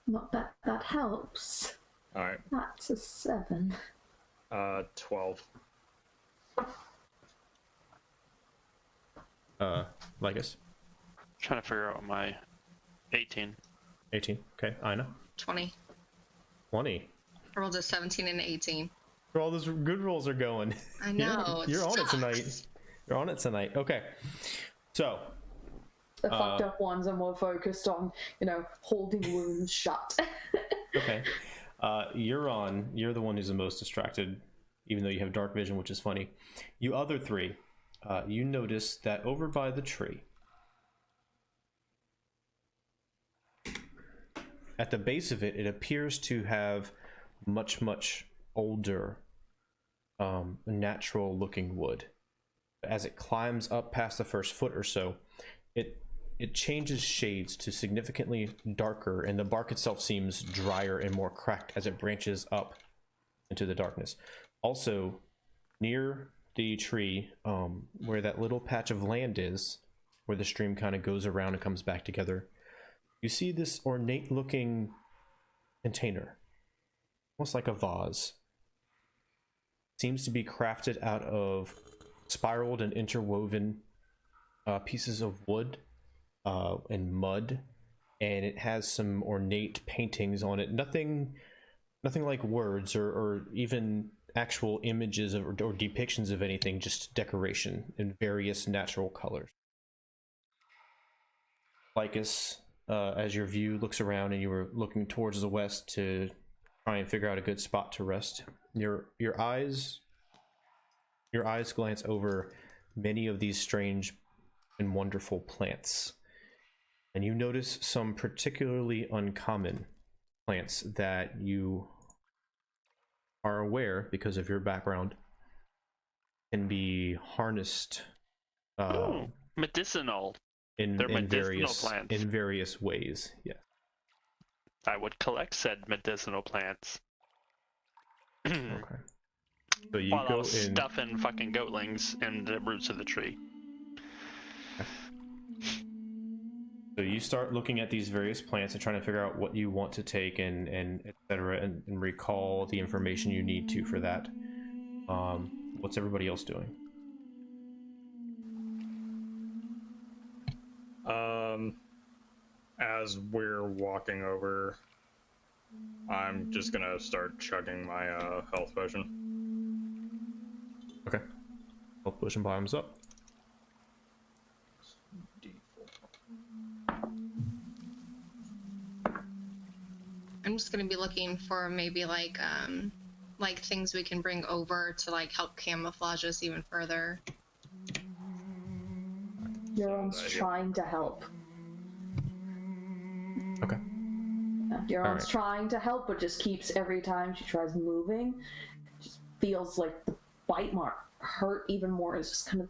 Not that helps. Alright. That's a 7. 12. Lycus? Trying to figure out my 18. 18. Okay, Ina? 20. 20. I rolled a 17 and an 18. Where all those good rolls are going. I know. You're on it sucks. tonight. You're on it tonight. Okay. So. The fucked up ones are more focused on, holding wounds shut. Okay. Euron, you're the one who's the most distracted, even though you have dark vision, which is funny. You other three, you notice that over by the tree, at the base of it, it appears to have much, much older, natural-looking wood. As it climbs up past the first foot or so, it changes shades to significantly darker, and the bark itself seems drier and more cracked as it branches up into the darkness. Also, near the tree, where that little patch of land is, where the stream kind of goes around and comes back together, you see this ornate looking container, almost like a vase. Seems to be crafted out of spiraled and interwoven pieces of wood and mud, and it has some ornate paintings on it. Nothing like words or even actual images or depictions of anything, just decoration in various natural colors. Lycus, as your view looks around and you were looking towards the west to try and figure out a good spot to rest, your eyes glance over many of these strange and wonderful plants, and you notice some particularly uncommon plants that you are aware, because of your background, can be harnessed Medicinal. in medicinal plants. In various ways. Yeah. I would collect said medicinal plants. Okay. So you While I go was in. stuffing fucking goatlings in the roots of the tree. So you start looking at these various plants and trying to figure out what you want to take and etc. And recall the information you need to for that. What's everybody else doing? As we're walking over, I'm just gonna start chugging my health potion. Okay. Health potion bottoms up. I'm just gonna be looking for maybe like things we can bring over to like help camouflage us even further. Euron's trying to help. Okay. Euron's trying to help, but just keeps, every time she tries moving, just feels like the bite mark hurt even more. It's just kind of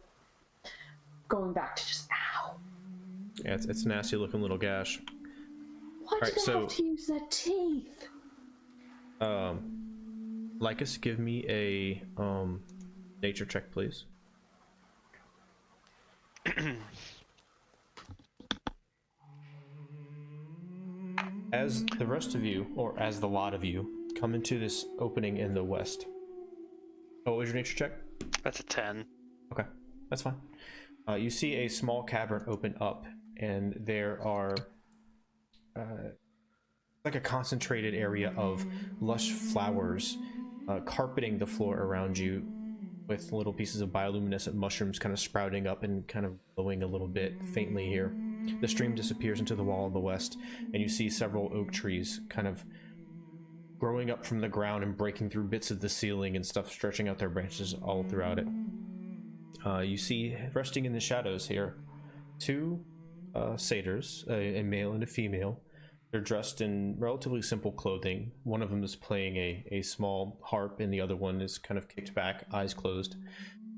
going back to just ow. Yeah, it's a nasty looking little gash. Why do they have to use their teeth? Lycus, give me a nature check, please. As the rest of you, or as the lot of you, come into this opening in the west. Oh, what was your nature check? That's a 10. Okay, that's fine. You see a small cavern open up, and there are like a concentrated area of lush flowers carpeting the floor around you, with little pieces of bioluminescent mushrooms kind of sprouting up and kind of glowing a little bit faintly here. The stream disappears into the wall of the west, and you see several oak trees kind of growing up from the ground and breaking through bits of the ceiling and stuff, stretching out their branches all throughout it. You see, resting in the shadows here, two satyrs, a male and a female. They're dressed in relatively simple clothing. One of them is playing a small harp, and the other one is kind of kicked back, eyes closed.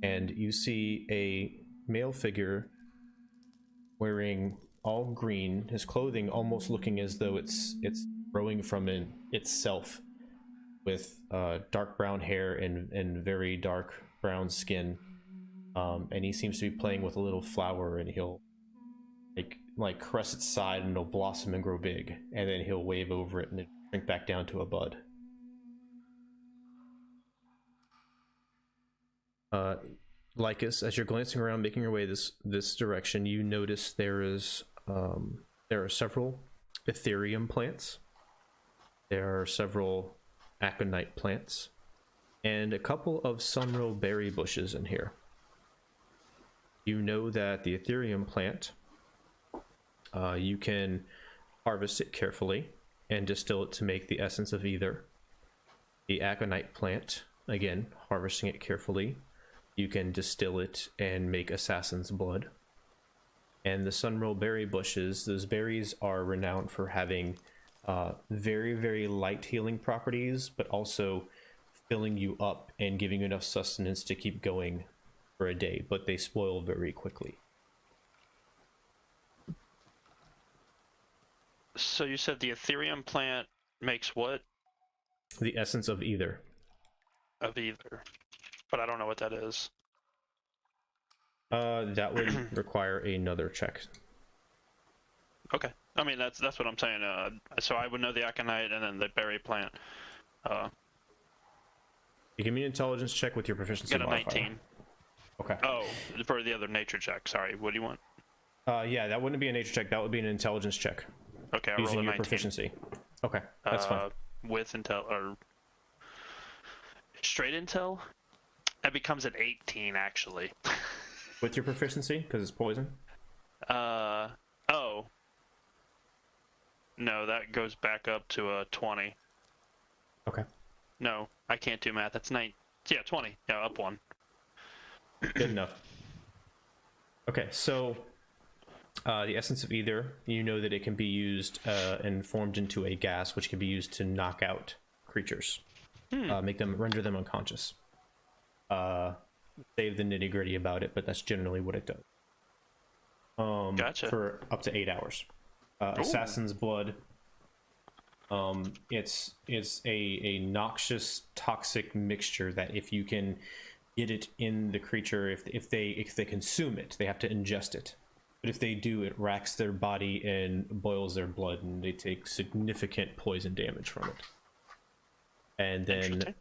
And you see a male figure wearing all green, his clothing almost looking as though it's growing from itself, with dark brown hair and very dark brown skin. And he seems to be playing with a little flower, and he'll like caress its side, and it'll blossom and grow big, and then he'll wave over it and then shrink back down to a bud. Lycus, as you're glancing around, making your way this direction, you notice there are several Ethereum plants. There are several Aconite plants, and a couple of sunrow berry bushes in here. You know that the Ethereum plant, you can harvest it carefully and distill it to make the essence of Ether. The Aconite plant, again, harvesting it carefully, you can distill it and make Assassin's Blood. And the sunrow berry bushes, those berries are renowned for having very, very light healing properties, but also filling you up and giving you enough sustenance to keep going for a day, but they spoil very quickly. So you said the Ethereum plant makes what? The essence of Ether. Of Ether. But I don't know what that is. That would require another check. Okay. I mean, that's what I'm saying. So I would know the Aconite and then the berry plant. You give me an intelligence check with your proficiency Got a modifier. 19. Okay. Oh, for the other nature check. Sorry, what do you want? Yeah, that wouldn't be a nature check. That would be an intelligence check. Okay, I using rolled a your 19. proficiency. Okay, that's fine. With intel or straight intel, that becomes an 18 actually. With your proficiency, because it's poison. Oh. No, that goes back up to a 20. Okay. No, I can't do math. That's 9. Yeah, 20. Yeah, up 1. Good enough. Okay, so the essence of Ether, you know that it can be used and formed into a gas, which can be used to knock out creatures, render them unconscious. Save the nitty gritty about it, but that's generally what it does. Gotcha. For up to 8 hours. Assassin's Blood. It's a noxious, toxic mixture that if you can get it in the creature, if they consume it, they have to ingest it. But if they do, it racks their body and boils their blood, and they take significant poison damage from it. And then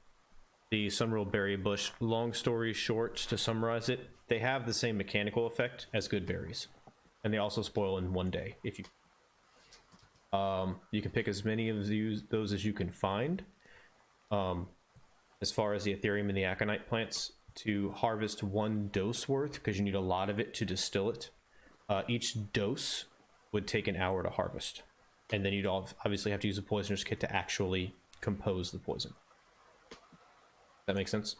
the sunrow berry bush, long story short, to summarize it, they have the same mechanical effect as good berries, and they also spoil in 1 day. If you can pick as many of those as you can find. As far as the Ethereum and the Aconite plants, to harvest 1 dose worth, because you need a lot of it to distill it. Each dose would take an hour to harvest, and then you'd obviously have to use a poisoner's kit to actually compose the poison. That makes sense?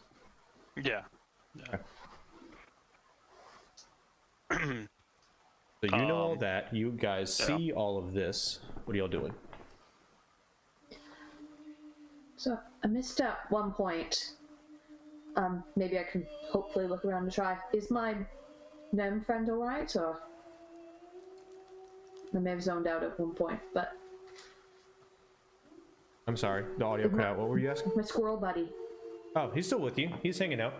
Yeah. Okay. So you know all that. You guys see all of this. What are y'all doing? So I missed out one point. Maybe I can hopefully look around and try. Is my gnome friend alright, or I may have zoned out at one point, but I'm sorry, the audio cut out. What were you asking? my squirrel buddy. Oh, he's still with you. He's hanging out.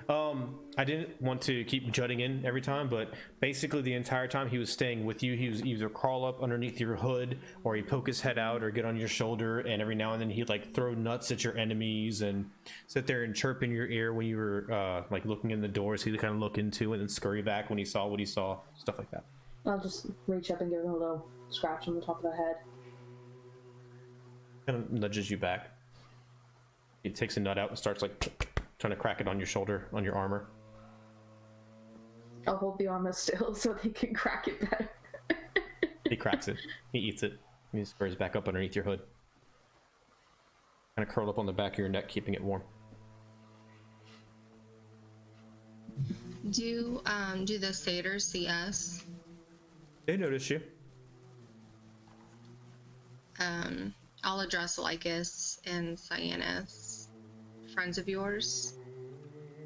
I didn't want to keep jutting in every time, but basically the entire time he was staying with you. He was either crawl up underneath your hood, or he'd poke his head out, or get on your shoulder, and every now and then he'd like throw nuts at your enemies and sit there and chirp in your ear when you were like looking in the doors. He'd kind of look into it and scurry back when he saw what he saw, stuff like that. I'll just reach up and give him a little scratch on the top of the head. Kind of nudges you back. He takes a nut out and starts like trying to crack it on your shoulder, on your armor. I'll hold the armor still so they can crack it better. He cracks it. He eats it. He spurs back up underneath your hood. Kind of curled up on the back of your neck, keeping it warm. Do the satyrs see us? They notice you. I'll address Lycus and Syaanis. Friends of yours?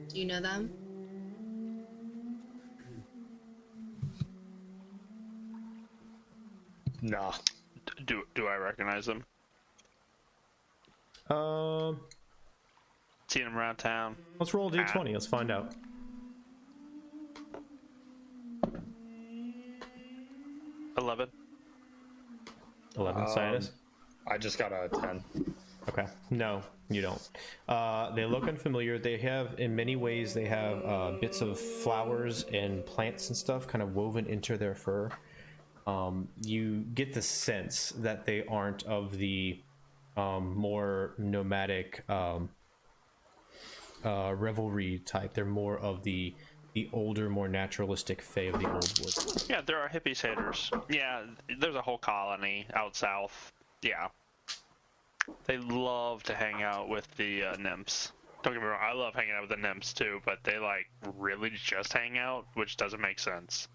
Do you know them? Nah. Do I recognize them? Seen them around town. Let's roll a d20. Let's find out. 11. 11, Syaanis? I just got a 10. Okay. No, you don't. They look unfamiliar. They have, in many ways, they have bits of flowers and plants and stuff kind of woven into their fur. You get the sense that they aren't of the more nomadic revelry type. They're more of the older, more naturalistic fae of the old wood. Yeah, there are hippie satyrs. Yeah, there's a whole colony out south. Yeah. They love to hang out with the nymphs. Don't get me wrong, I love hanging out with the nymphs too, but they like really just hang out, which doesn't make sense.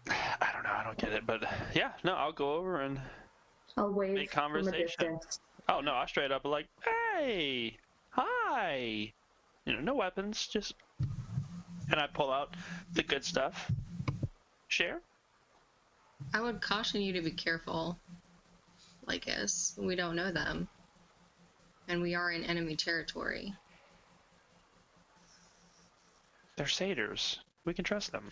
I don't know, I don't get it, but yeah, no, I'll go over and I'll wave make from a conversation. distance. Oh no, I straight up like, hey, hi. You know, no weapons, just, and I pull out the good stuff. Share. I would caution you to be careful, Lycus. We don't know them. And we are in enemy territory. They're satyrs. We can trust them.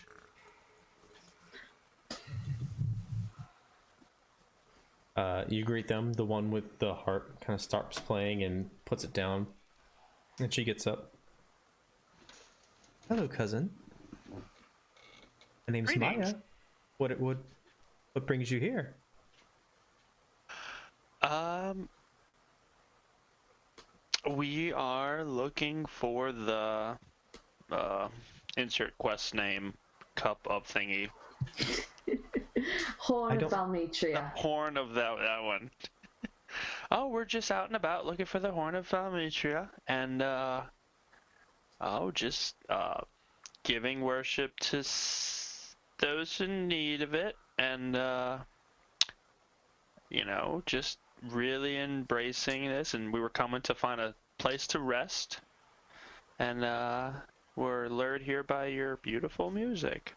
You greet them. The one with the harp kind of starts playing and puts it down. And she gets up. Hello, cousin. My name's Greetings. Maya. What brings you here? We are looking for the insert quest name cup of thingy. Horn of The Demetria. horn of that one. Oh, we're just out and about looking for the horn of Demetria, and just giving worship to those in need of it, and just really embracing this. And we were coming to find a place to rest, and we're lured here by your beautiful music.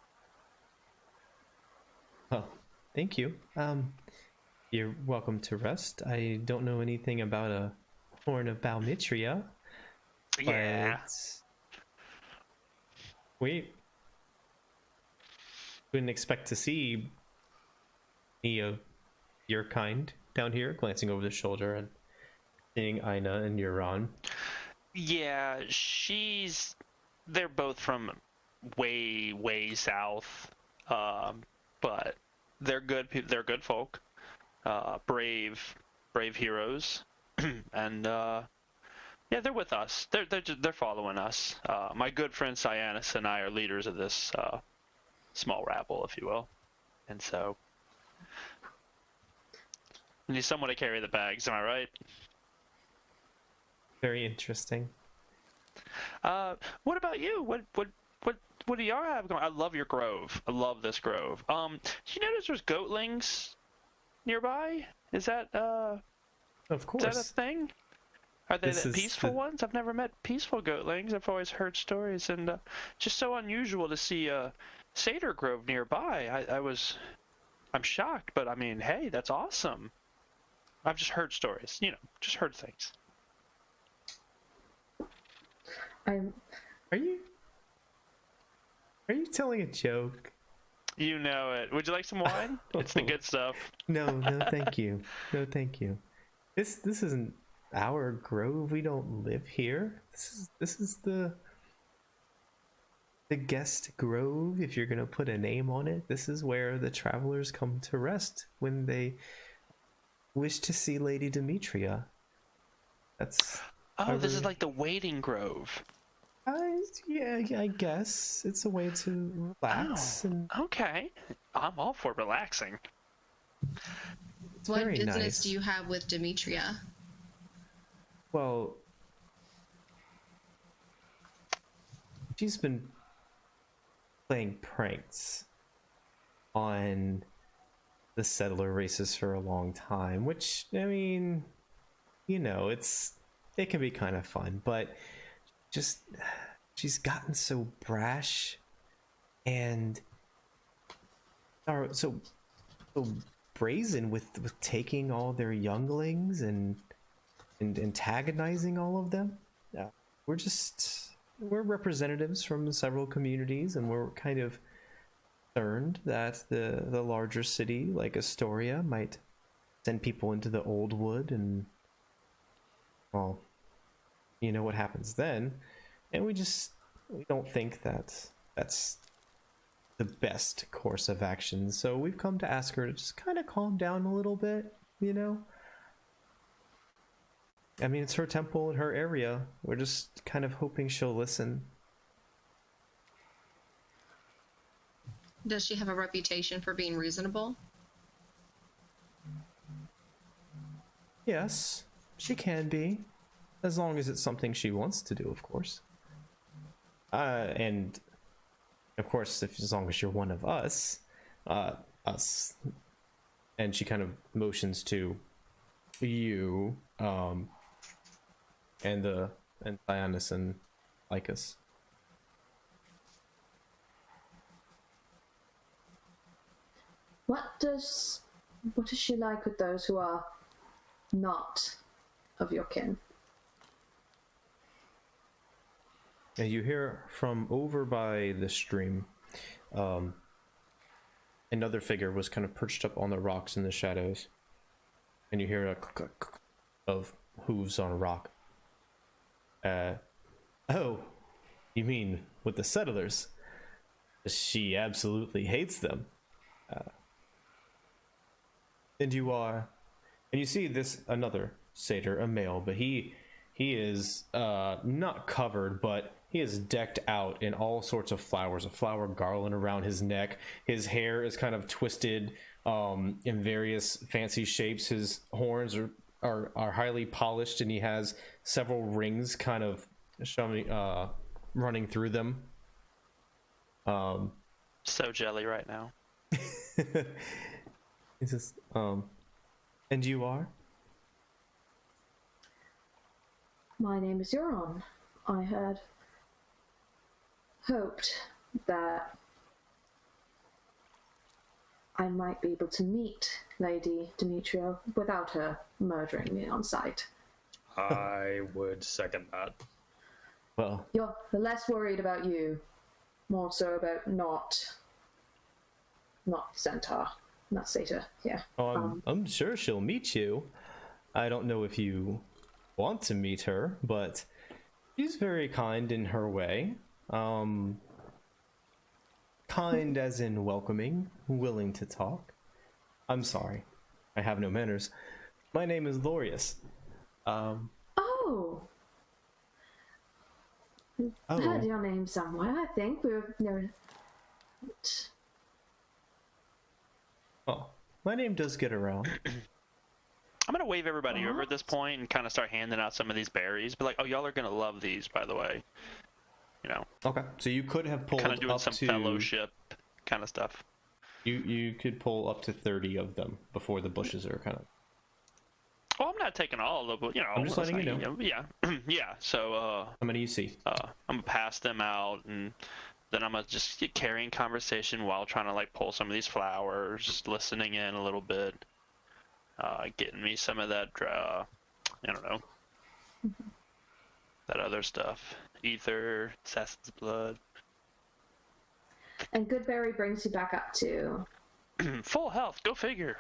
Oh, thank you. You're welcome to rest. I don't know anything about a horn of Demetria. Yeah. We wouldn't expect to see any of your kind down here, glancing over the shoulder and seeing Inegh and Euron. Yeah, they're both from way, way south, but they're good. They're good folk, brave heroes, and yeah, they're with us. They're following us. My good friend Syaanis and I are leaders of this small rabble, if you will, and so we need someone to carry the bags. Am I right? Very interesting. What about you? What do y'all have going? I love your grove. I love this grove. Do you notice there's goatlings nearby? Is that Of course. is that a thing? Are they This the is peaceful the- ones? I've never met peaceful goatlings. I've always heard stories, and just so unusual to see a satyr grove nearby. I'm shocked, but I mean, hey, that's awesome. I've just heard stories, just heard things. I'm Are you telling a joke? You know it. Would you like some wine? It's the good stuff. No, thank you. No, thank you. This isn't our grove. We don't live here. This is the guest grove, if you're gonna put a name on it. This is where the travelers come to rest when they wish to see Lady Demetria. That's Oh, this is like the waiting grove. yeah, I guess it's a way to relax, and Okay. I'm all for relaxing. it's What very business nice. do you have with Demetria? Well, she's been playing pranks on the settler races for a long time, which, I mean, it can be kind of fun, but just she's gotten so brash and so so brazen with taking all their younglings and antagonizing all of them. We're representatives from several communities, and we're kind of concerned that the larger city like Astoria might send people into the old wood, and well, you know what happens then. And we don't think that that's the best course of action. So we've come to ask her to just kind of calm down a little bit, you know? I mean, it's her temple in her area. We're just kind of hoping she'll listen. Does she have a reputation for being reasonable? Yes, she can be. As long as it's something she wants to do, of course. And of course, as long as you're one of us, and she kind of motions to you, and Syaanis and Lycus. What does she like with those who are not of your kin? And you hear from over by the stream, another figure was kind of perched up on the rocks in the shadows, and you hear a click of hooves on a rock. Oh, you mean with the settlers? She absolutely hates them. And you see this another satyr, a male, but he is not covered, but he is decked out in all sorts of flowers, a flower garland around his neck. His hair is kind of twisted in various fancy shapes. His horns are highly polished, and he has several rings kind of showing, running through them. So jelly right now. He says, and you are? My name is Euron. I had hoped that I might be able to meet Lady Demetria without her murdering me on sight. I would second that. Well, You're less worried about you, more so about not centaur, not satyr. Yeah. I'm sure she'll meet you. I don't know if you want to meet her, but she's very kind in her way. Kind as in welcoming, willing to talk. I'm sorry, I have no manners. My name is Lycus. Oh, I've heard your name somewhere. I think we're near. Oh, my name does get around. I'm gonna wave everybody over at this point and kind of start handing out some of these berries. But like, oh, y'all are gonna love these, by the way. You know. Okay, so you could have pulled kind of doing up some to fellowship kind of stuff. You could pull up to 30 of them before the bushes are kind of. Oh, I'm not taking all of them. You know, I'm just letting you know. Yeah, yeah. So. How many you see? I'm gonna pass them out, and then I'm gonna just get carrying conversation while trying to like pull some of these flowers, listening in a little bit, getting me some of that. I don't know. That other stuff. Ether, assassin's blood. And Goodberry brings you back up to full health. Go figure.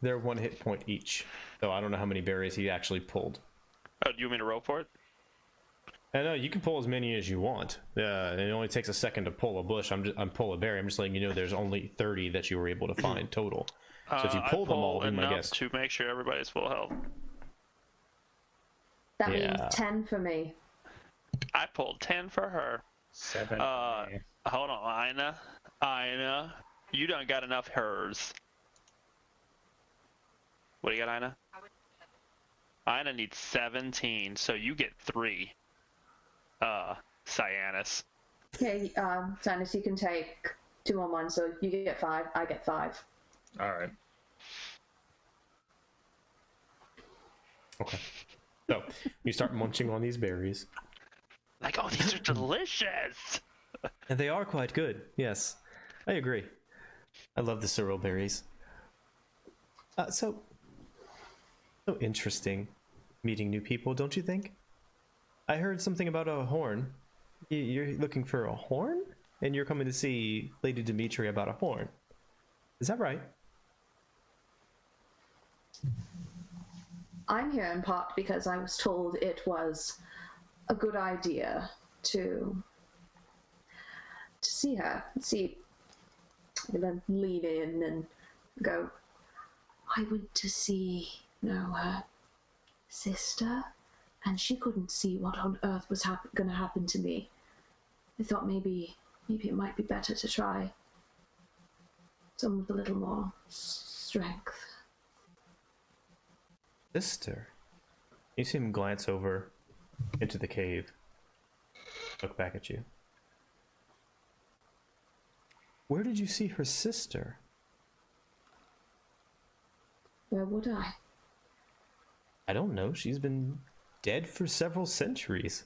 They're 1 hit point each, so I don't know how many berries he actually pulled. Oh, do you want me to roll for it? I know you can pull as many as you want. It only takes a second to pull a bush. I'm pull a berry. I'm just letting you know there's only 30 that you were able to find total. So if you pull them all, then I guess to make sure everybody's full health. that means 10 for me. I pulled 10 for her. 7. Hold on, Ina, you done got enough hers. What do you got, Ina? Ina needs 17, so you get 3. Syaanis. Okay, Syaanis, you can take 2 on 1, so you get 5, I get 5. Alright. Okay. So you start munching on these berries. Like, oh, these are delicious! And they are quite good, yes. I agree. I love the sorrel berries. So interesting meeting new people, don't you think? I heard something about a horn. You're looking for a horn? And you're coming to see Lady Demetria about a horn. Is that right? I'm here in part because I was told it was a good idea to see her. See, and then lean in and go, I went to see, her sister, and she couldn't see what on earth was going to happen to me. I thought maybe it might be better to try some with a little more strength. Sister? You see him glance over into the cave, look back at you. Where did you see her sister? Where would I? I don't know. She's been dead for several centuries.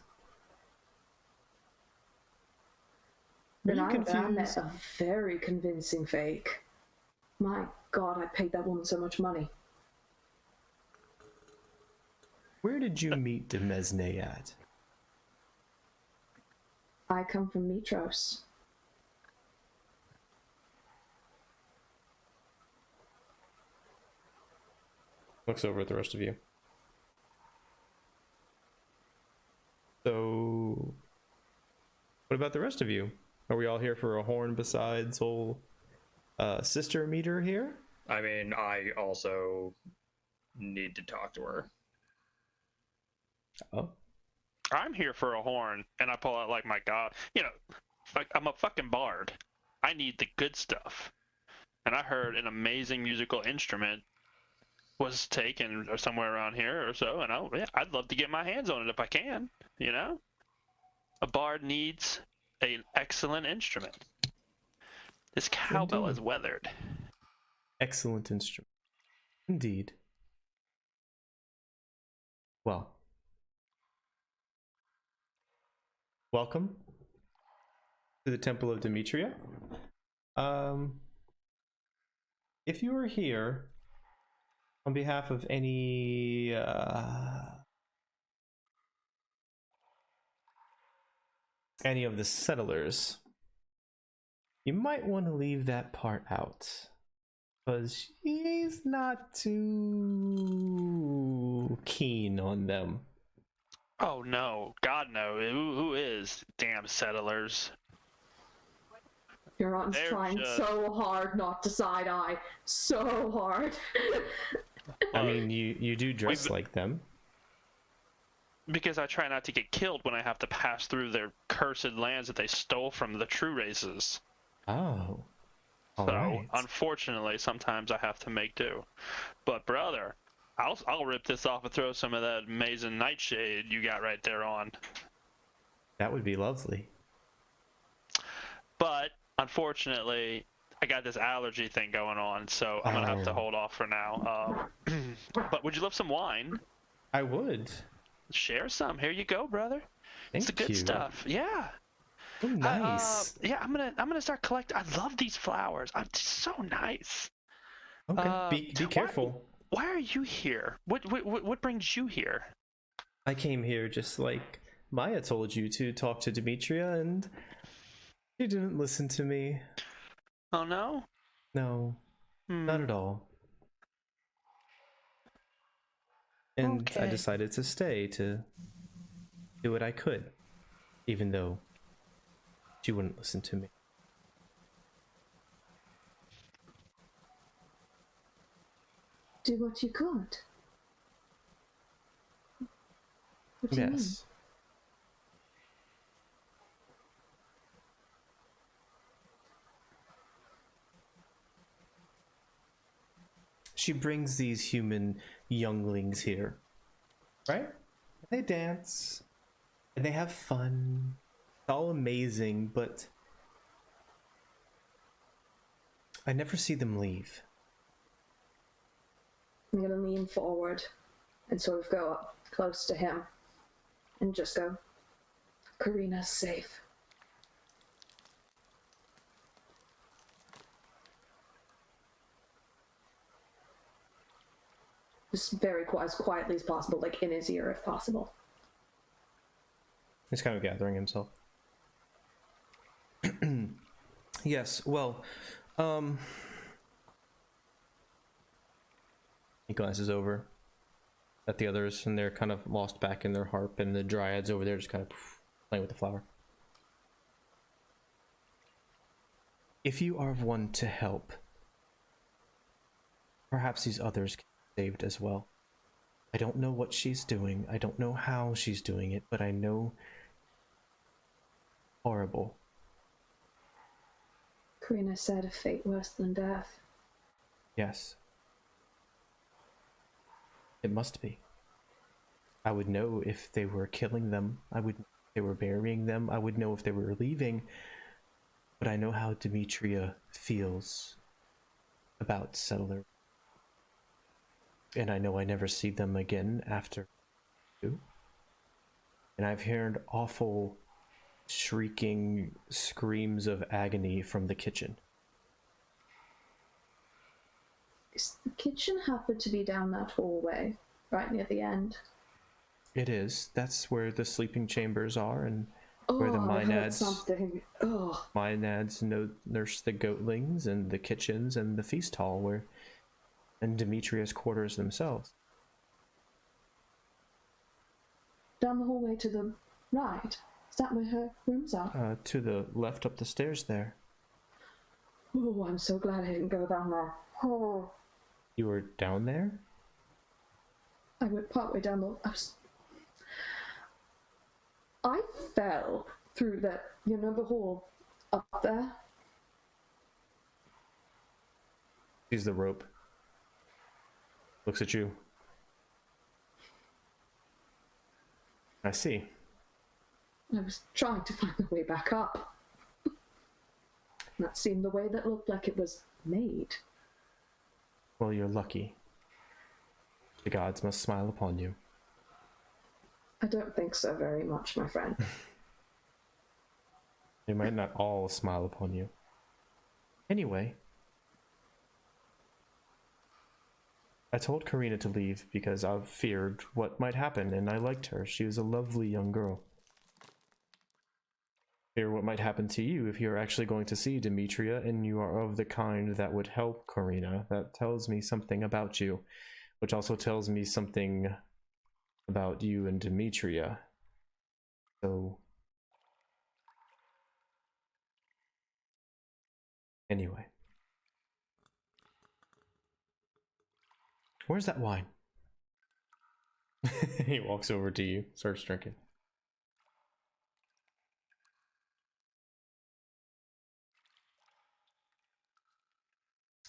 Then Are you I met confused? a very convincing fake. My God, I paid that woman so much money. Where did you meet Demesne at? I come from Mitros. Looks over at the rest of you. So, what about the rest of you? Are we all here for a horn besides old sister meter here? I mean, I also need to talk to her. Oh. I'm here for a horn, and I pull out like my god. Like I'm a fucking bard. I need the good stuff. And I heard an amazing musical instrument was taken or somewhere around here or so, and I'd love to get my hands on it if I can. A bard needs an excellent instrument. This cowbell Indeed. is weathered. Excellent instrument. Indeed. Well. Welcome to the Temple of Demetria. If you are here on behalf of any of the settlers, you might want to leave that part out, because he's not too keen on them. Oh no, God no. Who is? Damn settlers. Euron's They're trying just- so hard not to side-eye. So hard. I mean, you do dress like them. Because I try not to get killed when I have to pass through their cursed lands that they stole from the true races. Oh. All So, right. unfortunately, sometimes I have to make do. But brother, I'll rip this off and throw some of that amazing nightshade you got right there on. That would be lovely. But unfortunately, I got this allergy thing going on, so I'm gonna have to hold off for now. But would you love some wine? I would. Share some. Here you go, brother. It's the Thank good you. stuff. Yeah. Oh, nice. Yeah, I'm gonna start collecting. I love these flowers. I'm just so nice. Okay. Be careful. Why are you here? What brings you here? I came here just like Maya told you to talk to Demetria, and you didn't listen to me. Oh no? No, not at all. And I Okay. decided to stay to do what I could, even though she wouldn't listen to me. Do what you could. What do you mean? Yes. She brings these human younglings here, right? They dance, and they have fun. It's all amazing, but I never see them leave. I'm gonna lean forward and sort of go up close to him and just go, Karina's safe. Just very as quietly as possible, like in his ear if possible. He's kind of gathering himself. Yes, well, he glances over at the others, and they're kind of lost back in their harp, and the dryads over there just kind of playing with the flower. If you are one to help, perhaps these others can be saved as well. I don't know what she's doing. I don't know how she's doing it, but I know horrible. Karina said a fate worse than death. Yes. It must be. I would know if they were killing them. I would know if they were burying them. I would know if they were leaving. But I know how Demetria feels about Settler. And I know I never see them again after you. And I've heard awful shrieking screams of agony from the kitchen. Is the kitchen happen to be down that hallway, right near the end? It is. That's where the sleeping chambers are, and where the I heard Maenads, something. Oh, Maenads nurse the goatlings, and the kitchens, and the feast hall, and Demetria's quarters themselves. down the hallway to the right. Is that where her rooms are? To the left up the stairs there. Oh, I'm so glad I didn't go down there. Oh. You were down there? I went partway down I fell through that, the hall up there. Sees the rope. Looks at you. I see. I was trying to find the way back up. That seemed the way that looked like it was made. Well, you're lucky. The gods must smile upon you. I don't think so very much, my friend. They might not all smile upon you. Anyway, I told Karina to leave because I feared what might happen, and I liked her. She was a lovely young girl. Fear what might happen to you if you're actually going to see Demetria and you are of the kind that would help Karina. That tells me something about you, which also tells me something about you and Demetria. So, anyway. Where's that wine? He walks over to you, starts drinking.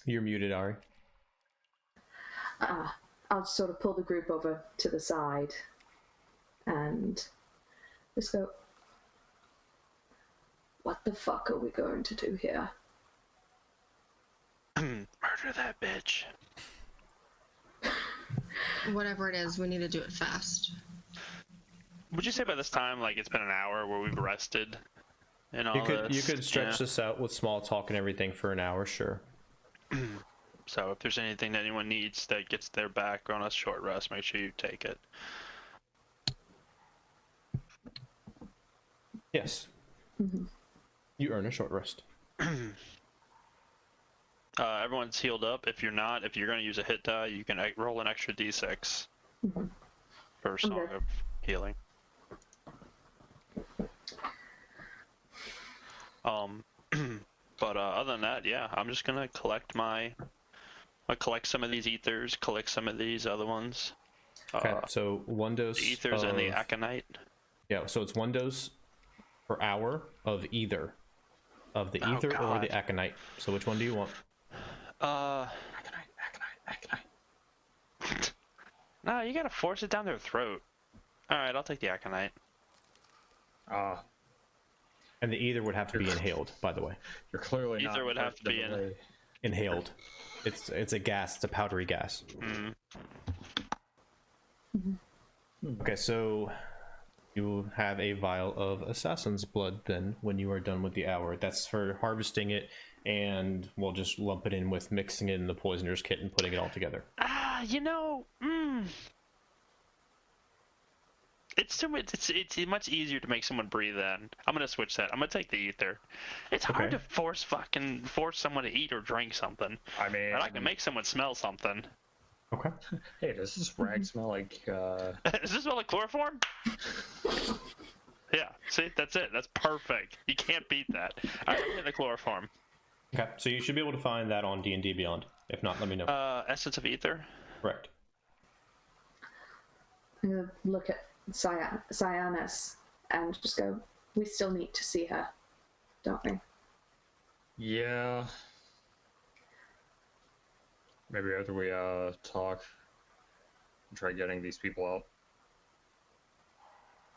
You're muted, Ari. I'll sort of pull the group over to the side and just go, what the fuck are we going to do here? Murder that bitch. Whatever it is, we need to do it fast. Would you say by this time, like, it's been an hour where we've rested and all You could stretch this out with small talk and everything for an hour, sure. So if there's anything that anyone needs that gets their back on a short rest, make sure you take it. Yes. Mm-hmm. You earn a short rest. Everyone's healed up. If you're not, if you're going to use a hit die, you can roll an extra d6 for Song of Healing. But other than that, yeah, I'm just gonna collect some of these ethers, collect some of these other ones. Okay, so one dose. The ethers and the aconite. Yeah, so it's one dose per hour of either of the ether or the aconite. So which one do you want? Aconite. No, you gotta force it down their throat. All right, I'll take the aconite. And the ether would have to be inhaled, by the way. You're clearly ether would have to be inhaled. It's a gas. It's a powdery gas. Okay, so you have a vial of assassin's blood then when you are done with the hour. That's for harvesting it, and we'll just lump it in with mixing it in the poisoner's kit and putting it all together. You know, it's too much. It's much easier to make someone breathe in. I'm gonna switch that. I'm gonna take the ether. It's hard to force someone to eat or drink something. I mean, but I can make someone smell something. Okay. Hey, does this rag smell like? Does this smell like chloroform? Yeah. See, that's it. That's perfect. You can't beat that. I'm getting the chloroform. Okay, so you should be able to find that on D&D Beyond. If not, let me know. Essence of ether. Correct. I'm gonna look at Syaanis and just go, we still need to see her, don't we? Yeah. Maybe after we talk, try getting these people out.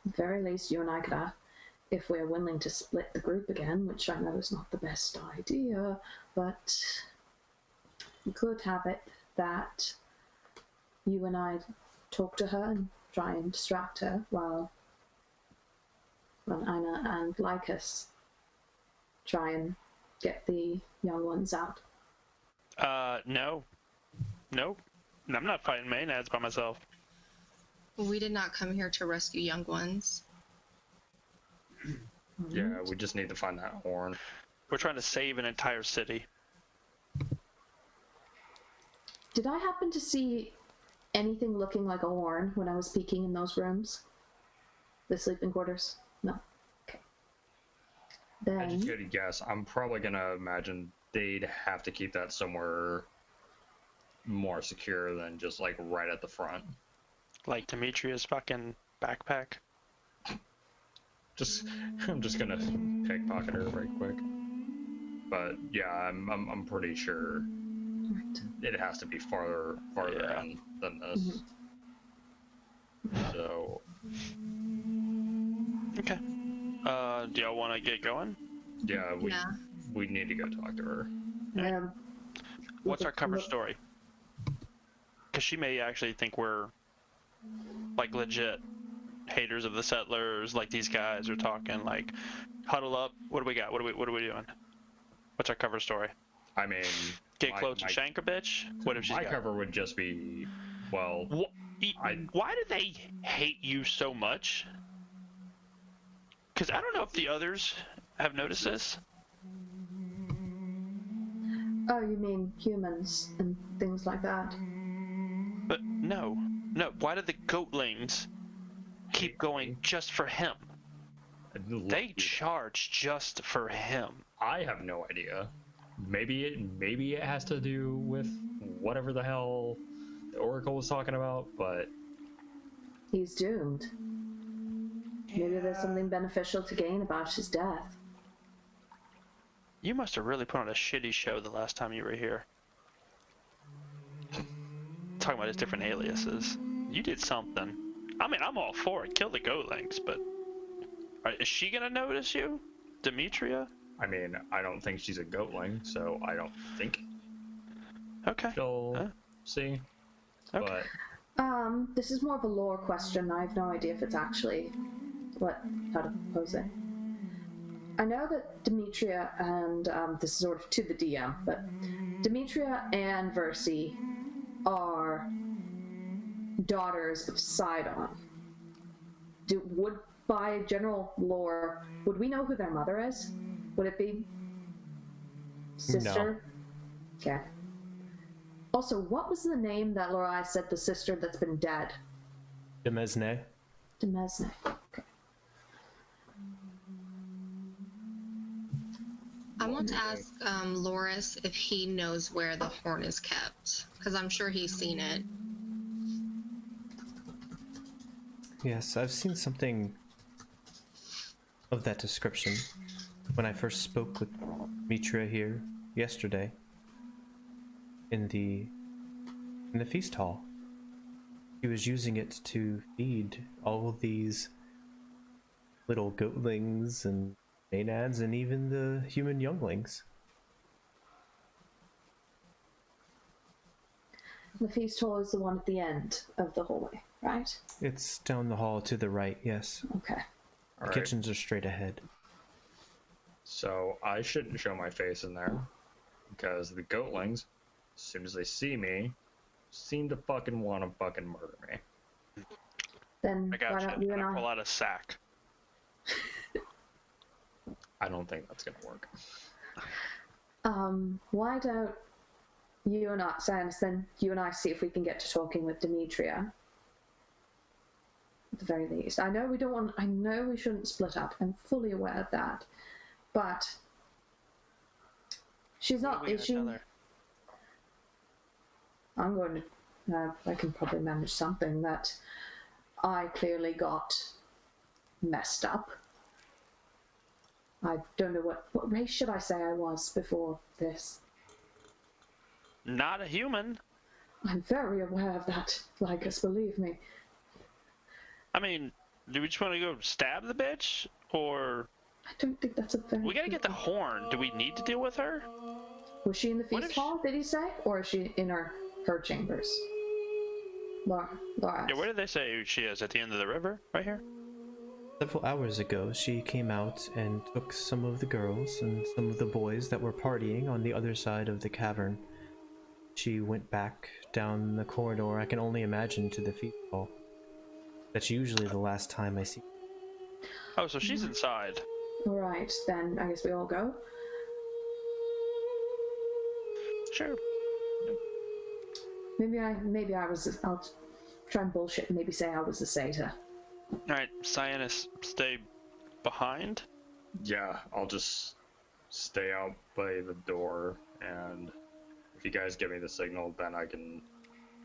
At the very least, you and I could, if we're willing to split the group again, which I know is not the best idea, but we could have it that you and I talk to her and try and distract her while Inegh and Lycus try and get the young ones out. No. Nope. I'm not fighting Maenads by myself. We did not come here to rescue young ones. Yeah, we just need to find that horn. We're trying to save an entire city. Did I happen to see anything looking like a horn when I was peeking in those rooms? The sleeping quarters? No. Okay. Then... Educated guess. I'm probably gonna imagine they'd have to keep that somewhere more secure than just like right at the front. Like Demetria's fucking backpack. I'm just gonna pickpocket her right quick. But yeah, I'm pretty sure it has to be farther in than this. So okay. Do y'all want to get going? Yeah, we need to go talk to her. What's our cover story? Because she may actually think we're like legit haters of the settlers, like these guys are talking, like huddle up. What do we got? What are we doing? What's our cover story? I mean, get close and shank a bitch. What if she's my cover would just be, well, why do they hate you so much? Because I don't know if the others have noticed this. Oh, you mean humans and things like that? But no. Why do the goatlings keep going just for him? They charge just for him. I have no idea. Maybe it has to do with whatever the hell the Oracle was talking about, but he's doomed. Maybe there's something beneficial to gain about his death. You must have really put on a shitty show the last time you were here. Talking about his different aliases. You did something. I mean, I'm all for it. Kill the goatlings, but is she gonna notice you? Demetria? I mean, I don't think she's a goatling, so I don't think she'll see. Okay. But this is more of a lore question. I have no idea if it's actually how to pose it. I know that Demetria and this is sort of to the DM, but Demetria and Versi are daughters of Sidon. By general lore, would we know who their mother is? Would it be sister? No. Okay. Also, what was the name that Lorai said the sister that's been dead? Demesne. Demesne. Okay. I want to ask Loris if he knows where the horn is kept, because I'm sure he's seen it. Yes, I've seen something of that description when I first spoke with Demetria here yesterday in the feast hall. He was using it to feed all of these little goatlings and maenads and even the human younglings. The feast hall is the one at the end of the hallway, right? It's down the hall to the right, yes. Okay. The kitchens are straight ahead. So I shouldn't show my face in there, because the goatlings, as soon as they see me, seem to fucking want to fucking murder me. Then I got why don't you and I I? pull out a sack. I don't think that's gonna work. Why don't you and I, Syaanis, then you and I see if we can get to talking with Demetria. At the very least. I know we shouldn't split up. I'm fully aware of that. But she's not, is she? I'm going to, I can probably manage something that I clearly got messed up. I don't know what race should I say I was before this. Not a human. I'm very aware of that, Lycus, believe me. I mean, do we just want to go stab the bitch? Or... I don't think that's a very... We gotta get the horn. Do we need to deal with her? Was she in the feast hall, did he say? Or is she in her chambers? Laura. Yeah, where did they say she is? At the end of the river? Right here? Several hours ago, she came out and took some of the girls and some of the boys that were partying on the other side of the cavern. She went back down the corridor, I can only imagine, to the feast hall. That's usually the last time I see her. Oh, so she's inside. Alright, then I guess we all go. Sure. Maybe I'll try and bullshit and maybe say I was a satyr. Alright, Syaanis, stay behind? Yeah, I'll just stay out by the door, and if you guys give me the signal, then I can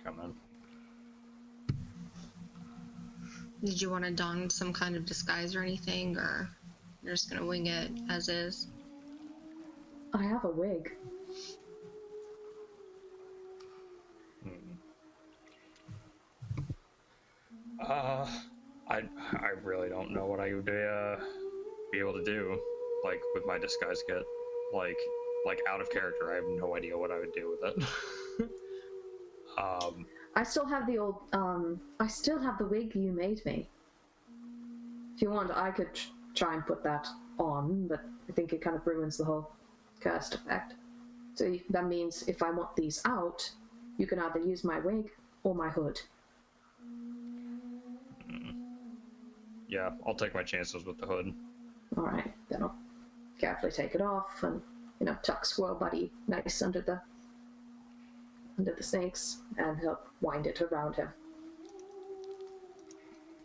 come in. Did you want to don some kind of disguise or anything, or you're just gonna wing it as is? I have a wig. I really don't know what I would be able to do, like, with my disguise kit. Like out of character, I have no idea what I would do with it. I still have the old, I still have the wig you made me. If you want, I could try and put that on, but I think it kind of ruins the whole cursed effect. So that means if I want these out, you can either use my wig or my hood. Yeah, I'll take my chances with the hood. Alright, then I'll carefully take it off and, tuck Squirrel Buddy nice under the snakes, and he'll wind it around him.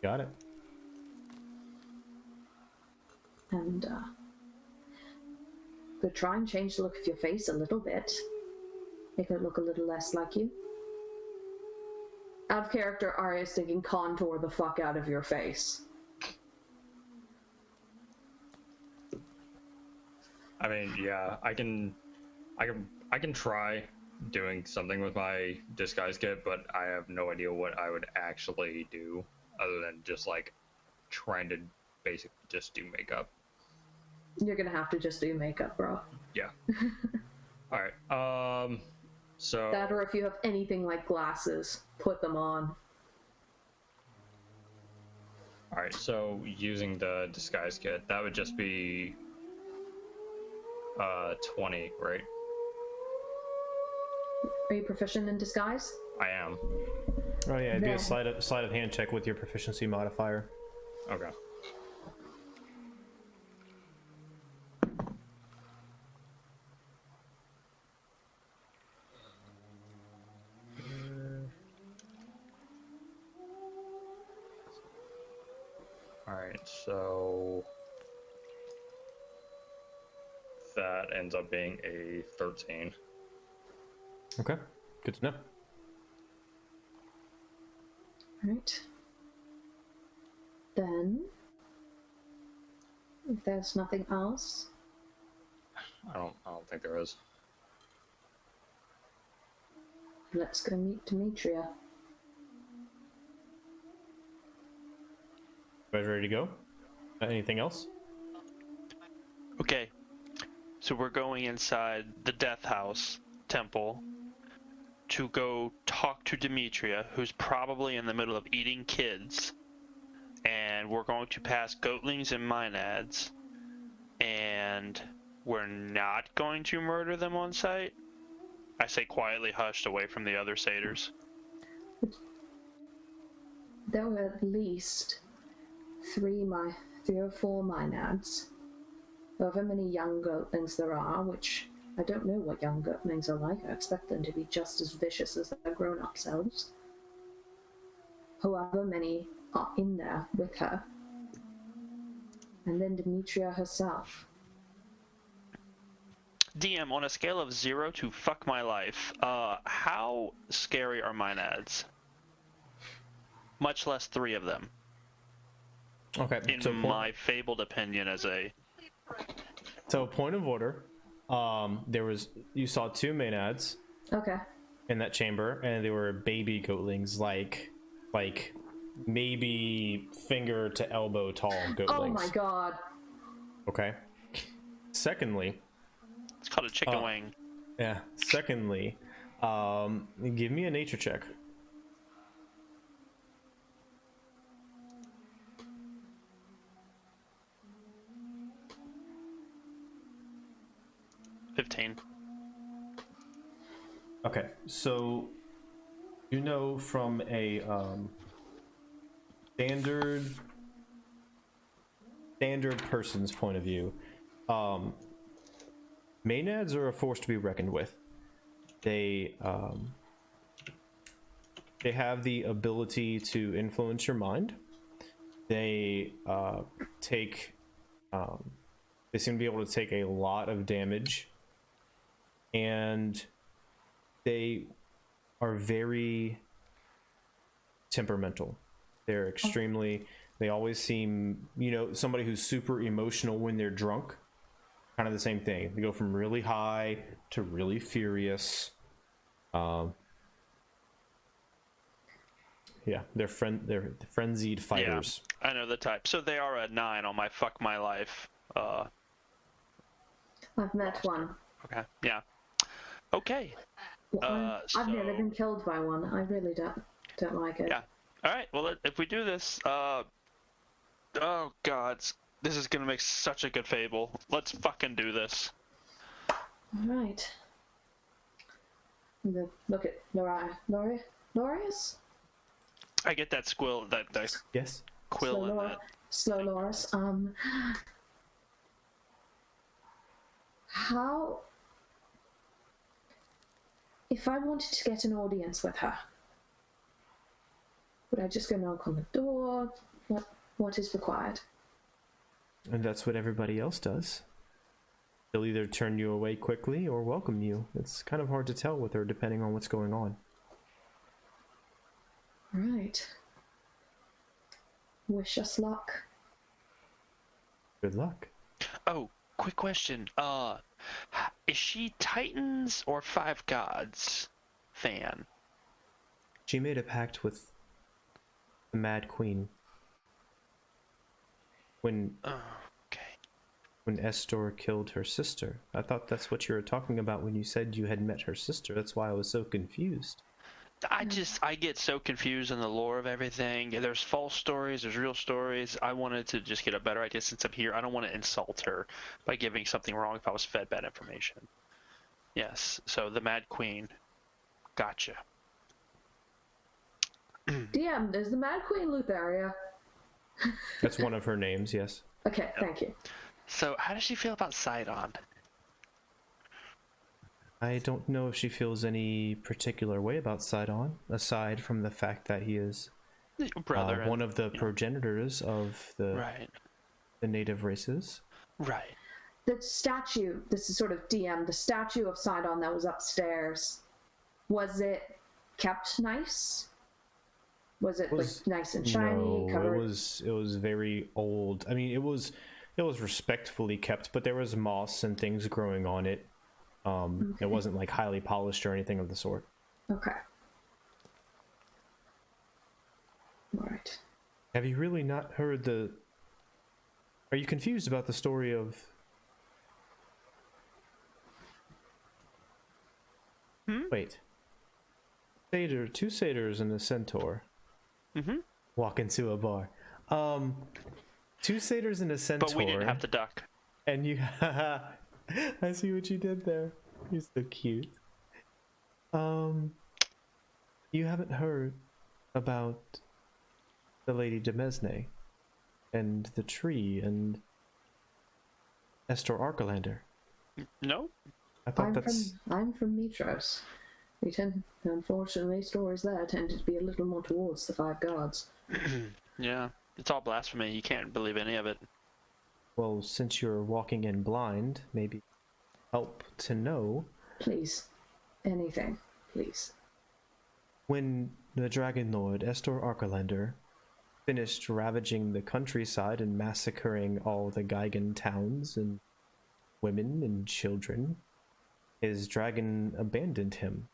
Got it. And, could try and change the look of your face a little bit. Make it look a little less like you. Out of character, Arya is thinking contour the fuck out of your face. I mean, yeah, I can try doing something with my disguise kit, but I have no idea what I would actually do other than just like trying to basically just do makeup. You're gonna have to just do makeup, bro. Yeah. All right. So that, or if you have anything like glasses, put them on. All right. So using the disguise kit, that would just be 20, right? Are you proficient in disguise? I am. Oh yeah, do a sleight of hand check with your proficiency modifier. Okay. Alright, so that ends up being a 13. Okay, good to know. Right. Then, if there's nothing else, I don't think there is. let's go meet Demetria. You guys ready to go? Anything else? Okay. So we're going inside the Death House Temple to go talk to Demetria, who's probably in the middle of eating kids. And we're going to pass goatlings and maenads. And we're not going to murder them on sight. I say quietly hushed away from the other satyrs. There were at least 3 or 4 Maenads. However many young goatlings there are, which I don't know what young goatlings are like. I expect them to be just as vicious as their grown-up selves. However many are in there with her. And then Demetria herself. DM, on a scale of 0 to fuck my life, how scary are Maenads? Much less 3 of them. Okay. In my fabled opinion as a... So point of order. You saw 2 Maenads. Okay. In that chamber, and they were baby goatlings, like maybe finger to elbow tall goatlings. Oh my god. Okay. Secondly, it's called a chicken wing. Yeah. Secondly, give me a nature check. Okay, so you know from a standard person's point of view, Maenads are a force to be reckoned with. They have the ability to influence your mind. They they seem to be able to take a lot of damage, and they are very temperamental. They're extremely, they always seem, somebody who's super emotional when they're drunk. Kind of the same thing. They go from really high to really furious. Yeah, they're frenzied fighters. Yeah, I know the type. So they are a 9 on my fuck my life. I've met one. Okay, yeah. Okay. I've never been killed by one. I really don't like it. Yeah. All right. Well, if we do this, oh god, this is gonna make such a good fable. Let's fucking do this. All right. Look at Lorius. I get that squill. That yes. Quill in that. Slow Loris. How? If I wanted to get an audience with her, would I just go knock on the door? What is required? And that's what everybody else does. They'll either turn you away quickly or welcome you. It's kind of hard to tell with her depending on what's going on. Right. Wish us luck. Good luck. Oh, quick question. Is she Titans or Five Gods fan? She made a pact with the Mad Queen. When Estor killed her sister. I thought that's what you were talking about when you said you had met her sister. That's why I was so confused. I get so confused in the lore of everything. There's false stories, there's real stories. I wanted to just get a better idea since I'm here. I don't want to insult her by giving something wrong if I was fed bad information. Yes, so the Mad Queen. Gotcha. DM, is the Mad Queen Lutheria? That's one of her names, yes. Okay, thank you. So, how does she feel about Sidon? I don't know if she feels any particular way about Sidon, aside from the fact that he is one of the progenitors of the native races. Right. The statue, this is sort of DM, the statue of Sidon that was upstairs, was it kept nice? Was it like nice and shiny? No, covered? it was very old. I mean, it was respectfully kept, but there was moss and things growing on it. It wasn't like highly polished or anything of the sort. Okay. All right. Have you really not heard Are you confused about the story of? Wait. Two satyrs and a centaur. Walk into a bar. 2 satyrs and a centaur. But we didn't have to duck. And you, I see what you did there. You're so cute. You haven't heard about the Lady Demesne and the tree and Estor Arcalander. No. I thought that's... I'm from Mitros. Unfortunately, stories there tended to be a little more towards the Five Gods. Yeah, it's all blasphemy. You can't believe any of it. Well, since you're walking in blind, maybe help to know. Please. Anything. Please. When the Dragon Lord, Estor Arcalander, finished ravaging the countryside and massacring all the Geigen towns and women and children, his dragon abandoned him.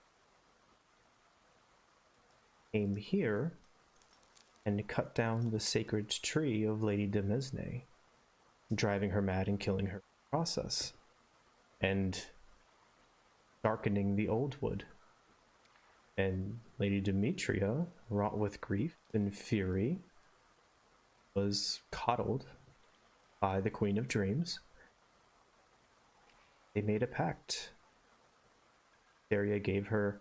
Came here and cut down the sacred tree of Lady Demesne, driving her mad and killing her in the process, and darkening the old wood. And Lady Demetria, wrought with grief and fury, was coddled by the Queen of Dreams. They made a pact. Daria gave her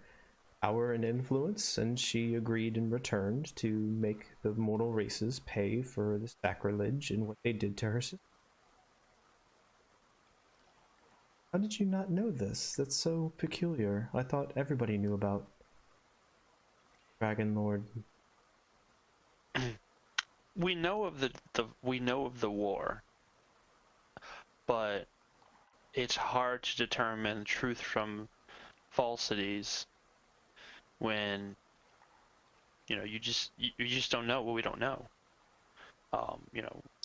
power and influence, and she agreed in return to make the mortal races pay for the sacrilege and what they did to her sister. How did you not know this? That's so peculiar. I thought everybody knew about Dragon Lord. We know of the war, but it's hard to determine truth from falsities when you just don't know what we don't know.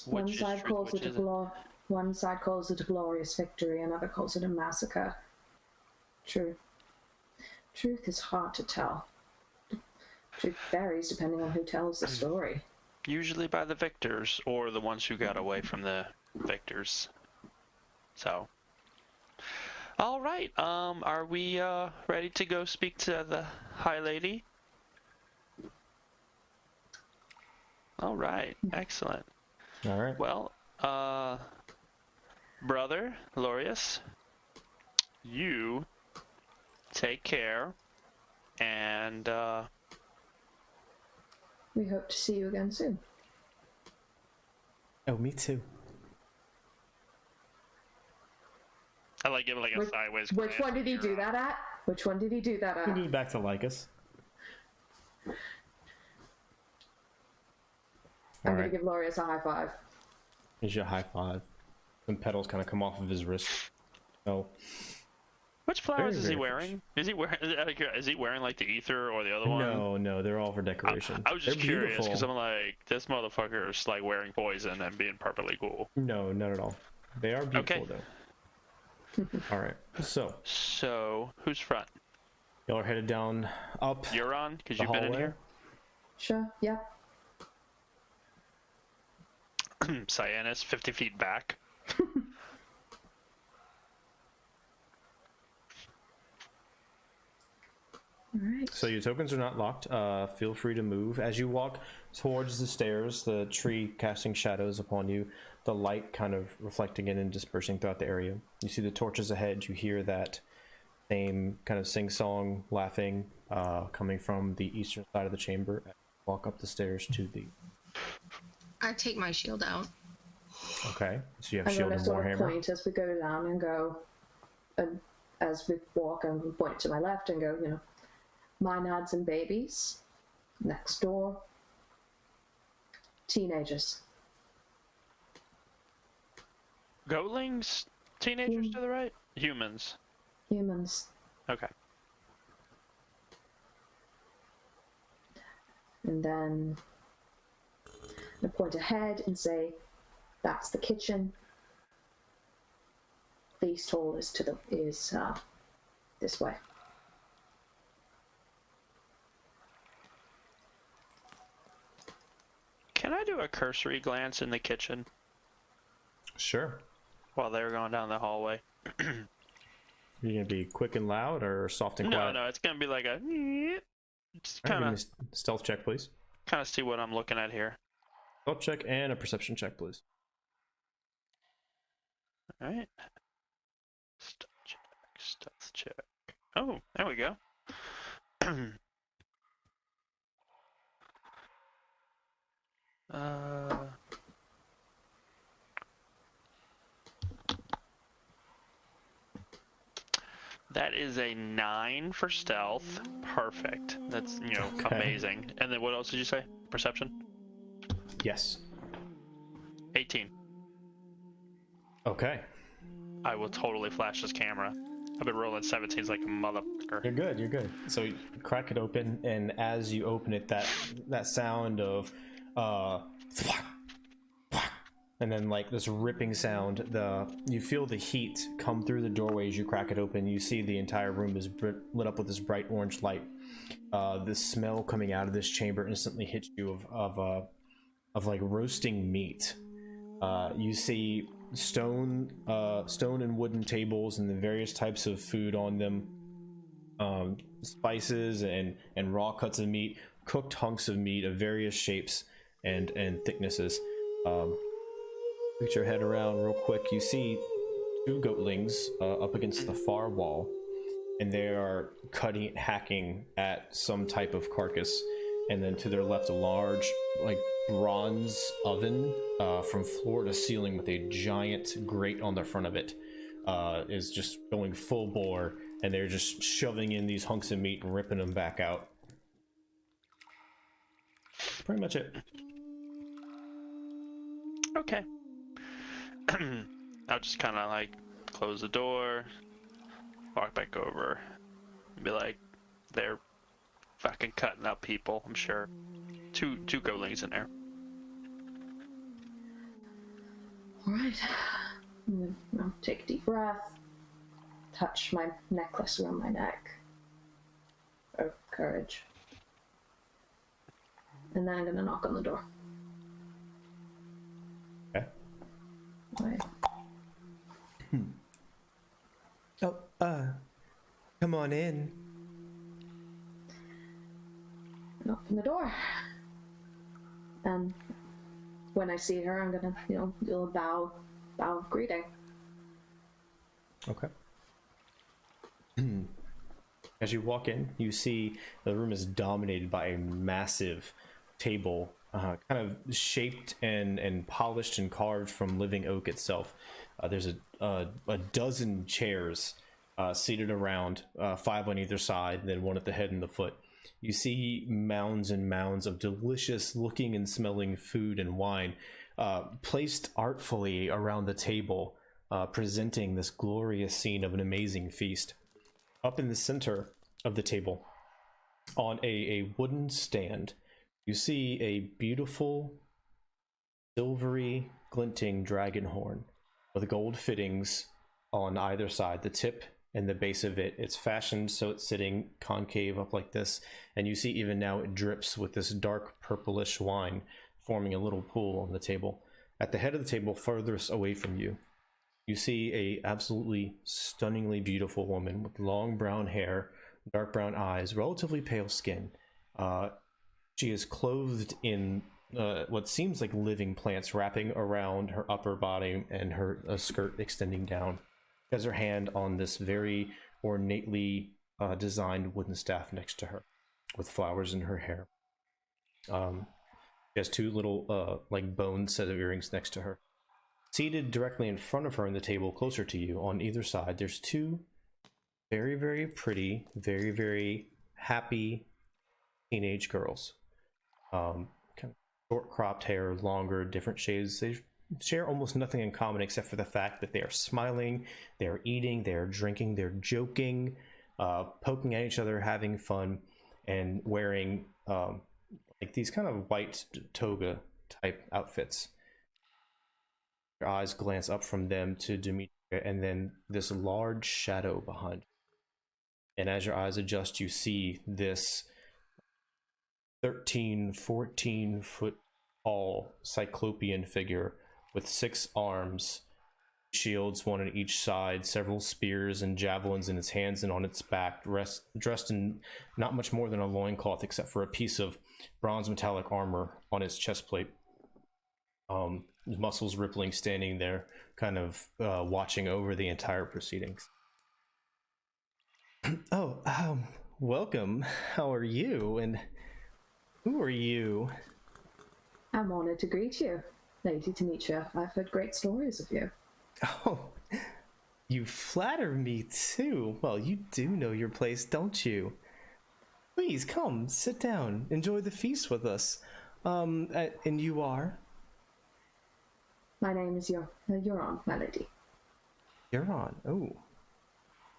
One side calls it a glorious victory, another calls it a massacre. Truth is hard to tell. Truth varies depending on who tells the story. Usually by the victors, or the ones who got away from the victors. So, all right. Are we ready to go speak to the High Lady? All right. Excellent. All right. Well, brother Lorius, you take care, and we hope to see you again soon. Oh, me too. I like giving like a sideways. Which one did he do that at? Which one did he do that at? We move back to Lycus. I'm going to give Lorius a high five. Here's your high five. Some petals kind of come off of his wrist. Oh. Which flowers is he wearing? Is he wearing like the ether or the other one? No, they're all for decoration. I was just curious because I'm like, this motherfucker is like wearing poison and being perfectly cool. No, not at all. They are beautiful though. All right. So who's front? Y'all are headed down up. Euron, because you've hallway. been in here. Sure. Yeah. Syaanis, 50 feet back. Alright. So your tokens are not locked. Feel free to move. As you walk towards the stairs, the tree casting shadows upon you, the light kind of reflecting in and dispersing throughout the area. You see the torches ahead. You hear that same kind of sing-song laughing coming from the eastern side of the chamber. Walk up the stairs to the... I take my shield out. Okay, so you have I'm shield going and to sort of warhammer. point as we go down and go, and as we walk, and point to my left and go, Maenads and babies, next door, teenagers. Goatlings? Teenagers to the right? Humans. Humans. Okay. And then I point ahead and say, that's the kitchen. Feast hall is this way. Can I do a cursory glance in the kitchen Sure. while they're going down the hallway? You gonna be quick and loud or soft and quiet? No, it's gonna be like a just All right, kind give of me a stealth check, please. see what I'm looking at here. Stealth check and a perception check, please. All right. Stealth check. Oh, there we go. That is a 9 for stealth. Perfect. That's, Okay. amazing. And then what else did you say? Perception? Yes. 18. Okay. I will totally flash this camera. I've been rolling 17s like a motherfucker. You're good. You're good. So you crack it open, and as you open it, that sound of, and then like this ripping sound. You feel the heat come through the doorway as you crack it open. You see the entire room is lit up with this bright orange light. The smell coming out of this chamber instantly hits you of like roasting meat. You see stone and wooden tables and the various types of food on them, spices and raw cuts of meat, cooked hunks of meat of various shapes and thicknesses. Put your head around real quick. You see two goatlings up against the far wall, and they are hacking at some type of carcass. And then to their left, a large, like, bronze oven from floor to ceiling with a giant grate on the front of it is just going full bore, and they're just shoving in these hunks of meat and ripping them back out. That's pretty much it. Okay. I'll just kind of like close the door, walk back over, and be like, they're fucking cutting up people, I'm sure. Two goatlings in there. Alright. I'll take a deep breath, touch my necklace around my neck. Of courage. And then I'm gonna knock on the door. Okay. Right. Oh, come on in. And open the door. And when I see her, I'm gonna, do a bow of greeting. Okay. As you walk in, you see the room is dominated by a massive table, kind of shaped and polished and carved from living oak itself. There's a dozen chairs seated around, 5 on either side, then one at the head and the foot. You see mounds and mounds of delicious looking and smelling food and wine placed artfully around the table, presenting this glorious scene of an amazing feast. Up in the center of the table, on a wooden stand, you see a beautiful, silvery, glinting dragon horn with gold fittings on either side, the tip and the base of it. It's fashioned so it's sitting concave up like this, and you see even now it drips with this dark purplish wine, forming a little pool on the table. At the head of the table, furthest away from you, you see a absolutely stunningly beautiful woman with long brown hair, dark brown eyes, relatively pale skin. She is clothed in what seems like living plants wrapping around her upper body and her skirt extending down. She has her hand on this very ornately designed wooden staff next to her with flowers in her hair. She has 2 little like bone set of earrings next to her. Seated directly in front of her on the table closer to you on either side, there's 2 very, very pretty, very, very happy teenage girls. Kind of short cropped hair, longer, different shades. They share almost nothing in common except for the fact that they are smiling, they are eating, they are drinking, they're joking, poking at each other, having fun, and wearing like these kind of white toga type outfits. Your eyes glance up from them to Demetria, and then this large shadow behind. And as your eyes adjust, you see this 13, 14 foot tall cyclopean figure with 6 arms, shields, 1 on each side, several spears and javelins in its hands and on its back, dressed in not much more than a loincloth except for a piece of bronze metallic armor on its chest plate. Muscles rippling, standing there, kind of watching over the entire proceedings. Oh, welcome. How are you? And who are you? I'm honored to greet you, Lady Demetria. I've heard great stories of you. Oh, you flatter me too. Well, you do know your place, don't you? Please come, sit down, enjoy the feast with us. And you are? My name is Euron, my lady. Euron. Oh,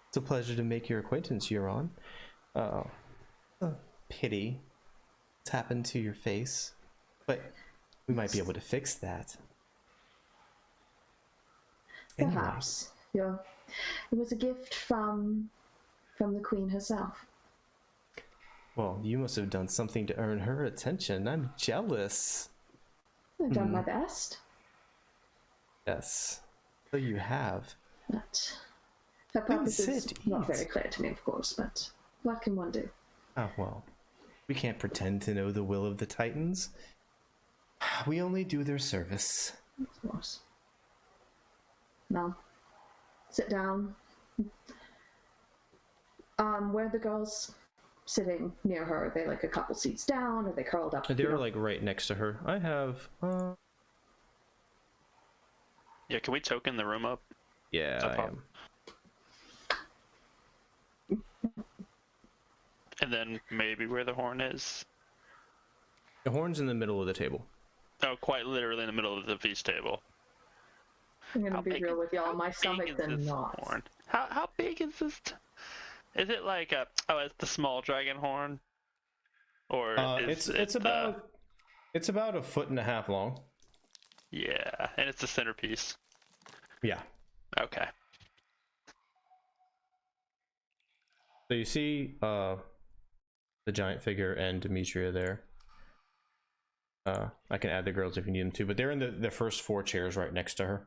it's a pleasure to make your acquaintance, Euron. Oh, pity. What's happened to your face? But we might be able to fix that. Perhaps. Anyway. It was a gift from the Queen herself. Well, you must have done something to earn her attention. I'm jealous. I've done my best. Yes, so you have. But her purpose is not very clear to me, of course, but what can one do? Oh, well, we can't pretend to know the will of the Titans. We only do their service. Of course. Now, sit down. Where are the girls sitting near her? Are they like a couple seats down? Are they curled up? They're like right next to her. I have, Yeah, can we token the room up? yeah, I am. And then maybe where the horn is. The horn's in the middle of the table. Oh, quite literally in the middle of the feast table. I'm gonna be real with y'all. My stomach is then this not. horn? How big is this? Is it like a? Oh, it's the small dragon horn. Or it's about 1.5 feet long. Yeah, and it's the centerpiece. Yeah. Okay. So you see the giant figure and Demetria there. I can add the girls if you need them to, but they're in the first 4 chairs right next to her.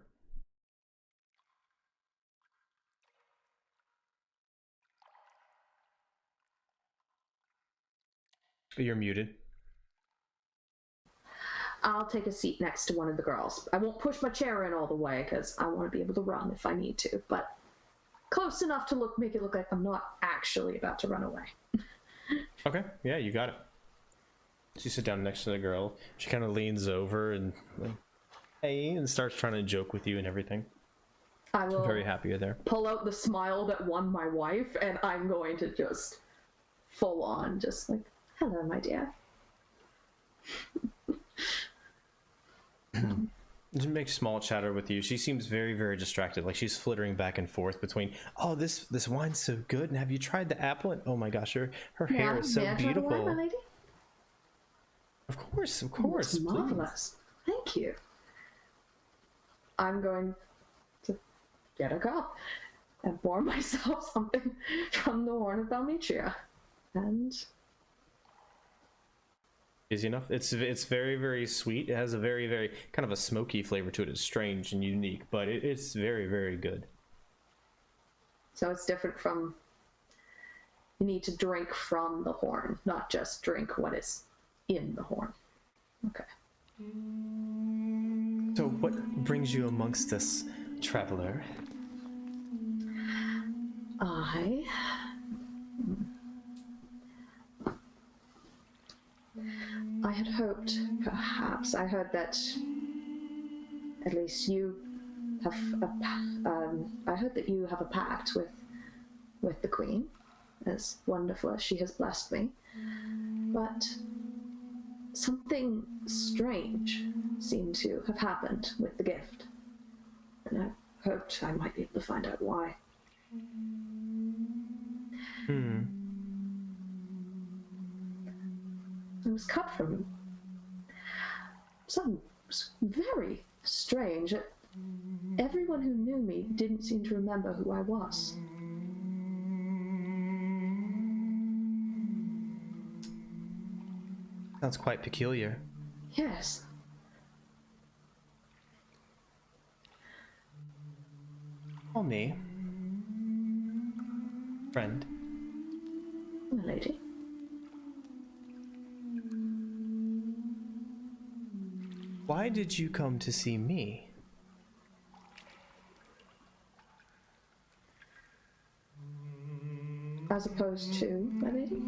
You're muted. I'll take a seat next to one of the girls. I won't push my chair in all the way because I want to be able to run if I need to, but close enough to make it look like I'm not actually about to run away. Okay, yeah, you got it. So you sit down next to the girl. She kind of leans over and hey, and starts trying to joke with you and everything. I will I'm very happy you're there. pull out the smile that won my wife, and I'm going to just full on, just like, hello, my dear. Just make small chatter with you. She seems very, very distracted. Like she's flittering back and forth between, oh, this wine's so good, and have you tried the apple? And oh my gosh, her hair is so beautiful. May I try the wine, my lady? Of course, It's marvelous. Thank you. I'm going to get a cup and pour myself something from the horn of Demetria. And easy enough. It's very, very sweet. It has a very, very kind of a smoky flavor to it. It's strange and unique, but it's very, very good. so it's different from, you need to drink from the horn, not just drink what is in the horn. Okay. So what brings you amongst us, traveler? I had hoped, perhaps, I heard that at least you have I heard that you have a pact with the Queen, as wonderful as she has blessed me. But something strange seemed to have happened with the gift, and I hoped I might be able to find out why. It was cut from something very strange. Everyone who knew me didn't seem to remember who I was. Sounds quite peculiar. Yes. Call me friend. My lady. Why did you come to see me? As opposed to, my lady?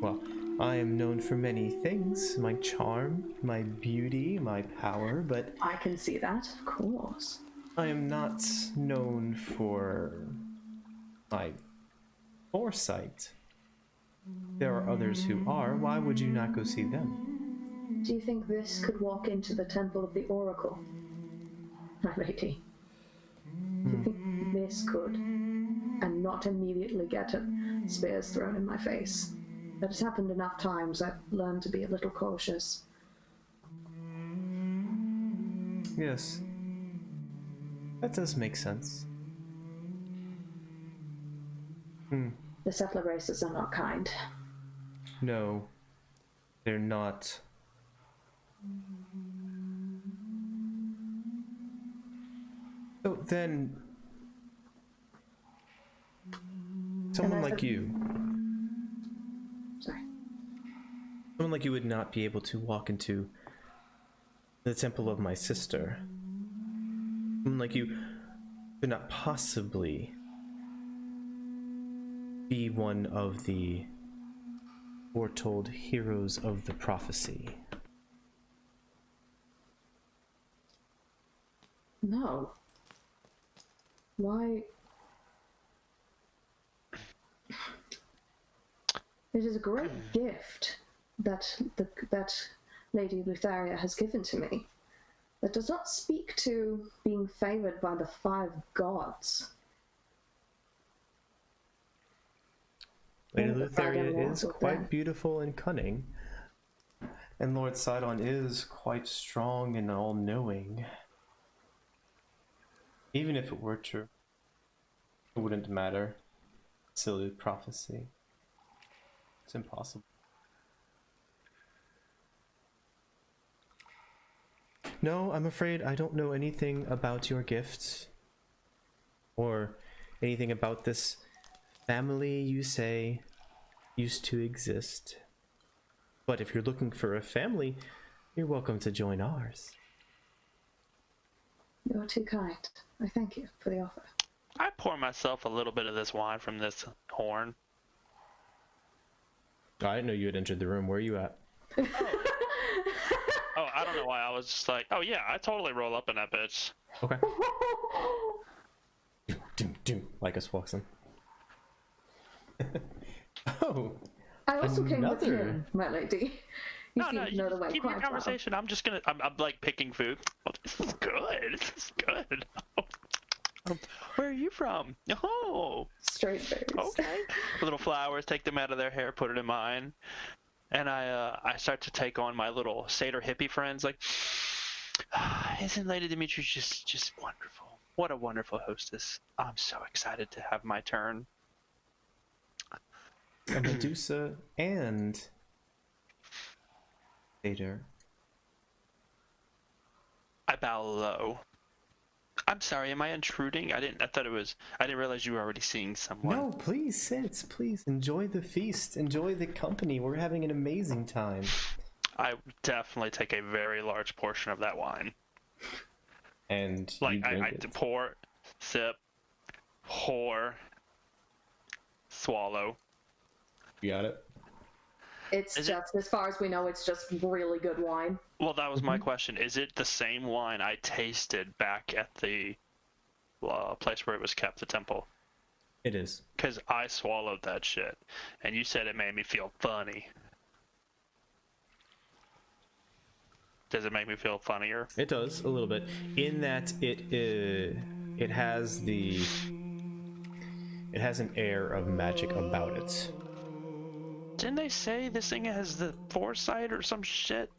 Well, I am known for many things. My charm, my beauty, my power, but I can see that, of course. I am not known for my foresight. There are others who are. Why would you not go see them? Do you think this could walk into the Temple of the Oracle? My lady. Do you think this could? And not immediately get spears thrown in my face. That has happened enough times. I've learned to be a little cautious. Yes. That does make sense. The settler races are not kind. No, they're not. So then, someone like you, Sorry. someone like you would not be able to walk into the temple of my sister. Someone like you could not possibly be one of the foretold heroes of the prophecy. No. Why? It is a great gift that Lady Lutharia has given to me. That does not speak to being favored by the 5 gods. Lady Lutharia is quite beautiful and cunning, and Lord Sidon is quite strong and all-knowing. Even if it were true, it wouldn't matter. Silly prophecy. It's impossible. No, I'm afraid I don't know anything about your gifts, or anything about this family you say used to exist. But if you're looking for a family, you're welcome to join ours. You're too kind. I thank you for the offer. I pour myself a little bit of this wine from this horn. I didn't know you had entered the room. Where are you at? Oh, I don't know why. I was just like, oh yeah, I totally roll up in that bitch. Okay. Doom. Lycus walks in. Oh. I also came with another- him, my lady. You No, seem to know the way keep your quite well. conversation. I'm just gonna. I'm like picking food. Oh, this is good. This is good. Where are you from? Oh, Straight face. okay. Little flowers. Take them out of their hair. Put it in mine. And I start to take on my little satyr hippie friends. Like, isn't Lady Demetria just wonderful? What a wonderful hostess. I'm so excited to have my turn. A Medusa and Satyr. I bow low. I'm sorry, am I intruding? I didn't realize you were already seeing someone. No, please sit. Please enjoy the feast. Enjoy the company. We're having an amazing time. I definitely take a very large portion of that wine. And Like you drink I it. pour, sip, pour, swallow. You got it? It's Is it- just, as far as we know, it's just really good wine. Well, that was my question. Is it the same wine I tasted back at the place where it was kept, the temple? It is. Because I swallowed that shit, and you said it made me feel funny. Does it make me feel funnier? It does a little bit. In that it has an air of magic about it. Didn't they say this thing has the foresight or some shit?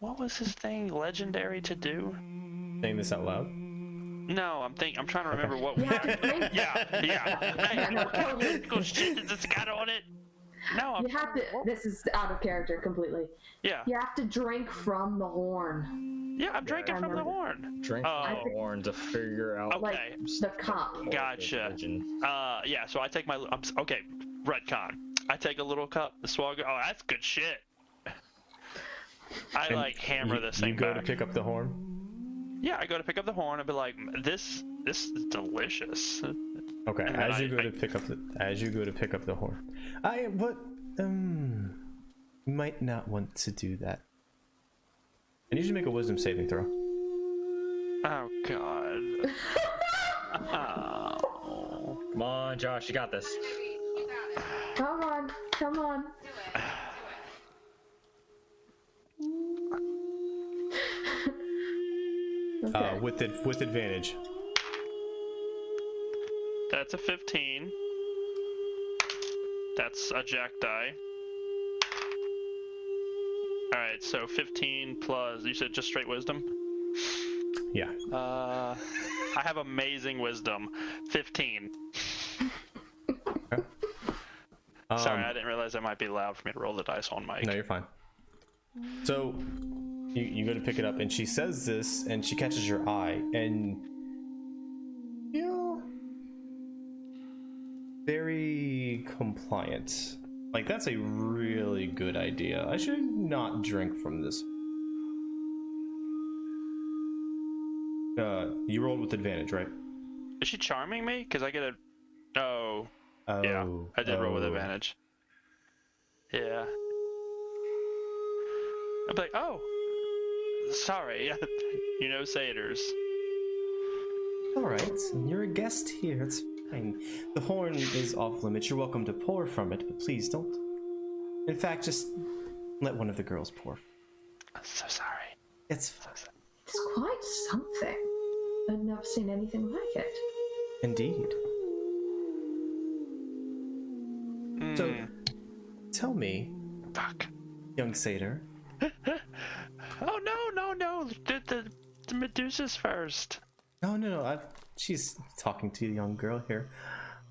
What was this thing legendary to do? Saying this out loud. No, I'm trying to remember what. You have to drink. Yeah. Hey, no, what totally. mythical shit does this got on it? No, I'm. You have to, this is out of character completely. Yeah, You have to drink from the horn. yeah, I'm drinking from the horn. Drink Oh. from the horn to figure out. Like Okay. the cup. Gotcha. Religion. Yeah. So I take my. Okay, retcon. I take a little cup, the swag. Oh, that's good shit. I And like hammer you, this thing You go back. to pick up the horn. Yeah, I go to pick up the horn and be like, this is delicious. Okay. And then As you go to pick up the horn. you might not want to do that. I need you to make a wisdom saving throw. Oh God. Oh. Come on, Josh, you got this. Come on, come on. Okay. With advantage. That's a 15. That's a jack die. Alright, so 15 plus, you said just straight wisdom? Yeah. I have amazing wisdom. 15. Okay. Sorry, I didn't realize that might be loud for me to roll the dice on mic. No, you're fine. So, you go to pick it up, and she says this, and she catches your eye, and very compliant. Like, that's a really good idea. I should not drink from this. You rolled with advantage, right? Is she charming me? Because I get a... Oh. Yeah, I did roll with advantage. Yeah. I'd be like, oh, sorry. You know satyrs. Alright, you're a guest here, it's fine. The horn is off limits, you're welcome to pour from it, but please don't. In fact, just let one of the girls pour. I'm so sorry. It's fine. It's quite something. I've never seen anything like it. Indeed. So, tell me, Fuck. young satyr. Oh, no. The Medusa's first. No, she's talking to the young girl here.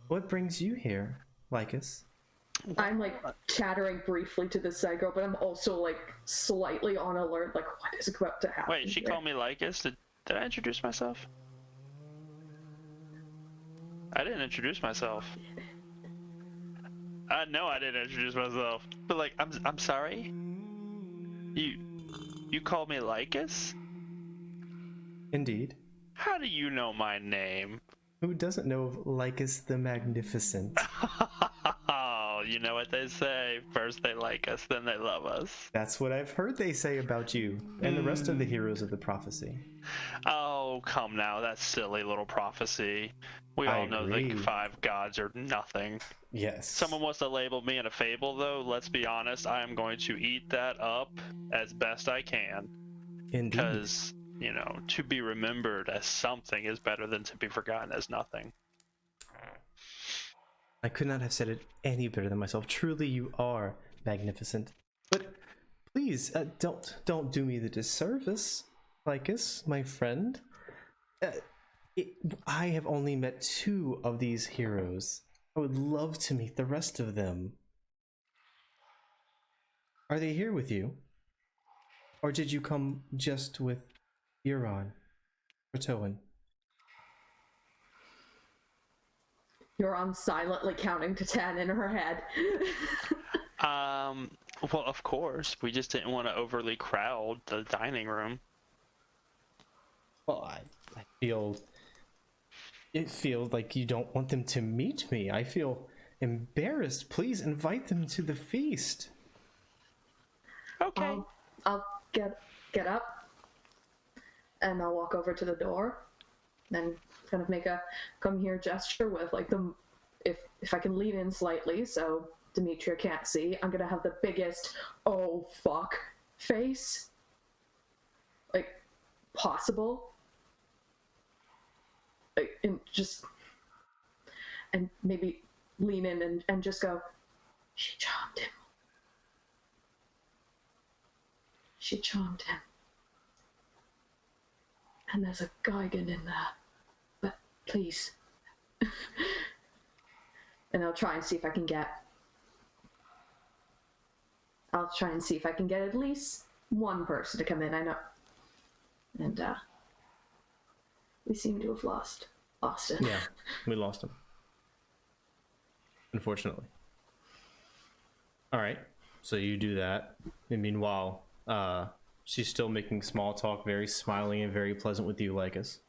What brings you here, Lycus? I'm like chattering briefly to the side girl, but I'm also like slightly on alert, like what is about to happen? Wait, she called me Lycus? Did I introduce myself? I didn't introduce myself. No, I didn't introduce myself. But like, I'm sorry. You called me Lycus? Indeed. How do you know my name? Who doesn't know of Lycus the Magnificent? Oh, you know what they say. First they like us, then they love us. That's what I've heard they say about you, and the rest of the heroes of the prophecy. Oh, come now, that silly little prophecy. We all know the 5 gods are nothing. Yes. Someone wants to label me in a fable, though. Let's be honest, I am going to eat that up as best I can. Indeed. Because, you know, to be remembered as something is better than to be forgotten as nothing. I could not have said it any better than myself. Truly, you are magnificent. But please, don't do me the disservice, Lycus, my friend. I have only met 2 of these heroes. I would love to meet the rest of them. Are they here with you? Or did you come just with Euron or Towan? Euron silently counting to 10 in her head. Well, of course. We just didn't want to overly crowd the dining room. Well, I feel... It feels like you don't want them to meet me. I feel embarrassed. Please invite them to the feast. Okay. I'll get up and I'll walk over to the door and kind of make a come here gesture with like if I can lean in slightly so Demetria can't see. I'm gonna have the biggest oh fuck face like possible. Like, and maybe lean in and just go, she charmed him. She charmed him. And there's a Gigan in there. But please. And I'll try and see if I can get at least one person to come in. I know. And we seem to have lost Austin. Yeah, we lost him. Unfortunately. Alright, so you do that. And meanwhile, she's still making small talk, very smiling and very pleasant with you, Lycus.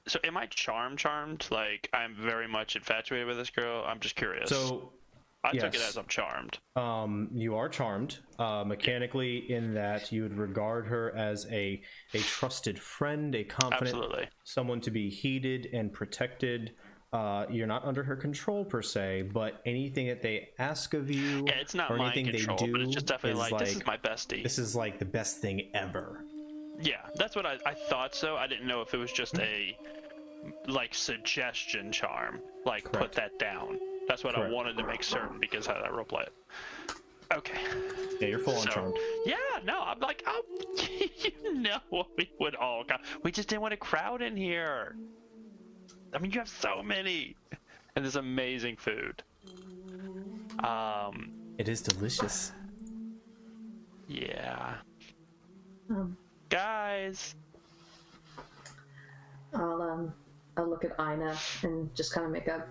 So am I charmed? Like, I'm very much infatuated with this girl? I'm just curious. So, I took it Yes. as I'm charmed. You are charmed, mechanically, in that you would regard her as a trusted friend, a confident, Absolutely. someone to be heeded and protected. You're not under her control per se, but anything that they ask of you, Yeah, it's not or mind anything control, they do, but it's just definitely is like, this is my bestie. This is like the best thing ever. Yeah, that's what I thought so. I didn't know if it was just a like suggestion charm, like Correct. put that down. That's what Correct. I wanted to make certain because how I roleplay it. Okay. Yeah, you're full on So, charmed. yeah, no, I'm like, oh, you know, we would all come. We just didn't want to crowd in here. I mean, you have so many, and this amazing food. It is delicious. Yeah. Um, Guys. I'll look at Inegh and just kind of make a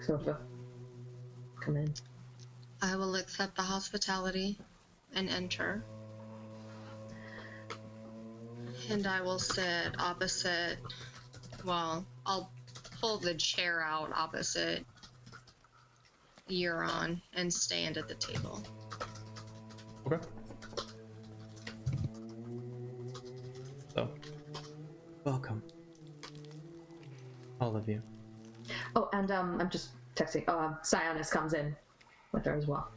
sort of a come in. I will accept the hospitality and enter. And I will sit opposite, well, I'll pull the chair out opposite Euron and stand at the table. Okay. So, welcome, all of you. Oh, and I'm just texting. Syaanis comes in with her as well.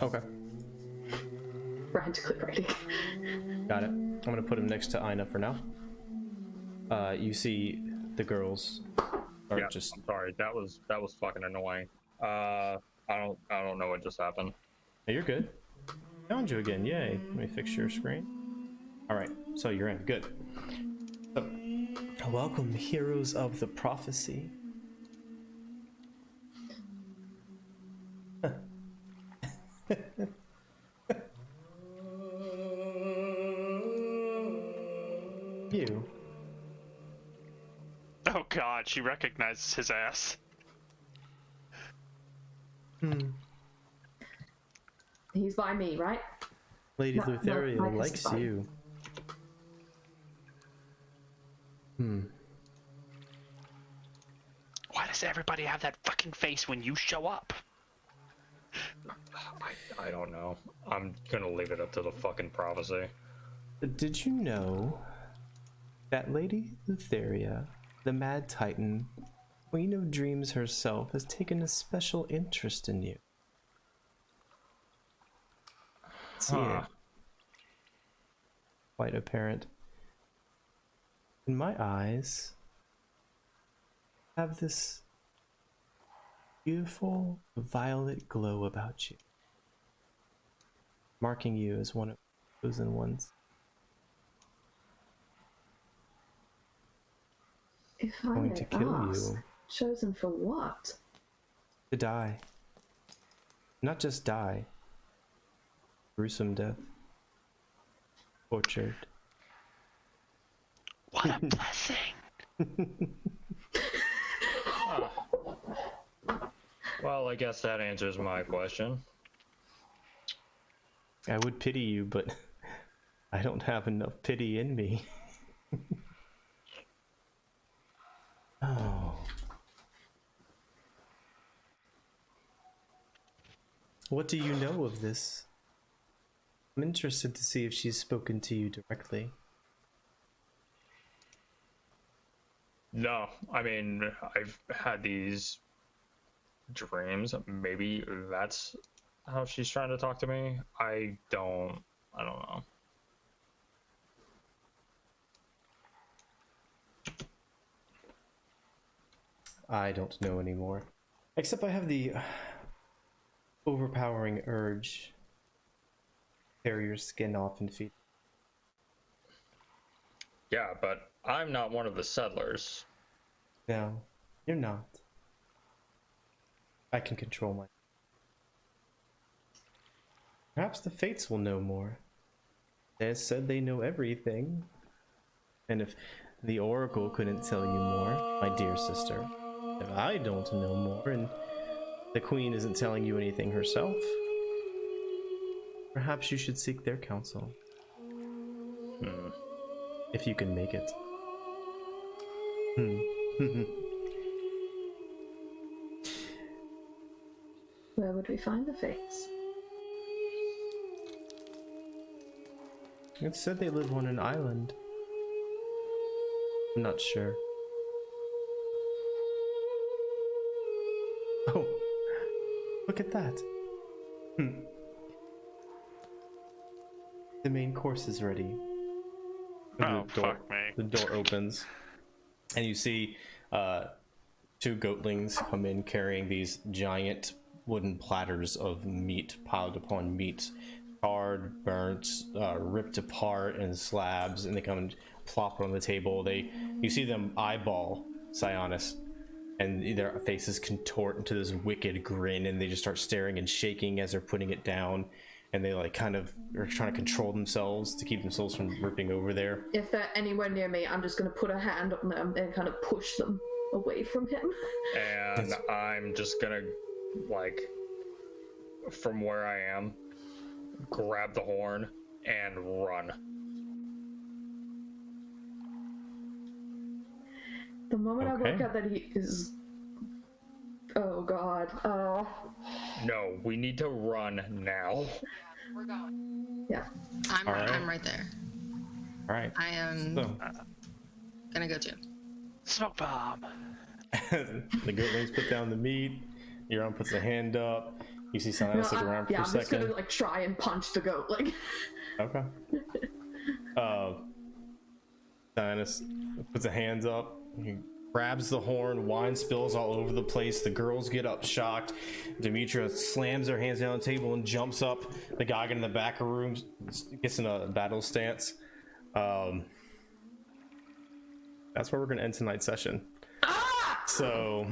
Okay, Frantically writing. got it. I'm gonna put him next to Inegh for now. You see the girls are Yeah, just. I'm sorry. That was fucking annoying. I don't know what just happened. Hey, you're good. Found you again. Yay. Let me fix your screen. All right. So you're in. Good. So, welcome, heroes of the prophecy. You. Oh God, she recognizes his ass. He's by me, right? Lady No, Lutheria Lycus likes is fine. you. Why does everybody have that fucking face when you show up? I don't know. I'm gonna leave it up to the fucking prophecy. Did you know that Lady Lutheria, the Mad Titan, Queen of Dreams herself, has taken a special interest in you? See it. Quite apparent. In my eyes, I have this beautiful violet glow about you, marking you as one of the chosen ones. If I Going may to kill ask, you. chosen for what? To die. Not just die. Gruesome death. Tortured. What a blessing! Well, I guess that answers my question. I would pity you, but I don't have enough pity in me. Oh. What do you know of this? I'm interested to see if she's spoken to you directly. No, I mean, I've had these dreams. Maybe that's how she's trying to talk to me. I don't know. I don't know anymore. Except I have the overpowering urge to tear your skin off and feed. Yeah, but I'm not one of the settlers. No, you're not. I can control my... Perhaps the Fates will know more. They said they know everything. And if the Oracle couldn't tell you more, my dear sister, if I don't know more and the Queen isn't telling you anything herself, perhaps you should seek their counsel. If you can make it. Where would we find the fates? It said they live on an island. I'm not sure. Oh, look at that. The main course is ready. Oh, fuck me. The door opens, and you see two goatlings come in carrying these giant wooden platters of meat piled upon meat, charred, burnt, ripped apart in slabs, and they come and plop it on the table. You see them eyeball Syaanis, and their faces contort into this wicked grin, and they just start staring and shaking as they're putting it down, and they like kind of are trying to control themselves to keep themselves from ripping over there. If they're anywhere near me, I'm just going to put a hand on them and kind of push them away from him. And I'm just gonna, like, from where I am, grab the horn and run. The moment I work out that he is... Oh god. Oh. No, we need to run now. We're going. Yeah. I'm right there. Alright. I am gonna go too. Smoke bomb. The goatlings put down the meat. Euron puts a hand up. You see Syaanis look around for a I'm second. just gonna like try and punch the goatling. Okay. Syaanis puts the hands up. He grabs the horn. Wine spills all over the place. The girls get up shocked. Demetria slams her hands down on the table and jumps up. The guy in the back of the room gets in a battle stance. That's where we're gonna end tonight's session. So